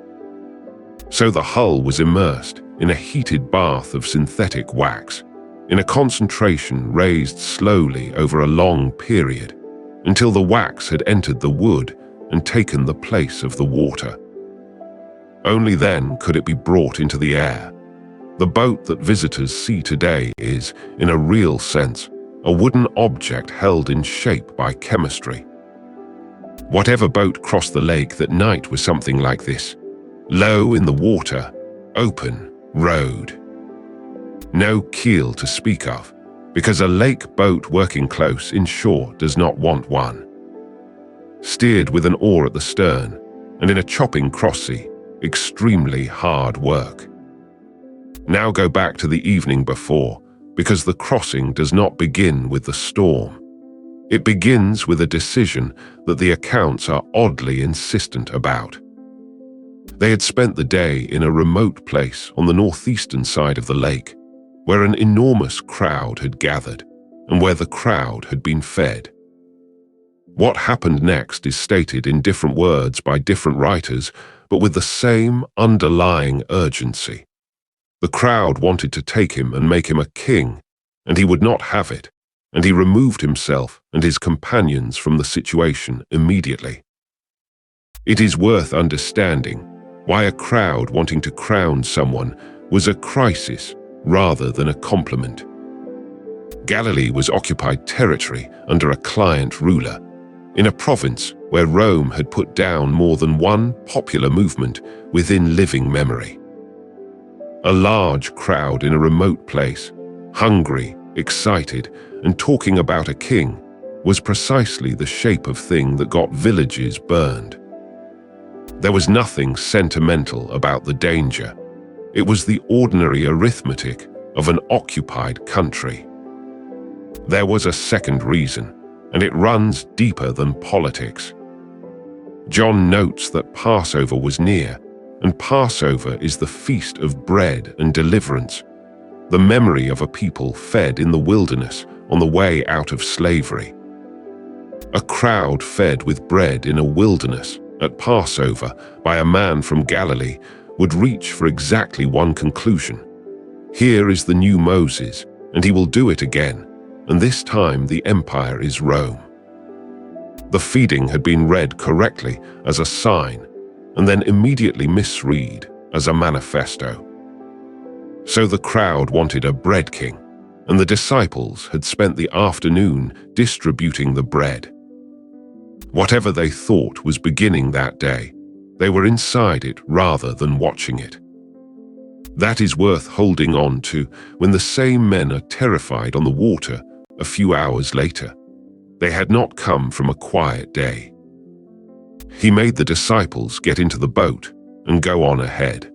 So the hull was immersed in a heated bath of synthetic wax, in a concentration raised slowly over a long period, until the wax had entered the wood and taken the place of the water. Only then could it be brought into the air. The boat that visitors see today is, in a real sense, a wooden object held in shape by chemistry. Whatever boat crossed the lake that night was something like this: low in the water, open, rowed. No keel to speak of, because a lake boat working close inshore does not want one. Steered with an oar at the stern, and in a chopping cross-sea, extremely hard work. Now go back to the evening before, because the crossing does not begin with the storm. It begins with a decision that the accounts are oddly insistent about. They had spent the day in a remote place on the northeastern side of the lake, where an enormous crowd had gathered, and where the crowd had been fed. What happened next is stated in different words by different writers, but with the same underlying urgency. The crowd wanted to take him and make him a king, and he would not have it, and he removed himself and his companions from the situation immediately. It is worth understanding why a crowd wanting to crown someone was a crisis rather than a compliment. Galilee was occupied territory under a client ruler, in a province where Rome had put down more than one popular movement within living memory. A large crowd in a remote place, hungry, excited, and talking about a king, was precisely the shape of thing that got villages burned. There was nothing sentimental about the danger. It was the ordinary arithmetic of an occupied country. There was a second reason, and it runs deeper than politics. John notes that Passover was near, and Passover is the feast of bread and deliverance, the memory of a people fed in the wilderness on the way out of slavery. A crowd fed with bread in a wilderness at Passover by a man from Galilee would reach for exactly one conclusion. Here is the new Moses, and he will do it again, and this time the empire is Rome. The feeding had been read correctly as a sign, and then immediately misread as a manifesto. So the crowd wanted a bread king, and the disciples had spent the afternoon distributing the bread. Whatever they thought was beginning that day, they were inside it rather than watching it. That is worth holding on to when the same men are terrified on the water a few hours later. They had not come from a quiet day. He made the disciples get into the boat and go on ahead.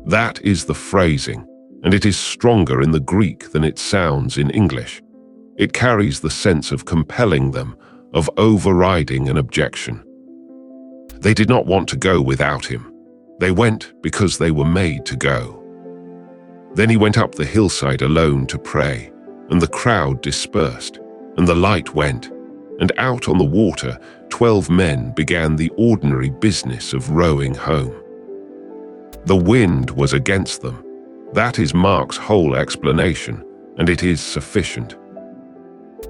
That is the phrasing, and it is stronger in the Greek than it sounds in English. It carries the sense of compelling them, of overriding an objection. They did not want to go without him. They went because they were made to go. Then he went up the hillside alone to pray, and the crowd dispersed, and the light went, and out on the water 12 men began the ordinary business of rowing home. The wind was against them. That is Mark's whole explanation, and it is sufficient.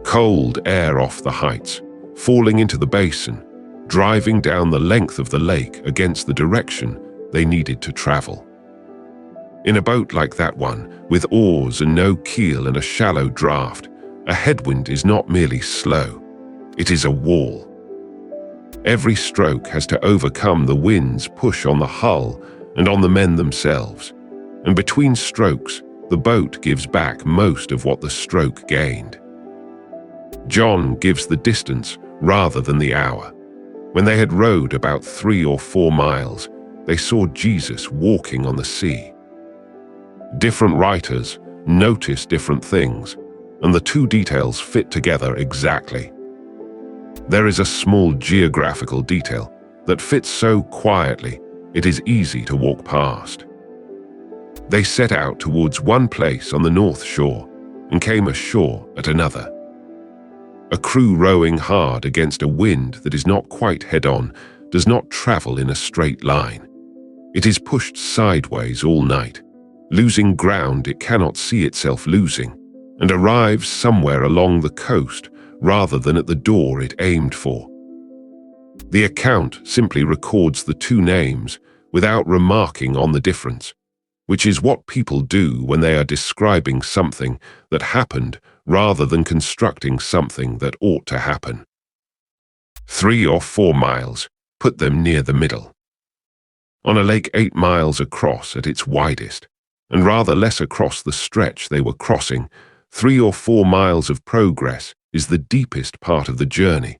Cold air off the heights, falling into the basin, driving down the length of the lake against the direction they needed to travel. In a boat like that one, with oars and no keel and a shallow draft, a headwind is not merely slow, it is a wall. Every stroke has to overcome the wind's push on the hull and on the men themselves, and between strokes, the boat gives back most of what the stroke gained. John gives the distance rather than the hour. When they had rowed about 3 or 4 miles, they saw Jesus walking on the sea. Different writers notice different things, and the two details fit together exactly. There is a small geographical detail that fits so quietly it is easy to walk past. They set out towards one place on the north shore and came ashore at another. A crew rowing hard against a wind that is not quite head-on does not travel in a straight line. It is pushed sideways all night, losing ground it cannot see itself losing, and arrives somewhere along the coast rather than at the door it aimed for. The account simply records the two names without remarking on the difference, which is what people do when they are describing something that happened rather than constructing something that ought to happen. 3 or 4 miles put them near the middle. On a lake 8 miles across at its widest, and rather less across the stretch they were crossing. 3 or 4 miles of progress is the deepest part of the journey,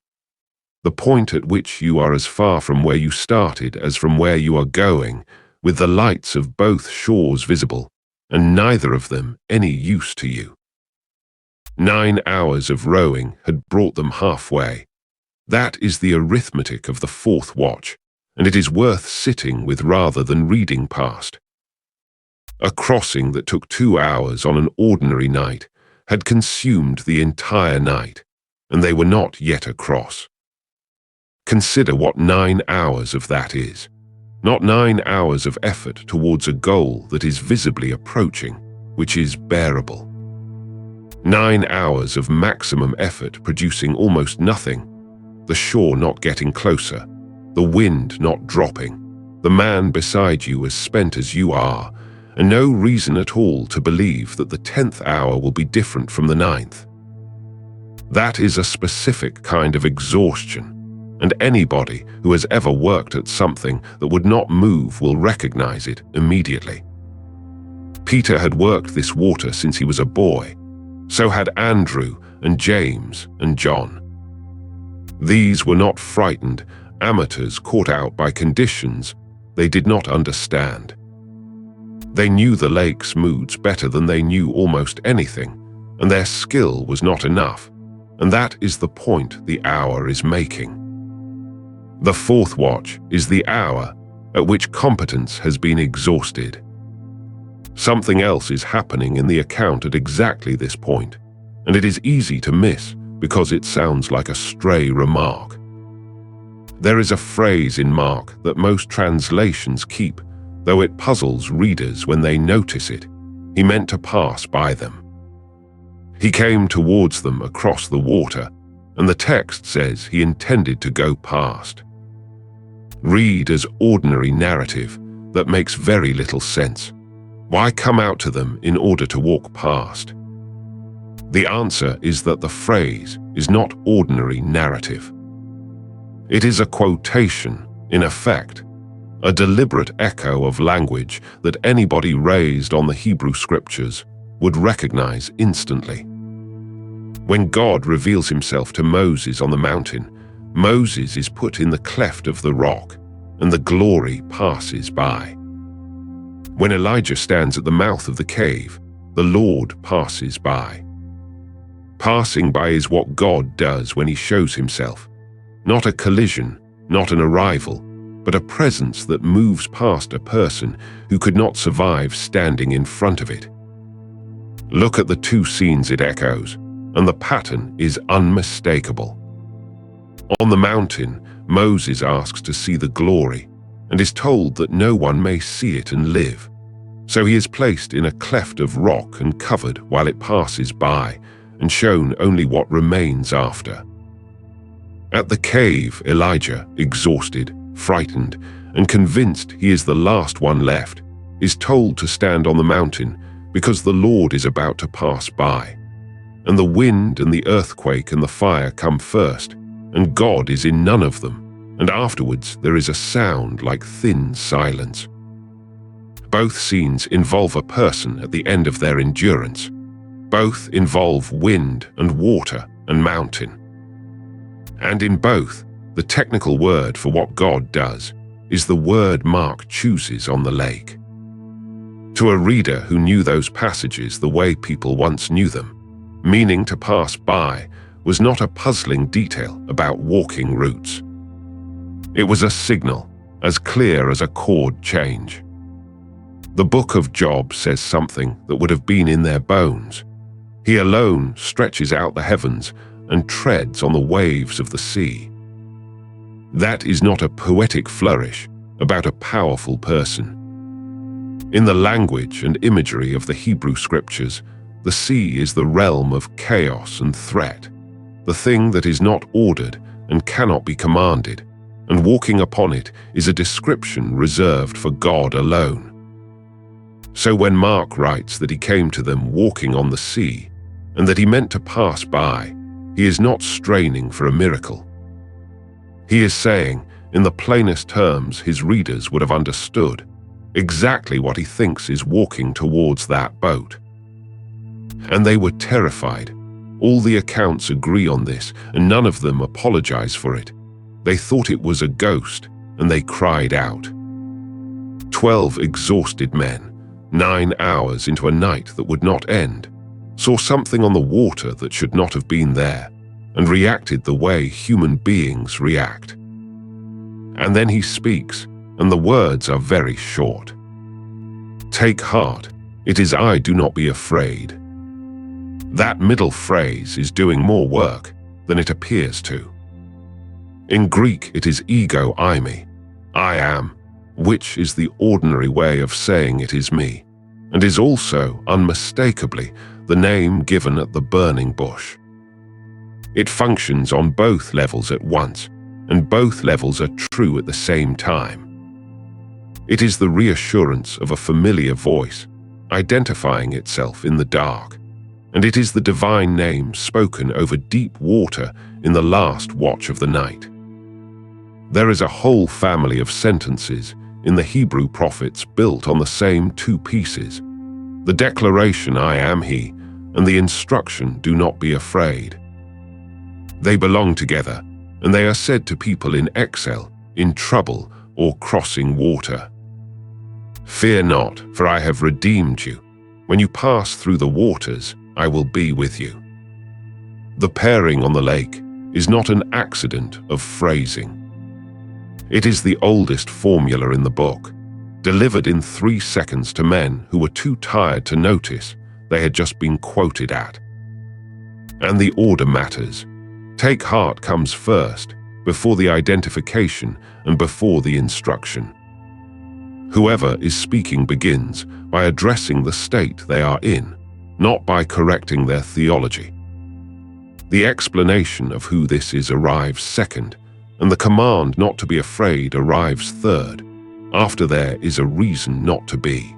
the point at which you are as far from where you started as from where you are going, with the lights of both shores visible, and neither of them any use to you. 9 hours of rowing had brought them halfway. That is the arithmetic of the fourth watch, and it is worth sitting with rather than reading past. A crossing that took 2 hours on an ordinary night had consumed the entire night, and they were not yet across. Consider what 9 hours of that is. Not 9 hours of effort towards a goal that is visibly approaching, which is bearable. 9 hours of maximum effort producing almost nothing, the shore not getting closer, the wind not dropping, the man beside you as spent as you are, and no reason at all to believe that the 10th hour will be different from the 9th. That is a specific kind of exhaustion, and anybody who has ever worked at something that would not move will recognize it immediately. Peter had worked this water since he was a boy. So had Andrew and James and John. These were not frightened amateurs caught out by conditions they did not understand. They knew the lake's moods better than they knew almost anything, and their skill was not enough, and that is the point the hour is making. The fourth watch is the hour at which competence has been exhausted. Something else is happening in the account at exactly this point, and it is easy to miss because it sounds like a stray remark. There is a phrase in Mark that most translations keep, though it puzzles readers when they notice it. He meant to pass by them. He came towards them across the water, and the text says he intended to go past. Read as ordinary narrative that makes very little sense. Why come out to them in order to walk past? The answer is that the phrase is not ordinary narrative. It is a quotation, in effect, a deliberate echo of language that anybody raised on the Hebrew scriptures would recognize instantly. When God reveals himself to Moses on the mountain, Moses is put in the cleft of the rock, and the glory passes by. When Elijah stands at the mouth of the cave, the Lord passes by. Passing by is what God does when he shows himself. Not a collision, not an arrival, but a presence that moves past a person who could not survive standing in front of it. Look at the two scenes it echoes, and the pattern is unmistakable. On the mountain, Moses asks to see the glory, and is told that no one may see it and live. So he is placed in a cleft of rock and covered while it passes by, and shown only what remains after. At the cave, Elijah, exhausted, frightened, and convinced he is the last one left, is told to stand on the mountain because the Lord is about to pass by. And the wind and the earthquake and the fire come first, and God is in none of them, and afterwards there is a sound like thin silence. Both scenes involve a person at the end of their endurance. Both involve wind and water and mountain. And in both, the technical word for what God does is the word Mark chooses on the lake. To a reader who knew those passages the way people once knew them, meaning to pass by was not a puzzling detail about walking routes. It was a signal, as clear as a chord change. The book of Job says something that would have been in their bones. He alone stretches out the heavens and treads on the waves of the sea. That is not a poetic flourish about a powerful person. In the language and imagery of the Hebrew scriptures, the sea is the realm of chaos and threat, the thing that is not ordered and cannot be commanded, and walking upon it is a description reserved for God alone. So when Mark writes that he came to them walking on the sea, and that he meant to pass by, he is not straining for a miracle. He is saying, in the plainest terms his readers would have understood, exactly what he thinks is walking towards that boat. And they were terrified. All the accounts agree on this, and none of them apologize for it. They thought it was a ghost, and they cried out. 12 exhausted men, 9 hours into a night that would not end, saw something on the water that should not have been there, and reacted the way human beings react. And then he speaks, and the words are very short. Take heart, it is I, do not be afraid. That middle phrase is doing more work than it appears to. In Greek, it is ego eimi, I am, which is the ordinary way of saying it is me, and is also, unmistakably, the name given at the burning bush. It functions on both levels at once, and both levels are true at the same time. It is the reassurance of a familiar voice, identifying itself in the dark, and it is the divine name spoken over deep water in the last watch of the night. There is a whole family of sentences in the Hebrew prophets built on the same two pieces, the declaration I am he, and the instruction do not be afraid. They belong together, and they are said to people in exile, in trouble, or crossing water. Fear not, for I have redeemed you. When you pass through the waters, I will be with you. The pairing on the lake is not an accident of phrasing. It is the oldest formula in the book, delivered in 3 seconds to men who were too tired to notice they had just been quoted at. And the order matters. Take heart comes first, before the identification and before the instruction. Whoever is speaking begins by addressing the state they are in, not by correcting their theology. The explanation of who this is arrives second, and the command not to be afraid arrives third, after there is a reason not to be.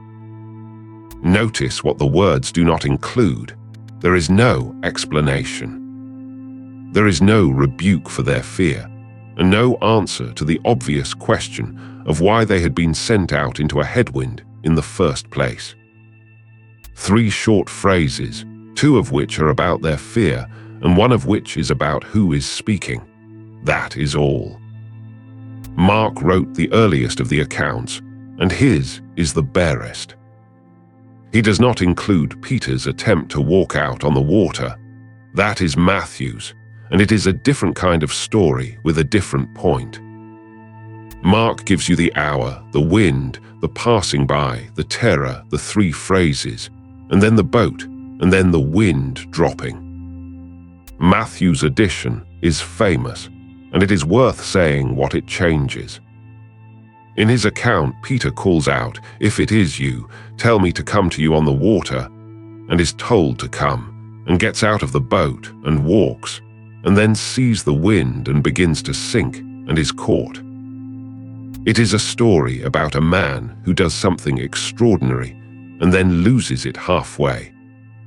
Notice what the words do not include. There is no explanation. There is no rebuke for their fear, and no answer to the obvious question of why they had been sent out into a headwind in the first place. 3 short phrases, 2 of which are about their fear, and 1 of which is about who is speaking. That is all. Mark wrote the earliest of the accounts, and his is the barest. He does not include Peter's attempt to walk out on the water. That is Matthew's, and it is a different kind of story with a different point. Mark gives you the hour, the wind, the passing by, the terror, the 3 phrases, and then the boat, and then the wind dropping. Matthew's addition is famous, and it is worth saying what it changes. In his account, Peter calls out, "If it is you, tell me to come to you on the water," and is told to come, and gets out of the boat and walks, and then sees the wind and begins to sink and is caught. It is a story about a man who does something extraordinary and then loses it halfway,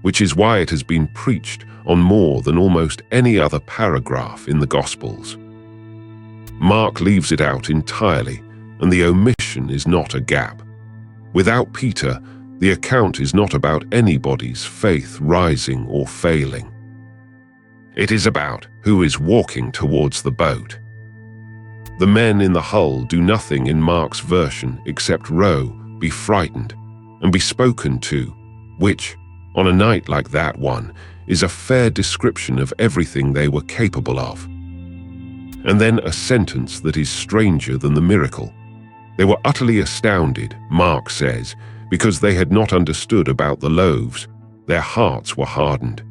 which is why it has been preached on more than almost any other paragraph in the Gospels. Mark leaves it out entirely, and the omission is not a gap. Without Peter, the account is not about anybody's faith rising or failing. It is about who is walking towards the boat. The men in the hull do nothing in Mark's version except row, be frightened, and be spoken to, which, on a night like that one, is a fair description of everything they were capable of. And then a sentence that is stranger than the miracle. They were utterly astounded, Mark says, because they had not understood about the loaves. Their hearts were hardened.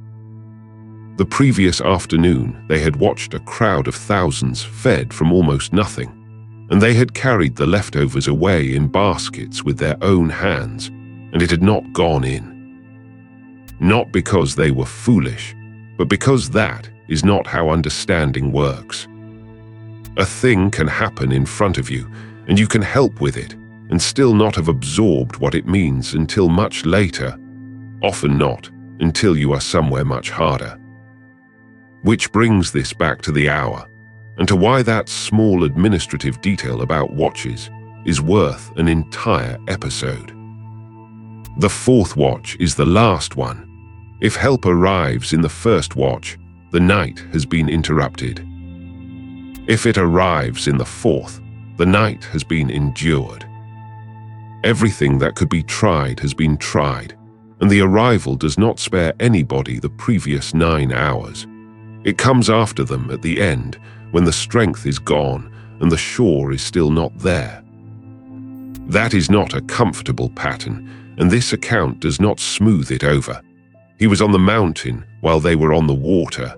The previous afternoon, they had watched a crowd of thousands fed from almost nothing, and they had carried the leftovers away in baskets with their own hands, and it had not gone in. Not because they were foolish, but because that is not how understanding works. A thing can happen in front of you, and you can help with it, and still not have absorbed what it means until much later, often not until you are somewhere much harder. Which brings this back to the hour, and to why that small administrative detail about watches is worth an entire episode. The fourth watch is the last one. If help arrives in the first watch, the night has been interrupted. If it arrives in the fourth, the night has been endured. Everything that could be tried has been tried, and the arrival does not spare anybody the previous 9 hours. It comes after them at the end, when the strength is gone and the shore is still not there. That is not a comfortable pattern, and this account does not smooth it over. He was on the mountain while they were on the water.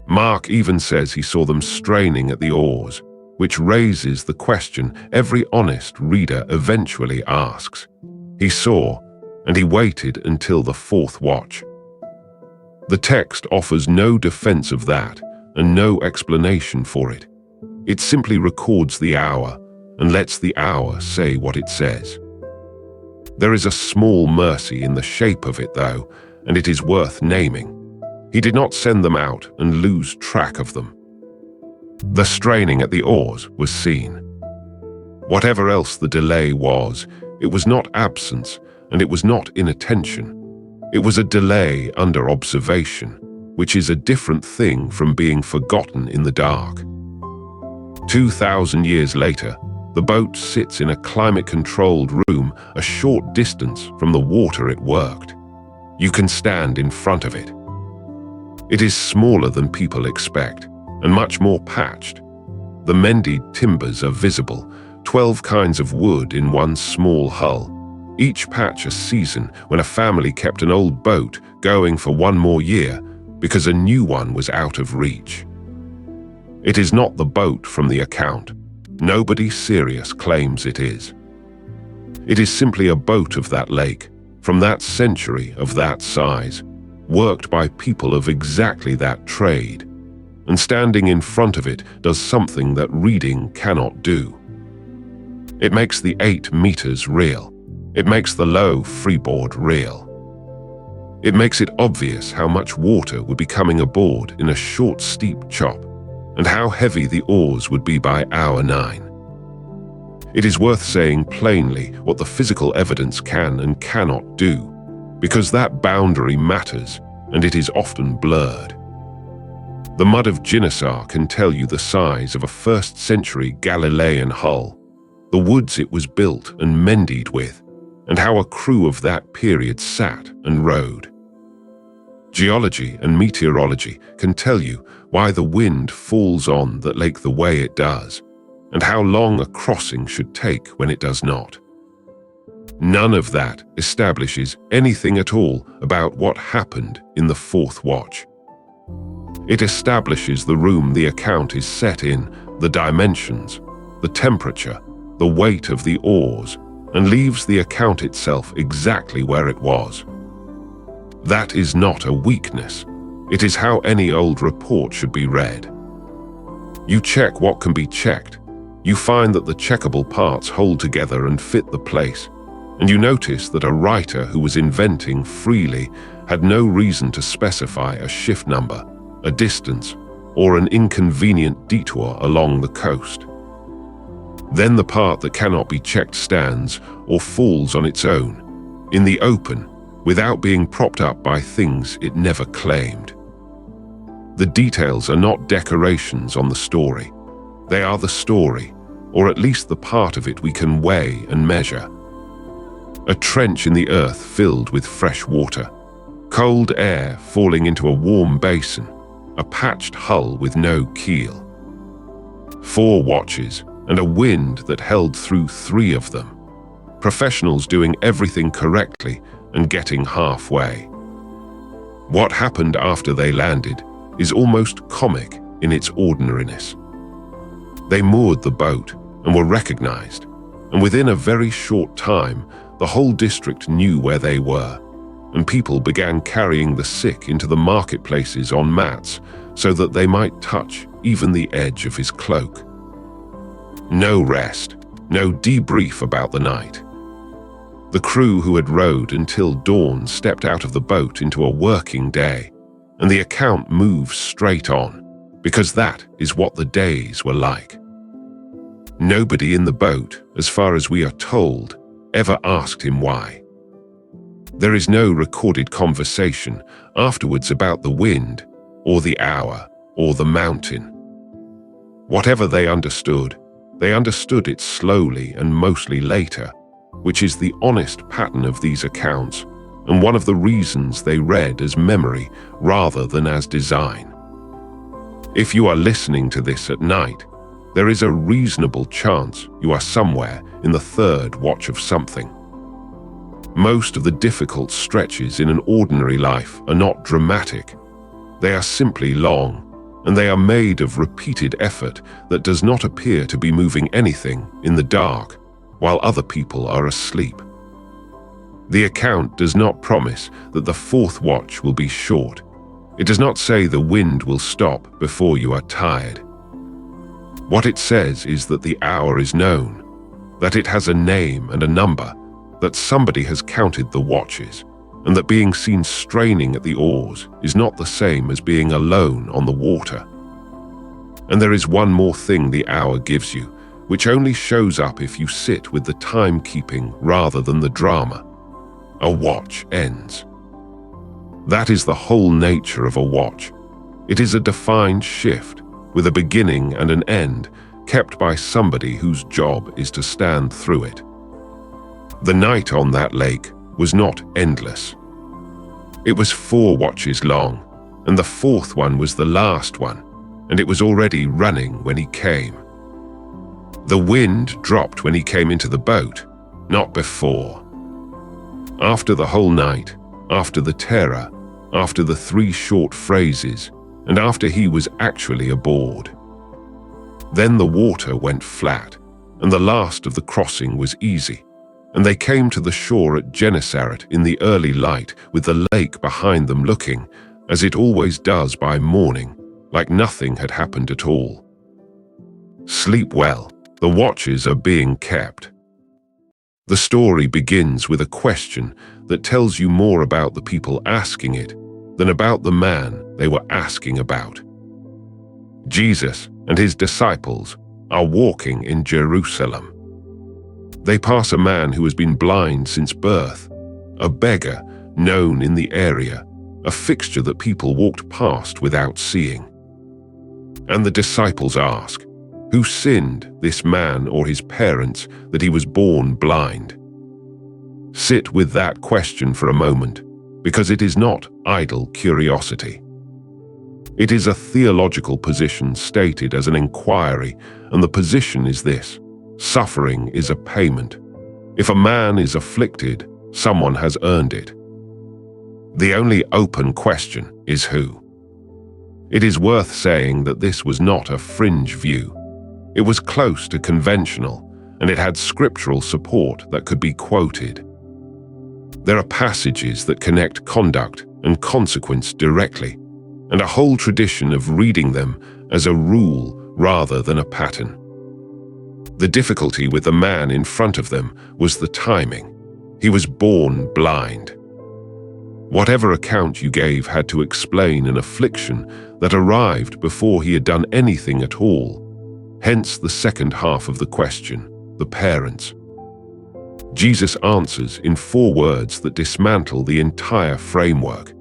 Mark even says he saw them straining at the oars, which raises the question every honest reader eventually asks. He saw, and he waited until the fourth watch. The text offers no defense of that and no explanation for it. It simply records the hour and lets the hour say what it says. There is a small mercy in the shape of it, though, and it is worth naming. He did not send them out and lose track of them. The straining at the oars was seen. Whatever else the delay was, it was not absence, and it was not inattention. It was a delay under observation, which is a different thing from being forgotten in the dark. 2,000 years later, the boat sits in a climate-controlled room a short distance from the water it worked. You can stand in front of it. It is smaller than people expect, and much more patched. The mended timbers are visible, 12 kinds of wood in one small hull, each patch a season when a family kept an old boat going for one more year because a new one was out of reach. It is not the boat from the account. Nobody serious claims it is. It is simply a boat of that lake, from that century of that size, worked by people of exactly that trade, and standing in front of it does something that reading cannot do. It makes the 8 meters real. It makes the low freeboard real. It makes it obvious how much water would be coming aboard in a short, steep chop, and how heavy the oars would be by hour 9. It is worth saying plainly what the physical evidence can and cannot do, because that boundary matters, and it is often blurred. The mud of Ginesaw can tell you the size of a 1st century Galilean hull, the woods it was built and mended with, and how a crew of that period sat and rowed. Geology and meteorology can tell you why the wind falls on that lake the way it does, and how long a crossing should take when it does not. None of that establishes anything at all about what happened in the 4th watch. It establishes the room the account is set in, the dimensions, the temperature, the weight of the oars, and leaves the account itself exactly where it was. That is not a weakness. It is how any old report should be read. You check what can be checked. You find that the checkable parts hold together and fit the place, and you notice that a writer who was inventing freely had no reason to specify a shift number, a distance, or an inconvenient detour along the coast. Then the part that cannot be checked stands or falls on its own, in the open, without being propped up by things it never claimed. The details are not decorations on the story. They are the story, or at least the part of it we can weigh and measure. A trench in the earth filled with fresh water, cold air falling into a warm basin, a patched hull with no keel. 4 watches, and a wind that held through 3 of them. Professionals doing everything correctly and getting halfway. What happened after they landed is almost comic in its ordinariness. They moored the boat and were recognized, and within a very short time, the whole district knew where they were, and people began carrying the sick into the marketplaces on mats so that they might touch even the edge of his cloak. No rest, no debrief about the night. The crew who had rowed until dawn stepped out of the boat into a working day, and the account moves straight on, because that is what the days were like. Nobody in the boat, as far as we are told, ever asked him why. There is no recorded conversation afterwards about the wind, or the hour, or the mountain. Whatever they understood it slowly and mostly later, which is the honest pattern of these accounts, and one of the reasons they read as memory rather than as design. If you are listening to this at night, there is a reasonable chance you are somewhere in the third watch of something. Most of the difficult stretches in an ordinary life are not dramatic. They are simply long, and they are made of repeated effort that does not appear to be moving anything in the dark while other people are asleep. The account does not promise that the fourth watch will be short. It does not say the wind will stop before you are tired. What it says is that the hour is known, that it has a name and a number, that somebody has counted the watches, and that being seen straining at the oars is not the same as being alone on the water. And there is one more thing the hour gives you, which only shows up if you sit with the timekeeping rather than the drama. A watch ends. That is the whole nature of a watch. It is a defined shift, with a beginning and an end, kept by somebody whose job is to stand through it. The night on that lake was not endless. It was 4 watches long, and the fourth one was the last one, and it was already running when he came. The wind dropped when he came into the boat, not before. After the whole night, after the terror, after the 3 short phrases, and after he was actually aboard. Then the water went flat, and the last of the crossing was easy, and they came to the shore at Gennesaret in the early light with the lake behind them looking, as it always does by morning, like nothing had happened at all. Sleep well, the watches are being kept. The story begins with a question that tells you more about the people asking it than about the man they were asking about. Jesus and his disciples are walking in Jerusalem. They pass a man who has been blind since birth, a beggar known in the area, a fixture that people walked past without seeing. And the disciples ask, who sinned, this man or his parents, that he was born blind? Sit with that question for a moment, because it is not idle curiosity. It is a theological position stated as an inquiry, and the position is this: suffering is a payment. If a man is afflicted, someone has earned it. The only open question is who. It is worth saying that this was not a fringe view. It was close to conventional, and it had scriptural support that could be quoted. There are passages that connect conduct and consequence directly, and a whole tradition of reading them as a rule rather than a pattern. The difficulty with the man in front of them was the timing. He was born blind. Whatever account you gave had to explain an affliction that arrived before he had done anything at all. Hence the second half of the question, the parents. Jesus answers in 4 words that dismantle the entire framework.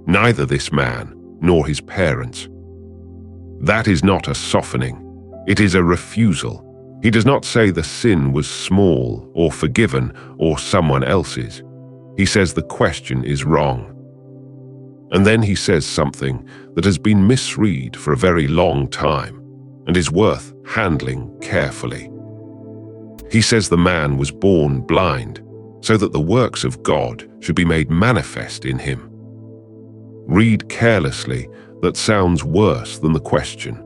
Neither this man nor his parents. That is not a softening. It is a refusal. He does not say the sin was small or forgiven or someone else's. He says the question is wrong. And then he says something that has been misread for a very long time and is worth handling carefully. He says the man was born blind so that the works of God should be made manifest in him. Read carelessly, that sounds worse than the question.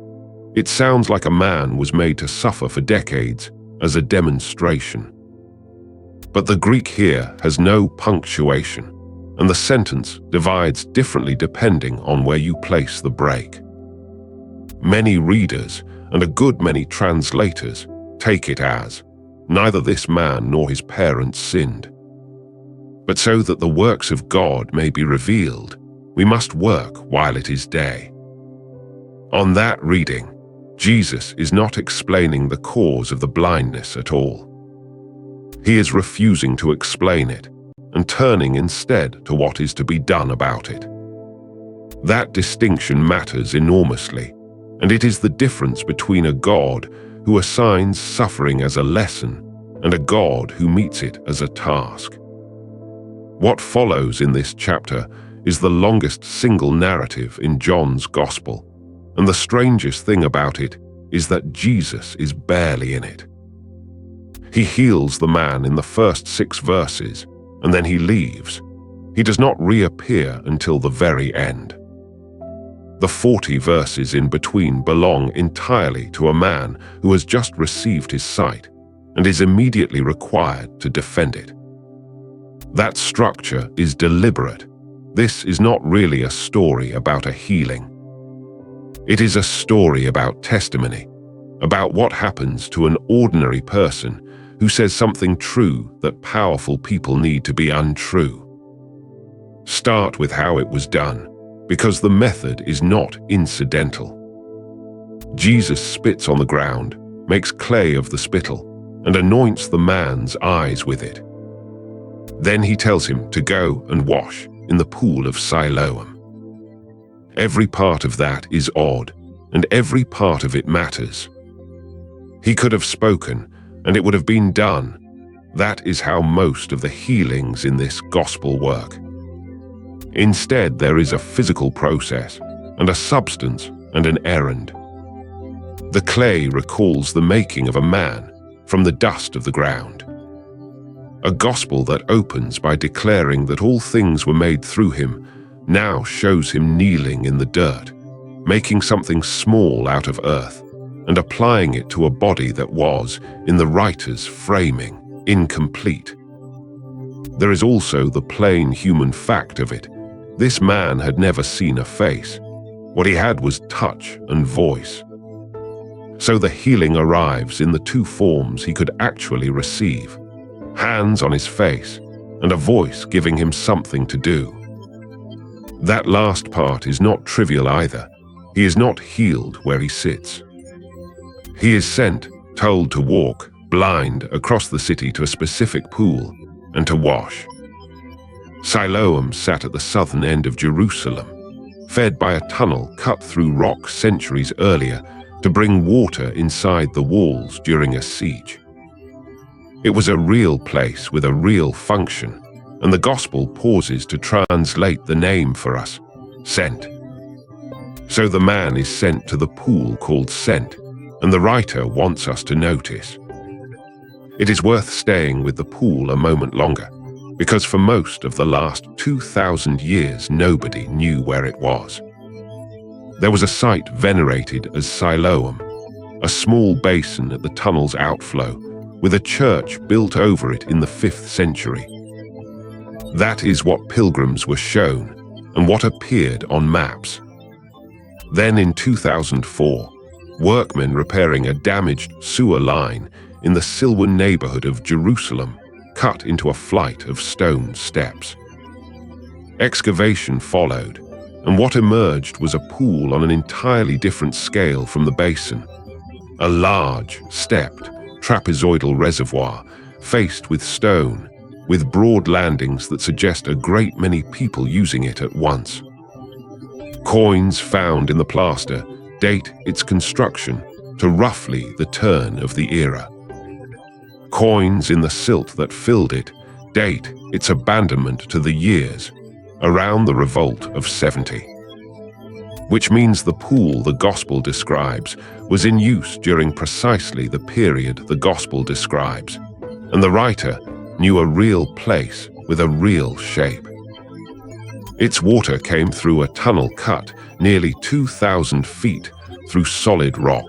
It sounds like a man was made to suffer for decades as a demonstration. But the Greek here has no punctuation, and the sentence divides differently depending on where you place the break. Many readers, and a good many translators, take it as, neither this man nor his parents sinned. But so that the works of God may be revealed, we must work while it is day. On that reading, Jesus is not explaining the cause of the blindness at all. He is refusing to explain it and turning instead to what is to be done about it. That distinction matters enormously, and it is the difference between a God who assigns suffering as a lesson and a God who meets it as a task. What follows in this chapter is the longest single narrative in John's Gospel, and the strangest thing about it is that Jesus is barely in it. He heals the man in the first 6 verses, and then he leaves. He does not reappear until the very end. The 40 verses in between belong entirely to a man who has just received his sight and is immediately required to defend it. That structure is deliberate. This is not really a story about a healing. It is a story about testimony, about what happens to an ordinary person who says something true that powerful people need to be untrue. Start with how it was done, because the method is not incidental. Jesus spits on the ground, makes clay of the spittle, and anoints the man's eyes with it. Then he tells him to go and wash in the pool of Siloam. Every part of that is odd, and every part of it matters. He could have spoken, and it would have been done. That is how most of the healings in this gospel work. Instead, there is a physical process, and a substance, and an errand. The clay recalls the making of a man from the dust of the ground. A gospel that opens by declaring that all things were made through him now shows him kneeling in the dirt, making something small out of earth, and applying it to a body that was, in the writer's framing, incomplete. There is also the plain human fact of it. This man had never seen a face. What he had was touch and voice. So the healing arrives in the 2 forms he could actually receive: hands on his face and a voice giving him something to do. That last part is not trivial either. He is not healed where he sits. He is sent, told to walk, blind, across the city to a specific pool and to wash. Siloam sat at the southern end of Jerusalem, fed by a tunnel cut through rock centuries earlier to bring water inside the walls during a siege. It was a real place with a real function, and the gospel pauses to translate the name for us: sent. So the man is sent to the pool called Sent, and the writer wants us to notice. It is worth staying with the pool a moment longer, because for most of the last 2,000 years nobody knew where it was. There was a site venerated as Siloam, a small basin at the tunnel's outflow, with a church built over it in the 5th century. That is what pilgrims were shown, and what appeared on maps. Then in 2004, workmen repairing a damaged sewer line in the Silwan neighborhood of Jerusalem cut into a flight of stone steps. Excavation followed, and what emerged was a pool on an entirely different scale from the basin. A large, stepped, trapezoidal reservoir, faced with stone, with broad landings that suggest a great many people using it at once. Coins found in the plaster date its construction to roughly the turn of the era. Coins in the silt that filled it date its abandonment to the years around the revolt of 70. Which means the pool the gospel describes was in use during precisely the period the gospel describes, and the writer knew a real place with a real shape. Its water came through a tunnel cut nearly 2,000 feet through solid rock,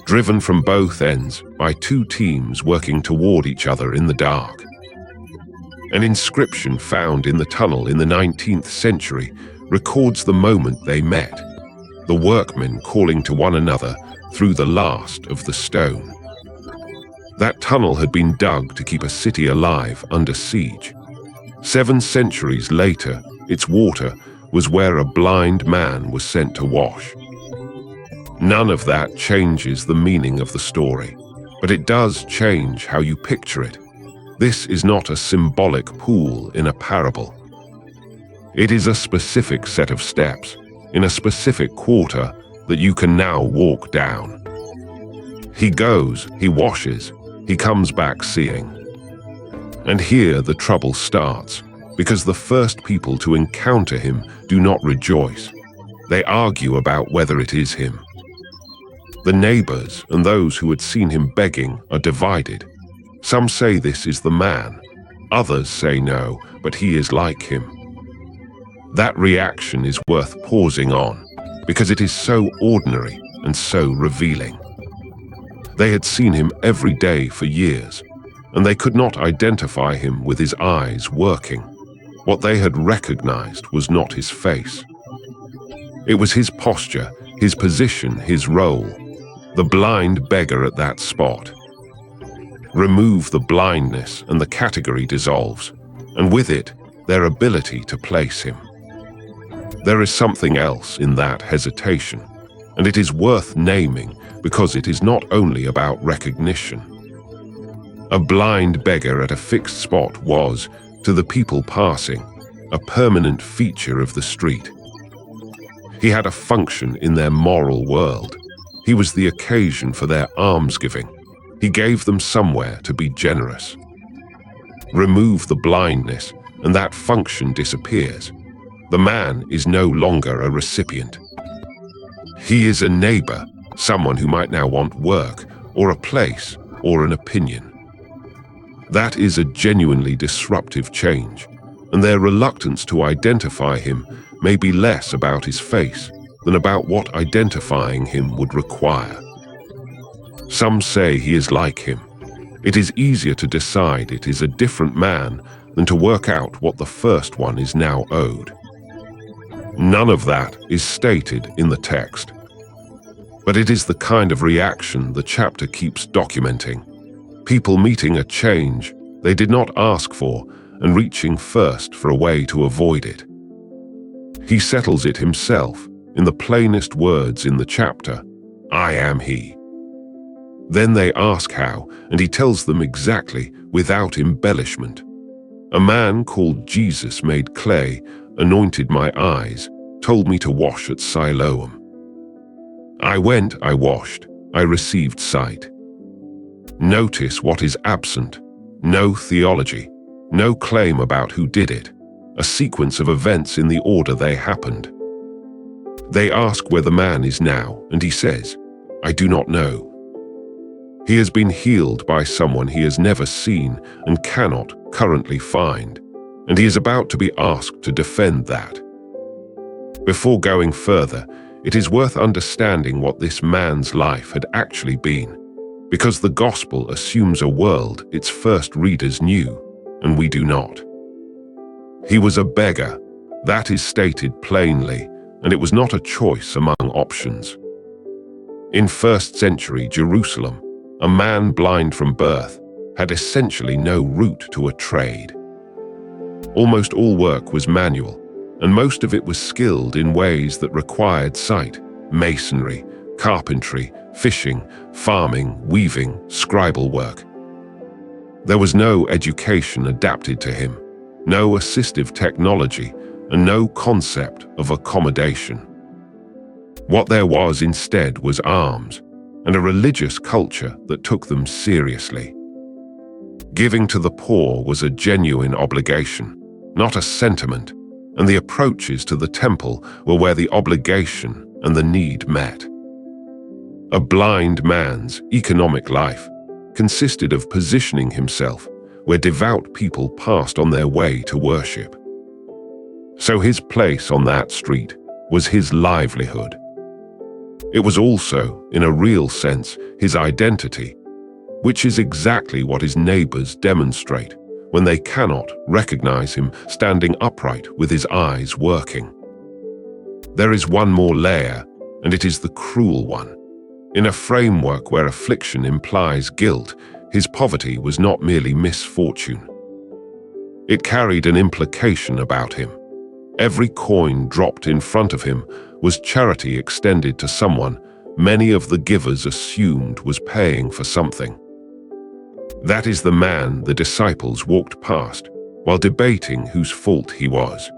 driven from both ends by 2 teams working toward each other in the dark. An inscription found in the tunnel in the 19th century records the moment they met, the workmen calling to one another through the last of the stone. That tunnel had been dug to keep a city alive under siege. 7 centuries later, its water was where a blind man was sent to wash. None of that changes the meaning of the story, but it does change how you picture it. This is not a symbolic pool in a parable. It is a specific set of steps, in a specific quarter, that you can now walk down. He goes, he washes, he comes back seeing. And here the trouble starts, because the first people to encounter him do not rejoice. They argue about whether it is him. The neighbors and those who had seen him begging are divided. Some say this is the man. Others say no, but he is like him. That reaction is worth pausing on, because it is so ordinary and so revealing. They had seen him every day for years, and they could not identify him with his eyes working. What they had recognized was not his face. It was his posture, his position, his role. The blind beggar at that spot. Remove the blindness and the category dissolves, and with it, their ability to place him. There is something else in that hesitation, and it is worth naming because it is not only about recognition. A blind beggar at a fixed spot was, to the people passing, a permanent feature of the street. He had a function in their moral world. He was the occasion for their almsgiving. He gave them somewhere to be generous. Remove the blindness, and that function disappears. The man is no longer a recipient. He is a neighbor, someone who might now want work, or a place, or an opinion. That is a genuinely disruptive change, and their reluctance to identify him may be less about his face than about what identifying him would require. Some say he is like him. It is easier to decide it is a different man than to work out what the first one is now owed. None of that is stated in the text, but it is the kind of reaction the chapter keeps documenting. People meeting a change they did not ask for and reaching first for a way to avoid it. He settles it himself in the plainest words in the chapter, "I am he." Then they ask how, and he tells them exactly, without embellishment. A man called Jesus made clay, anointed my eyes, told me to wash at Siloam. I went, I washed, I received sight. Notice what is absent. No theology, no claim about who did it, a sequence of events in the order they happened. They ask where the man is now, and he says, "I do not know." He has been healed by someone he has never seen and cannot currently find, and he is about to be asked to defend that. Before going further, it is worth understanding what this man's life had actually been, because the gospel assumes a world its first readers knew, and we do not. He was a beggar, that is stated plainly, and it was not a choice among options. In 1st century Jerusalem, a man blind from birth had essentially no route to a trade. Almost all work was manual, and most of it was skilled in ways that required sight: masonry, carpentry, fishing, farming, weaving, scribal work. There was no education adapted to him, no assistive technology, and no concept of accommodation. What there was instead was alms, and a religious culture that took them seriously. Giving to the poor was a genuine obligation, not a sentiment, and the approaches to the temple were where the obligation and the need met. A blind man's economic life consisted of positioning himself where devout people passed on their way to worship. So his place on that street was his livelihood. It was also, in a real sense, his identity, which is exactly what his neighbors demonstrate when they cannot recognize him standing upright with his eyes working. There is one more layer, and it is the cruel one. In a framework where affliction implies guilt, his poverty was not merely misfortune. It carried an implication about him. Every coin dropped in front of him was charity extended to someone, many of the givers assumed was paying for something. That is the man the disciples walked past while debating whose fault he was.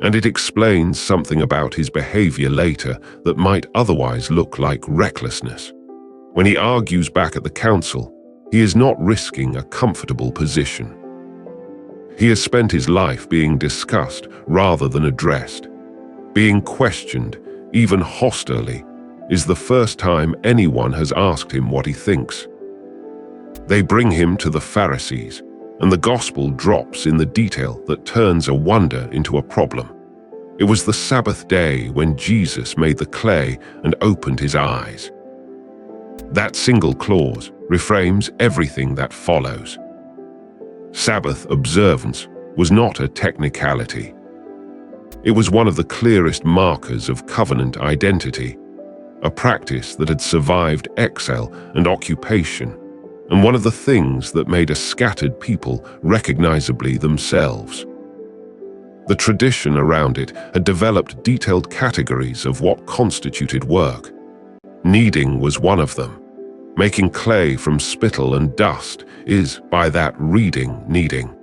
And it explains something about his behavior later that might otherwise look like recklessness. When he argues back at the council, he is not risking a comfortable position. He has spent his life being discussed rather than addressed. Being questioned, even hostilely, is the first time anyone has asked him what he thinks. They bring him to the Pharisees, and the gospel drops in the detail that turns a wonder into a problem. It was the Sabbath day when Jesus made the clay and opened his eyes. That single clause reframes everything that follows. Sabbath observance was not a technicality. It was one of the clearest markers of covenant identity, a practice that had survived exile and occupation, and one of the things that made a scattered people recognizably themselves. The tradition around it had developed detailed categories of what constituted work. Kneading was one of them. Making clay from spittle and dust is, by that reading, kneading.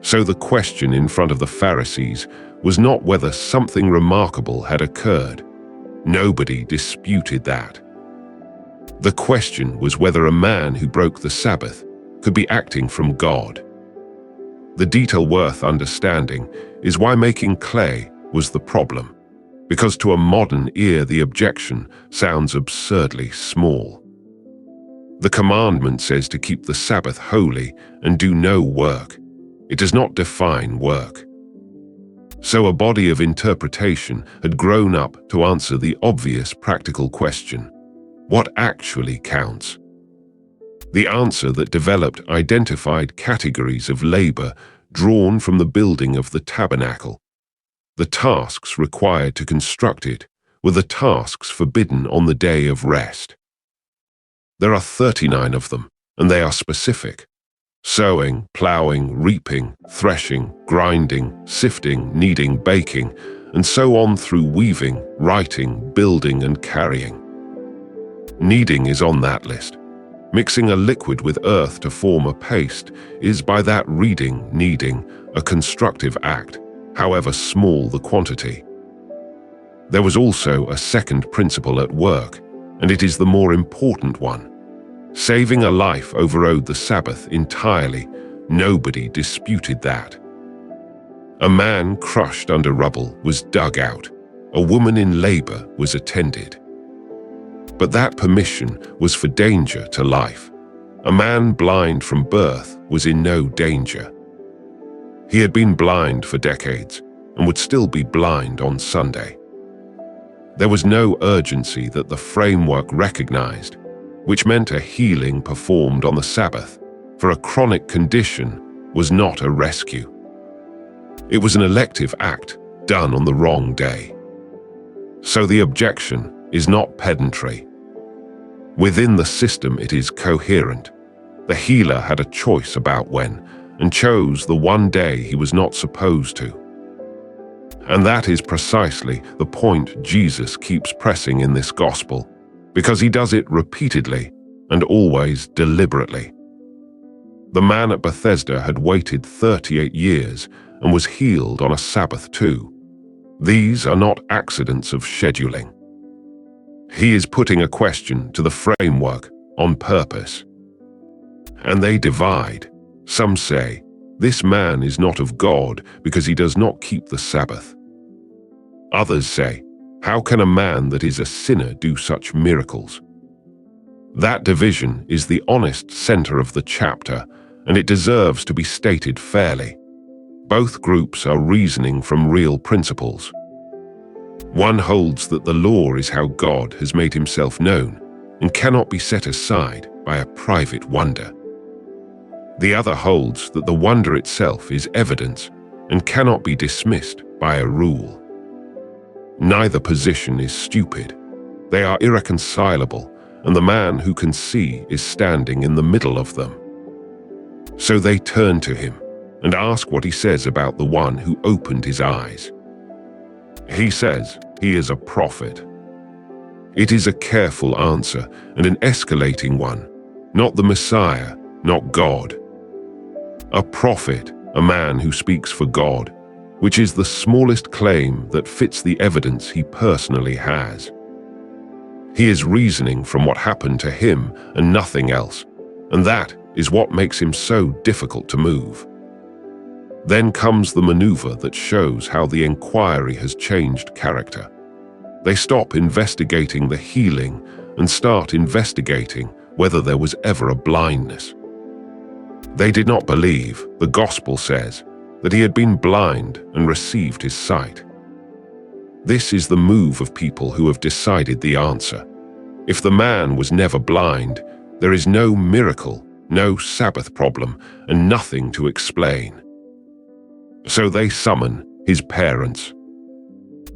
So the question in front of the Pharisees was not whether something remarkable had occurred. Nobody disputed that. The question was whether a man who broke the Sabbath could be acting from God. The detail worth understanding is why making clay was the problem, because to a modern ear the objection sounds absurdly small. The commandment says to keep the Sabbath holy and do no work. It does not define work. So a body of interpretation had grown up to answer the obvious practical question: what actually counts? The answer that developed identified categories of labor drawn from the building of the tabernacle. The tasks required to construct it were the tasks forbidden on the day of rest. There are 39 of them, and they are specific: sowing, plowing, reaping, threshing, grinding, sifting, kneading, baking, and so on through weaving, writing, building, and carrying. Kneading is on that list. Mixing a liquid with earth to form a paste is, by that reading, kneading, a constructive act, however small the quantity. There was also a second principle at work, and it is the more important one. Saving a life overrode the Sabbath entirely. Nobody disputed that. A man crushed under rubble was dug out. A woman in labor was attended. But that permission was for danger to life. A man blind from birth was in no danger. He had been blind for decades and would still be blind on Sunday. There was no urgency that the framework recognized, which meant a healing performed on the Sabbath for a chronic condition was not a rescue. It was an elective act done on the wrong day. So the objection is not pedantry. Within the system it is coherent. The healer had a choice about when, and chose the one day he was not supposed to. And that is precisely the point Jesus keeps pressing in this gospel, because he does it repeatedly and always deliberately. The man at Bethesda had waited 38 years and was healed on a Sabbath too. These are not accidents of scheduling. He is putting a question to the framework on purpose. And they divide. Some say, this man is not of God because he does not keep the Sabbath. Others say, how can a man that is a sinner do such miracles? That division is the honest center of the chapter, and it deserves to be stated fairly. Both groups are reasoning from real principles. One holds that the law is how God has made himself known and cannot be set aside by a private wonder. The other holds that the wonder itself is evidence and cannot be dismissed by a rule. Neither position is stupid. They are irreconcilable, and the man who can see is standing in the middle of them. So they turn to him and ask what he says about the one who opened his eyes. He says he is a prophet. It is a careful answer and an escalating one, not the Messiah, not God. A prophet, a man who speaks for God, which is the smallest claim that fits the evidence he personally has. He is reasoning from what happened to him and nothing else, and that is what makes him so difficult to move. Then comes the maneuver that shows how the inquiry has changed character. They stop investigating the healing and start investigating whether there was ever a blindness. They did not believe, the gospel says, that he had been blind and received his sight. This is the move of people who have decided the answer. If the man was never blind, there is no miracle, no Sabbath problem, and nothing to explain. So they summon his parents.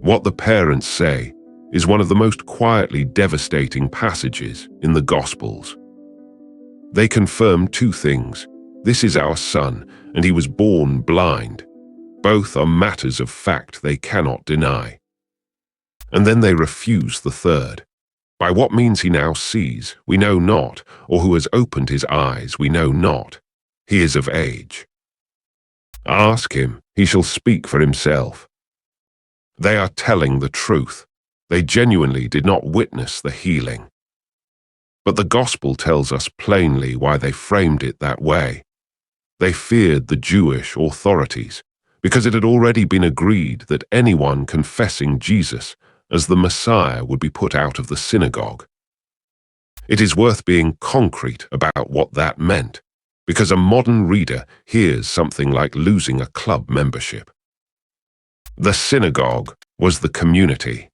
What the parents say is one of the most quietly devastating passages in the Gospels. They confirm two things. This is our son, and he was born blind. Both are matters of fact they cannot deny. And then they refuse the third. By what means he now sees, we know not, or who has opened his eyes, we know not. He is of age. Ask him, he shall speak for himself. They are telling the truth. They genuinely did not witness the healing. But the gospel tells us plainly why they framed it that way. They feared the Jewish authorities, because it had already been agreed that anyone confessing Jesus as the Messiah would be put out of the synagogue. It is worth being concrete about what that meant, because a modern reader hears something like losing a club membership. The synagogue was the community.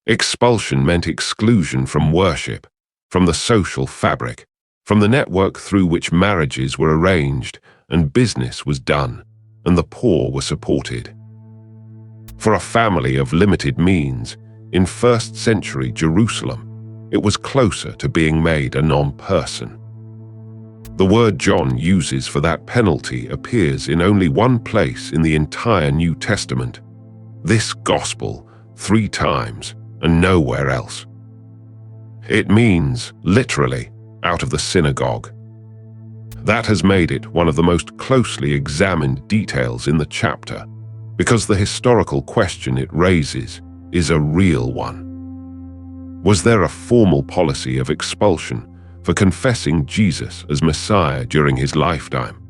Expulsion meant exclusion from worship, from the social fabric, from the network through which marriages were arranged and business was done, and the poor were supported. For a family of limited means, in 1st century Jerusalem, it was closer to being made a non-person. The word John uses for that penalty appears in only one place in the entire New Testament, this gospel, 3 times, and nowhere else. It means, literally, out of the synagogue. That has made it one of the most closely examined details in the chapter, because the historical question it raises is a real one. Was there a formal policy of expulsion for confessing Jesus as Messiah during his lifetime?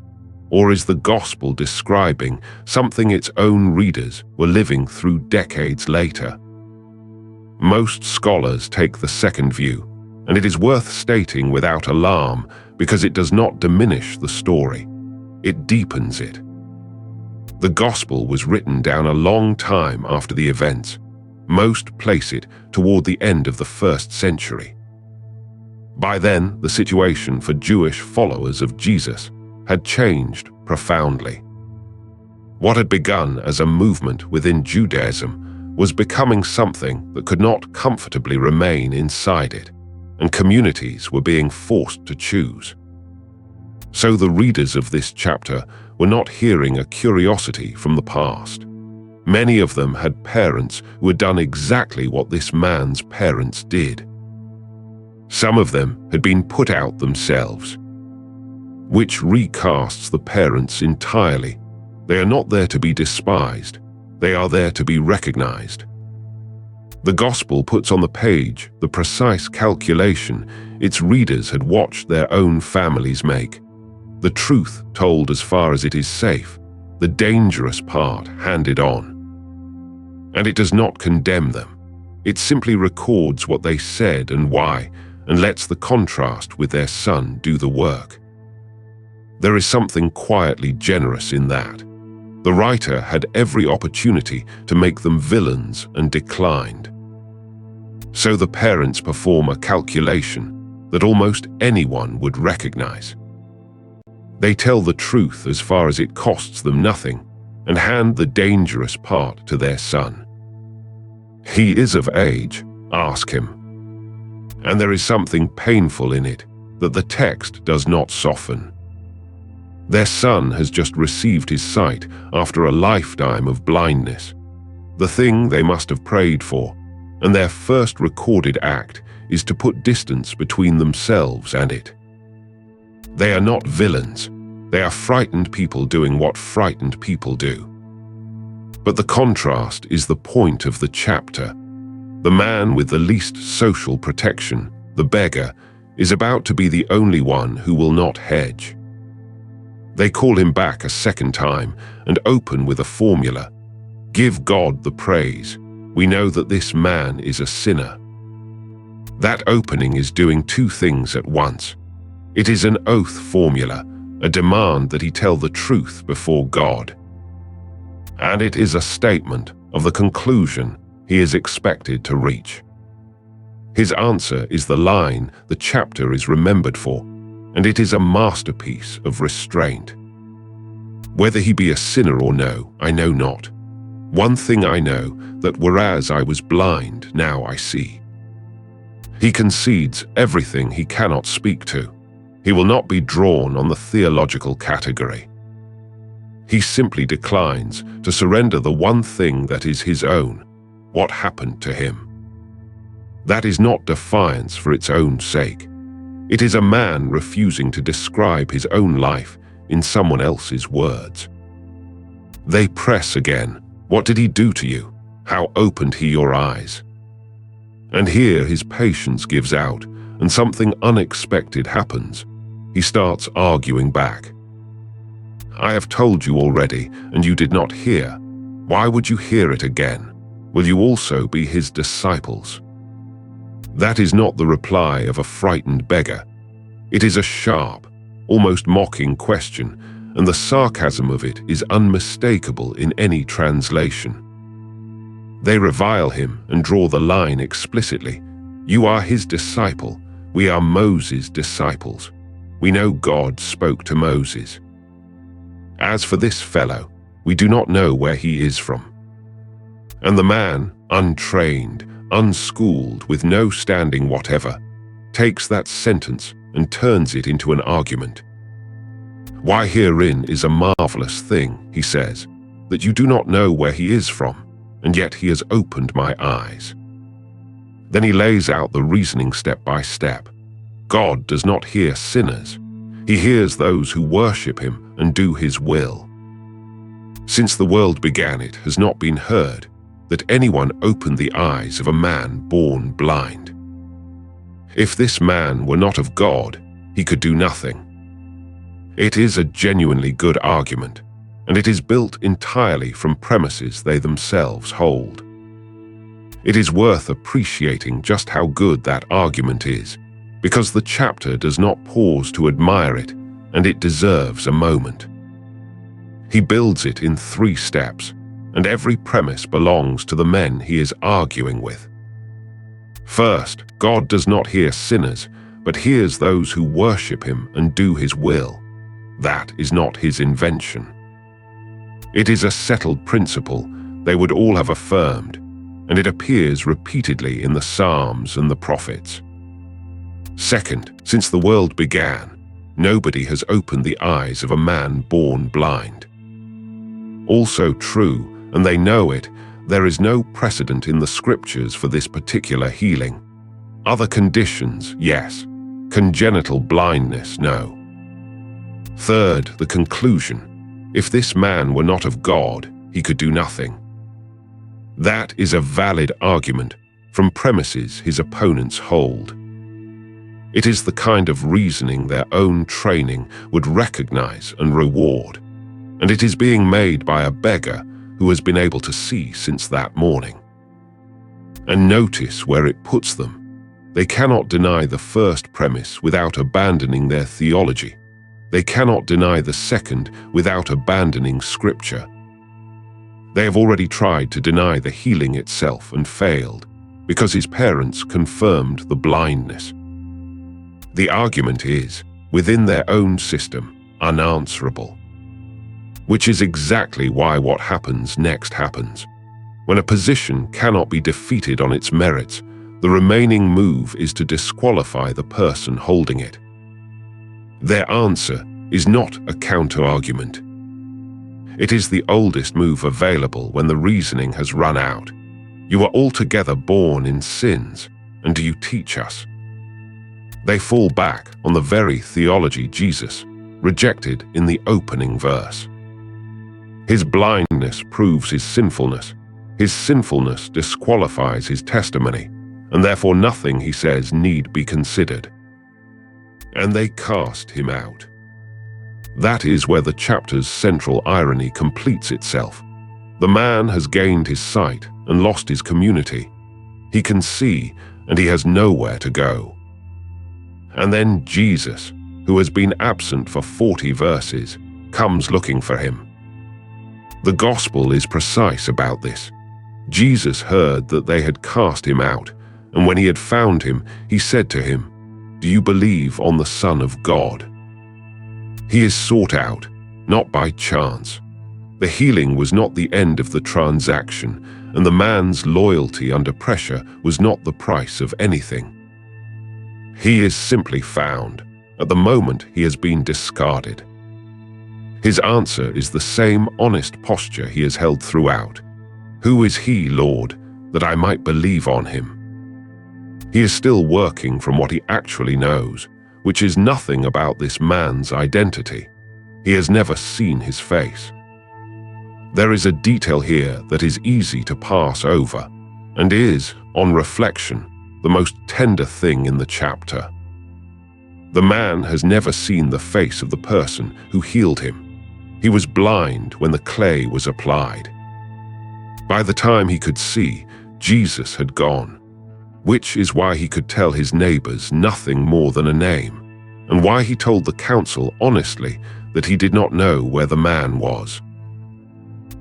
Or is the gospel describing something its own readers were living through decades later? Most scholars take the second view, and it is worth stating without alarm because it does not diminish the story. It deepens it. The gospel was written down a long time after the events. Most place it toward the end of the 1st century. By then, the situation for Jewish followers of Jesus had changed profoundly. What had begun as a movement within Judaism was becoming something that could not comfortably remain inside it, and communities were being forced to choose. So the readers of this chapter were not hearing a curiosity from the past. Many of them had parents who had done exactly what this man's parents did. Some of them had been put out themselves, which recasts the parents entirely. They are not there to be despised. They are there to be recognized. The gospel puts on the page the precise calculation its readers had watched their own families make. The truth told as far as it is safe, the dangerous part handed on. And it does not condemn them. It simply records what they said and why, and lets the contrast with their son do the work. There is something quietly generous in that. The writer had every opportunity to make them villains and declined. So the parents perform a calculation that almost anyone would recognize. They tell the truth as far as it costs them nothing and hand the dangerous part to their son. He is of age, ask him. And there is something painful in it that the text does not soften. Their son has just received his sight after a lifetime of blindness. The thing they must have prayed for, and their first recorded act is to put distance between themselves and it. They are not villains. They are frightened people doing what frightened people do. But the contrast is the point of the chapter. The man with the least social protection, the beggar, is about to be the only one who will not hedge. They call him back a second time and open with a formula. Give God the praise. We know that this man is a sinner. That opening is doing two things at once. It is an oath formula, a demand that he tell the truth before God. And it is a statement of the conclusion he is expected to reach. His answer is the line the chapter is remembered for, and it is a masterpiece of restraint. Whether he be a sinner or no, I know not. One thing I know, that whereas I was blind, now I see. He concedes everything he cannot speak to. He will not be drawn on the theological category. He simply declines to surrender the one thing that is his own, what happened to him. That is not defiance for its own sake. It is a man refusing to describe his own life in someone else's words. They press again. What did he do to you? How opened he your eyes? And here his patience gives out, and something unexpected happens. He starts arguing back. I have told you already, and you did not hear. Why would you hear it again? Will you also be his disciples? That is not the reply of a frightened beggar. It is a sharp, almost mocking question, and the sarcasm of it is unmistakable in any translation. They revile him and draw the line explicitly. You are his disciple. We are Moses' disciples. We know God spoke to Moses. As for this fellow, we do not know where he is from. And the man, untrained, unschooled, with no standing whatever, takes that sentence and turns it into an argument. Why, herein is a marvelous thing, he says, that you do not know where he is from, and yet he has opened my eyes. Then he lays out the reasoning step by step. God does not hear sinners. He hears those who worship him and do his will. Since the world began, it has not been heard that anyone opened the eyes of a man born blind. If this man were not of God, he could do nothing. It is a genuinely good argument, and it is built entirely from premises they themselves hold. It is worth appreciating just how good that argument is, because the chapter does not pause to admire it, and it deserves a moment. He builds it in 3 steps, and every premise belongs to the men he is arguing with. First, God does not hear sinners, but hears those who worship him and do his will. That is not his invention. It is a settled principle they would all have affirmed, and it appears repeatedly in the Psalms and the prophets. Second, since the world began, nobody has opened the eyes of a man born blind. Also true, and they know it, there is no precedent in the scriptures for this particular healing. Other conditions, yes. Congenital blindness, no. Third, the conclusion. If this man were not of God, he could do nothing. That is a valid argument from premises his opponents hold. It is the kind of reasoning their own training would recognize and reward, and it is being made by a beggar who has been able to see since that morning. And notice where it puts them. They cannot deny the first premise without abandoning their theology. They cannot deny the second without abandoning Scripture. They have already tried to deny the healing itself and failed, because his parents confirmed the blindness. The argument is, within their own system, unanswerable. Which is exactly why what happens next happens. When a position cannot be defeated on its merits, the remaining move is to disqualify the person holding it. Their answer is not a counter-argument. It is the oldest move available when the reasoning has run out. You are altogether born in sins, and do you teach us?" They fall back on the very theology Jesus rejected in the opening verse. His blindness proves his sinfulness. His sinfulness disqualifies his testimony, and therefore nothing he says need be considered. And they cast him out. That is where the chapter's central irony completes itself. The man has gained his sight and lost his community. He can see, and he has nowhere to go. And then Jesus, who has been absent for 40 verses, comes looking for him. The gospel is precise about this. Jesus heard that they had cast him out, and when he had found him, he said to him, "Do you believe on the Son of God?" He is sought out, not by chance. The healing was not the end of the transaction, and the man's loyalty under pressure was not the price of anything. He is simply found. At the moment, he has been discarded. His answer is the same honest posture he has held throughout. "Who is he, Lord, that I might believe on him?" He is still working from what he actually knows, which is nothing about this man's identity. He has never seen his face. There is a detail here that is easy to pass over, and is, on reflection, the most tender thing in the chapter. The man has never seen the face of the person who healed him. He was blind when the clay was applied. By the time he could see, Jesus had gone, which is why he could tell his neighbors nothing more than a name, and why he told the council honestly that he did not know where the man was.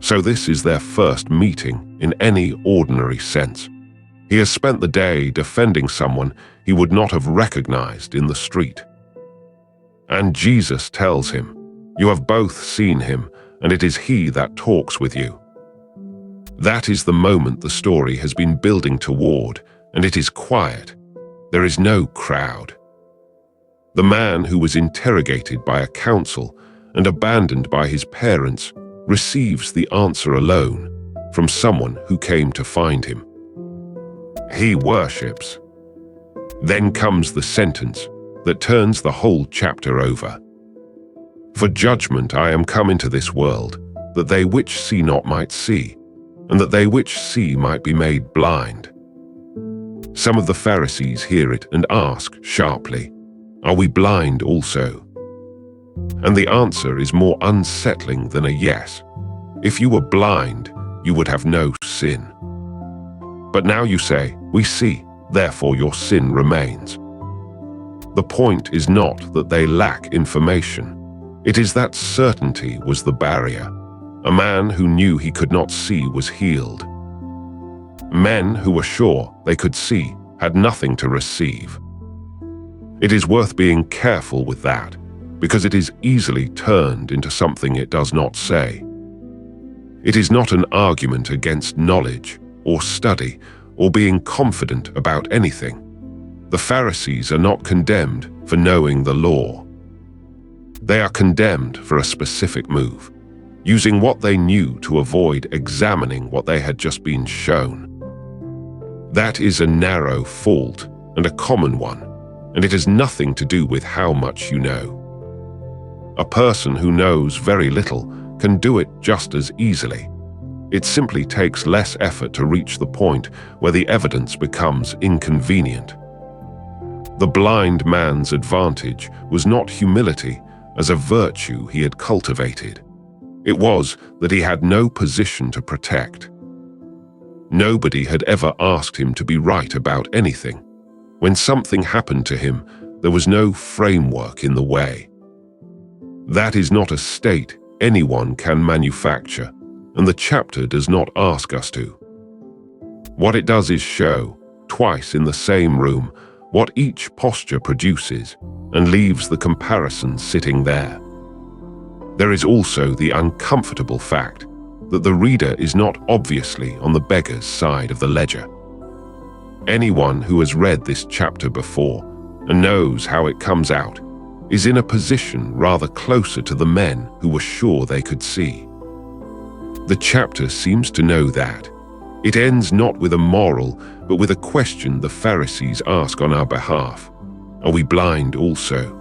So this is their first meeting in any ordinary sense. He has spent the day defending someone he would not have recognized in the street. And Jesus tells him, "You have both seen him, and it is he that talks with you." That is the moment the story has been building toward, and it is quiet. There is no crowd. The man who was interrogated by a council and abandoned by his parents receives the answer alone from someone who came to find him. He worships. Then comes the sentence that turns the whole chapter over. "For judgment I am come into this world, that they which see not might see, and that they which see might be made blind." Some of the Pharisees hear it and ask sharply, "Are we blind also?" And the answer is more unsettling than a yes. If you were blind, you would have no sin. But now you say, "We see, therefore your sin remains." The point is not that they lack information. It is that certainty was the barrier. A man who knew he could not see was healed. Men who were sure they could see had nothing to receive. It is worth being careful with that, because it is easily turned into something it does not say. It is not an argument against knowledge or study or being confident about anything. The Pharisees are not condemned for knowing the law. They are condemned for a specific move, using what they knew to avoid examining what they had just been shown. That is a narrow fault and a common one, and it has nothing to do with how much you know. A person who knows very little can do it just as easily. It simply takes less effort to reach the point where the evidence becomes inconvenient. The blind man's advantage was not humility as a virtue he had cultivated. It was that he had no position to protect. Nobody had ever asked him to be right about anything. When something happened to him, there was no framework in the way. That is not a state anyone can manufacture, and the chapter does not ask us to. What it does is show, twice in the same room, what each posture produces, and leaves the comparison sitting there. There is also the uncomfortable fact that the reader is not obviously on the beggar's side of the ledger. Anyone who has read this chapter before and knows how it comes out is in a position rather closer to the men who were sure they could see. The chapter seems to know that. It ends not with a moral, but with a question the Pharisees ask on our behalf. Are we blind also?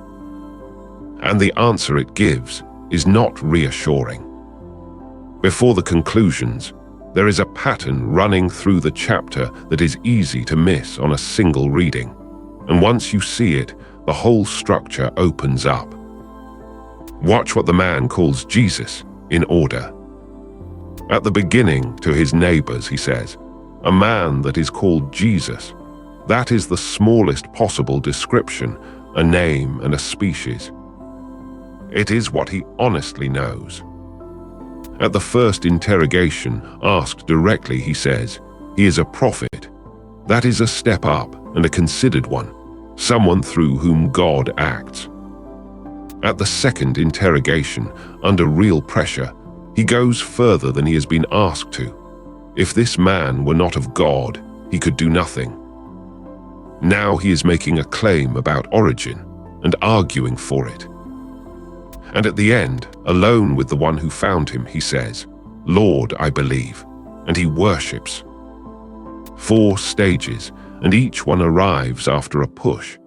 And the answer it gives is not reassuring. Before the conclusions, there is a pattern running through the chapter that is easy to miss on a single reading. And once you see it, the whole structure opens up. Watch what the man calls Jesus in order. At the beginning, to his neighbors, he says, "A man that is called Jesus." That is the smallest possible description, a name and a species. It is what he honestly knows. At the first interrogation, asked directly, he says, he is a prophet. That is a step up and a considered one, someone through whom God acts. At the second interrogation, under real pressure, he goes further than he has been asked to. If this man were not of God, he could do nothing. Now he is making a claim about origin and arguing for it. And at the end, alone with the one who found him, he says, "Lord, I believe," and he worships. 4 stages, and each one arrives after a push.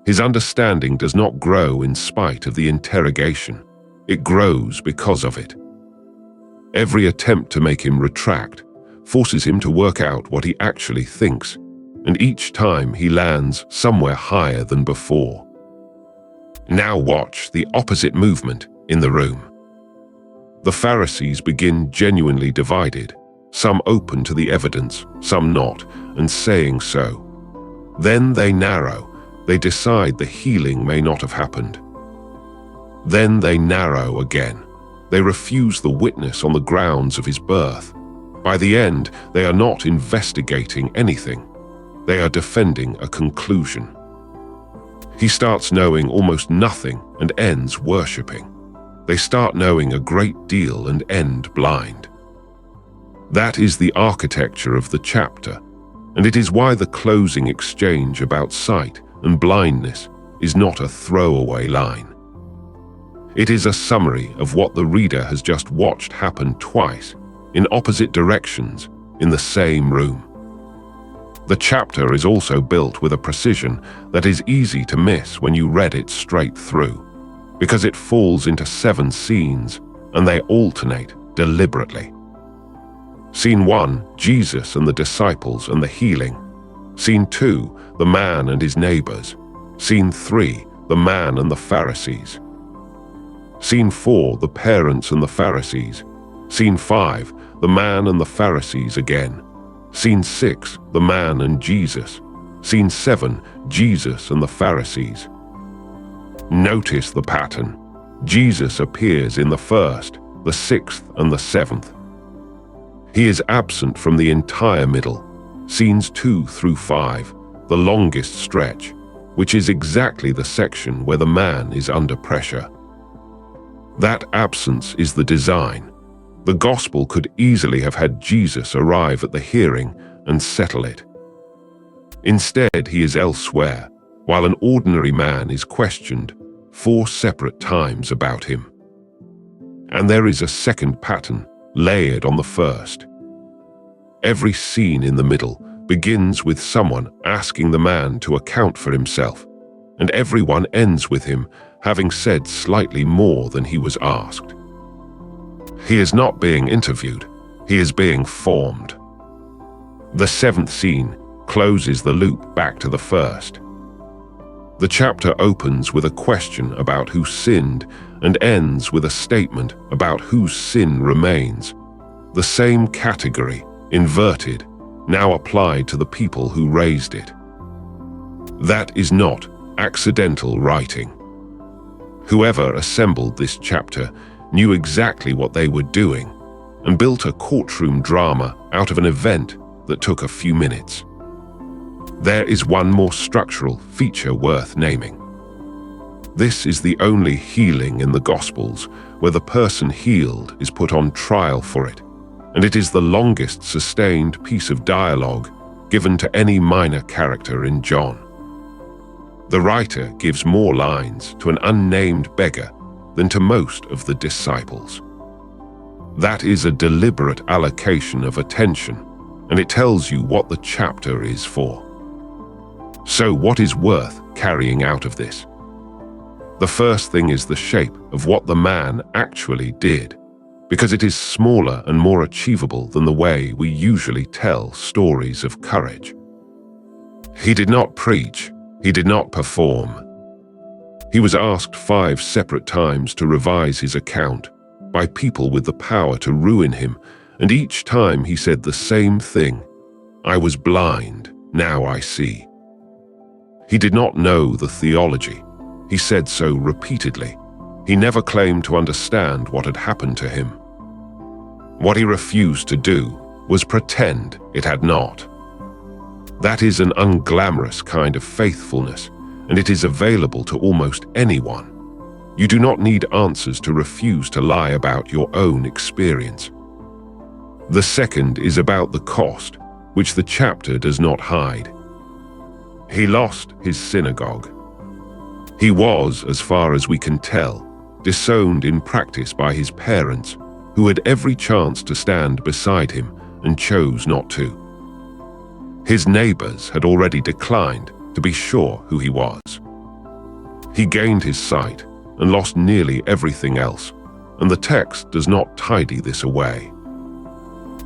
His understanding does not grow in spite of the interrogation. It grows because of it. Every attempt to make him retract forces him to work out what he actually thinks, and each time he lands somewhere higher than before. Now watch the opposite movement in the room. The Pharisees begin genuinely divided, some open to the evidence, some not, and saying so. Then they narrow. They decide the healing may not have happened. Then they narrow again. They refuse the witness on the grounds of his birth. By the end, they are not investigating anything. They are defending a conclusion. He starts knowing almost nothing and ends worshipping. They start knowing a great deal and end blind. That is the architecture of the chapter, and it is why the closing exchange about sight and blindness is not a throwaway line. It is a summary of what the reader has just watched happen twice, in opposite directions, in the same room. The chapter is also built with a precision that is easy to miss when you read it straight through, because it falls into 7 scenes and they alternate deliberately. Scene 1, Jesus and the disciples and the healing. Scene 2, the man and his neighbors. Scene 3, the man and the Pharisees. Scene 4, the parents and the Pharisees. Scene 5, the man and the Pharisees again. Scene 6, the man and Jesus. Scene 7, Jesus and the Pharisees. Notice the pattern. Jesus appears in the 1st, the 6th, and the 7th. He is absent from the entire middle, scenes 2 through 5, the longest stretch, which is exactly the section where the man is under pressure. That absence is the design. The gospel could easily have had Jesus arrive at the hearing and settle it. Instead, he is elsewhere, while an ordinary man is questioned 4 separate times about him. And there is a second pattern layered on the first. Every scene in the middle begins with someone asking the man to account for himself, and everyone ends with him having said slightly more than he was asked. He is not being interviewed, he is being formed. The 7th scene closes the loop back to the 1st. The chapter opens with a question about who sinned and ends with a statement about whose sin remains. The same category, inverted, now applied to the people who raised it. That is not accidental writing. Whoever assembled this chapter knew exactly what they were doing and built a courtroom drama out of an event that took a few minutes. There is one more structural feature worth naming. This is the only healing in the Gospels where the person healed is put on trial for it, and it is the longest sustained piece of dialogue given to any minor character in John. The writer gives more lines to an unnamed beggar than to most of the disciples. That is a deliberate allocation of attention, and it tells you what the chapter is for. So what is worth carrying out of this? The first thing is the shape of what the man actually did, because it is smaller and more achievable than the way we usually tell stories of courage. He did not preach, he did not perform. He was asked 5 separate times to revise his account by people with the power to ruin him, and each time he said the same thing: "I was blind, now I see." He did not know the theology. He said so repeatedly. He never claimed to understand what had happened to him. What he refused to do was pretend it had not. That is an unglamorous kind of faithfulness, and it is available to almost anyone. You do not need answers to refuse to lie about your own experience. The second is about the cost, which the chapter does not hide. He lost his synagogue. He was, as far as we can tell, disowned in practice by his parents, who had every chance to stand beside him and chose not to. His neighbors had already declined to be sure who he was. He gained his sight and lost nearly everything else, and the text does not tidy this away.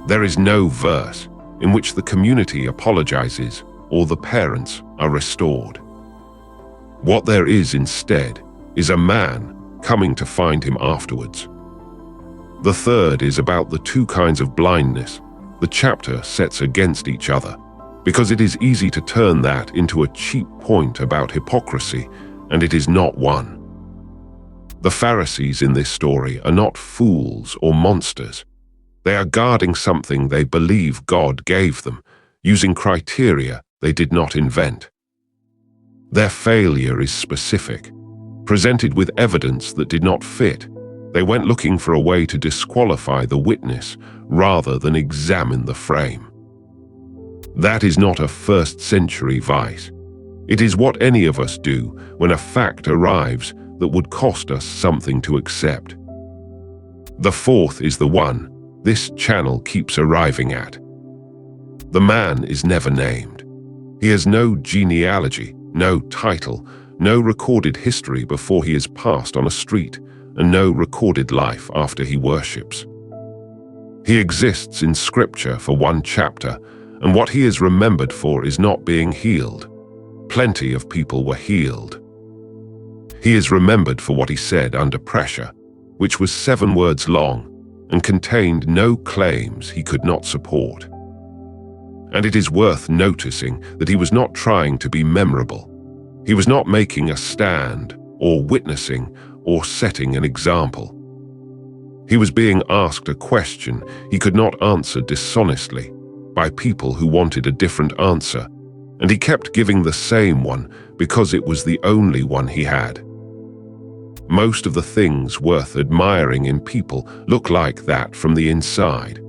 There is no verse in which the community apologizes or the parents are restored. What there is instead is a man coming to find him afterwards. The third is about the 2 kinds of blindness the chapter sets against each other, because it is easy to turn that into a cheap point about hypocrisy, and it is not one. The Pharisees in this story are not fools or monsters. They are guarding something they believe God gave them, using criteria they did not invent. Their failure is specific. Presented with evidence that did not fit, they went looking for a way to disqualify the witness rather than examine the frame. That is not a first-century vice. It is what any of us do when a fact arrives that would cost us something to accept. The fourth is the one this channel keeps arriving at. The man is never named. He has no genealogy, no title, no recorded history before he is passed on a street, and no recorded life after he worships. He exists in Scripture for 1 chapter, and what he is remembered for is not being healed. Plenty of people were healed. He is remembered for what he said under pressure, which was 7 words long and contained no claims he could not support. And it is worth noticing that he was not trying to be memorable. He was not making a stand or witnessing or setting an example. He was being asked a question he could not answer dishonestly by people who wanted a different answer, and he kept giving the same one because it was the only one he had. Most of the things worth admiring in people look like that from the inside,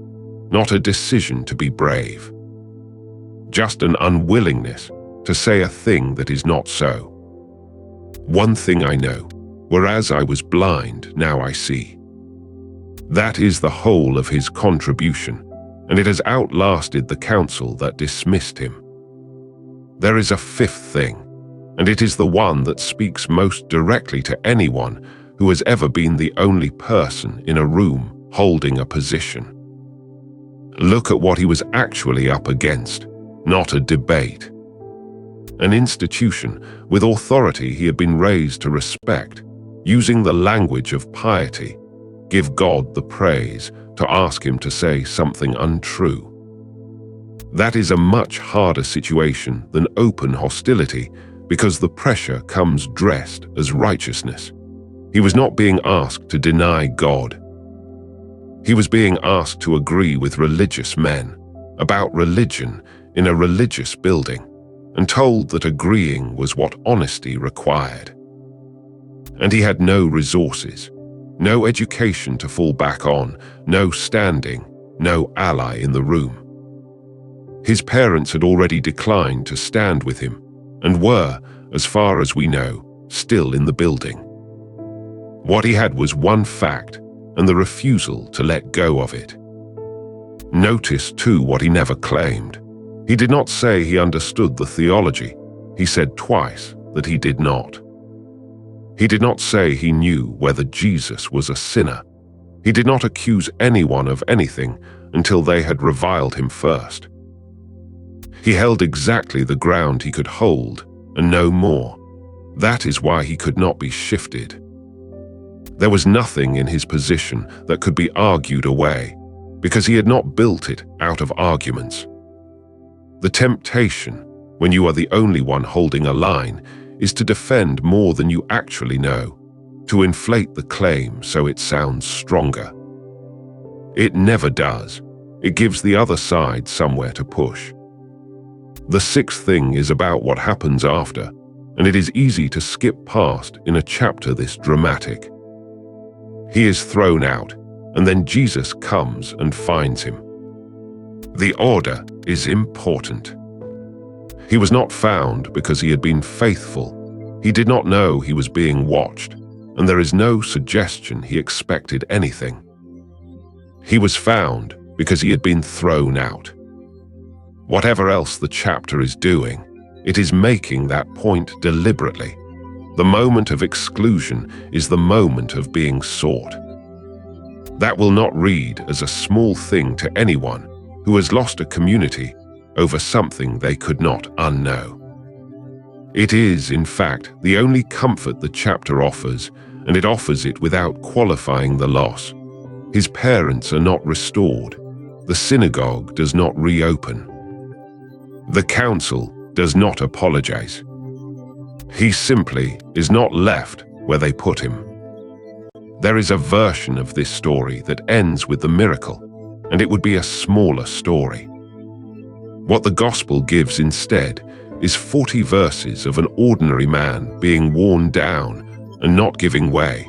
not a decision to be brave. Just an unwillingness to say a thing that is not so. One thing I know, whereas I was blind, now I see. That is the whole of his contribution, and it has outlasted the council that dismissed him. There is a 5th thing, and it is the one that speaks most directly to anyone who has ever been the only person in a room holding a position. Look at what he was actually up against, not a debate. An institution with authority he had been raised to respect, using the language of piety, give God the praise, to ask him to say something untrue. That is a much harder situation than open hostility, because the pressure comes dressed as righteousness. He was not being asked to deny God. He was being asked to agree with religious men about religion in a religious building, and told that agreeing was what honesty required. And he had no resources, no education to fall back on, no standing, no ally in the room. His parents had already declined to stand with him, and were, as far as we know, still in the building. What he had was one fact, and the refusal to let go of it. Notice, too, what he never claimed. He did not say he understood the theology. He said twice that he did not. He did not say he knew whether Jesus was a sinner. He did not accuse anyone of anything until they had reviled him first. He held exactly the ground he could hold, and no more. That is why he could not be shifted. There was nothing in his position that could be argued away, because he had not built it out of arguments. The temptation, when you are the only one holding a line, is to defend more than you actually know, to inflate the claim so it sounds stronger. It never does. It gives the other side somewhere to push. The sixth thing is about what happens after, and it is easy to skip past in a chapter this dramatic. He is thrown out, and then Jesus comes and finds him. The order is important. He was not found because he had been faithful. He did not know he was being watched, and there is no suggestion he expected anything. He was found because he had been thrown out. Whatever else the chapter is doing, it is making that point deliberately. The moment of exclusion is the moment of being sought. That will not read as a small thing to anyone who has lost a community over something they could not unknow. It is, in fact, the only comfort the chapter offers, and it offers it without qualifying the loss. His parents are not restored. The synagogue does not reopen. The council does not apologize. He simply is not left where they put him. There is a version of this story that ends with the miracle, and it would be a smaller story. What the gospel gives instead is 40 verses of an ordinary man being worn down and not giving way,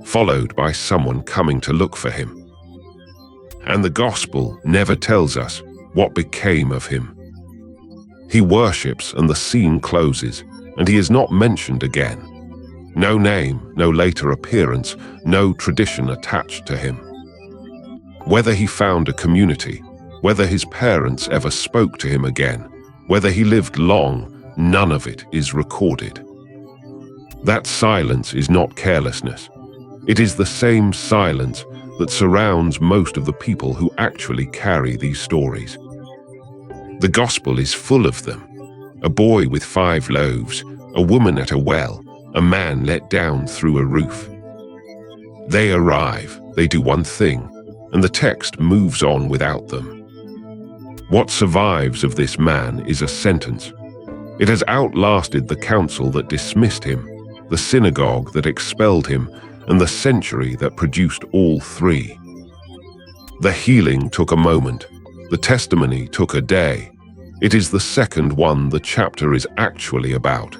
followed by someone coming to look for him. And the gospel never tells us what became of him. He worships and the scene closes, and he is not mentioned again. No name, no later appearance, no tradition attached to him. Whether he found a community, whether his parents ever spoke to him again, whether he lived long, none of it is recorded. That silence is not carelessness. It is the same silence that surrounds most of the people who actually carry these stories. The gospel is full of them. A boy with 5 loaves, a woman at a well, a man let down through a roof. They arrive, they do one thing, and the text moves on without them. What survives of this man is a sentence. It has outlasted the council that dismissed him, the synagogue that expelled him, and the century that produced all 3. The healing took a moment. The testimony took a day. It is the second one the chapter is actually about.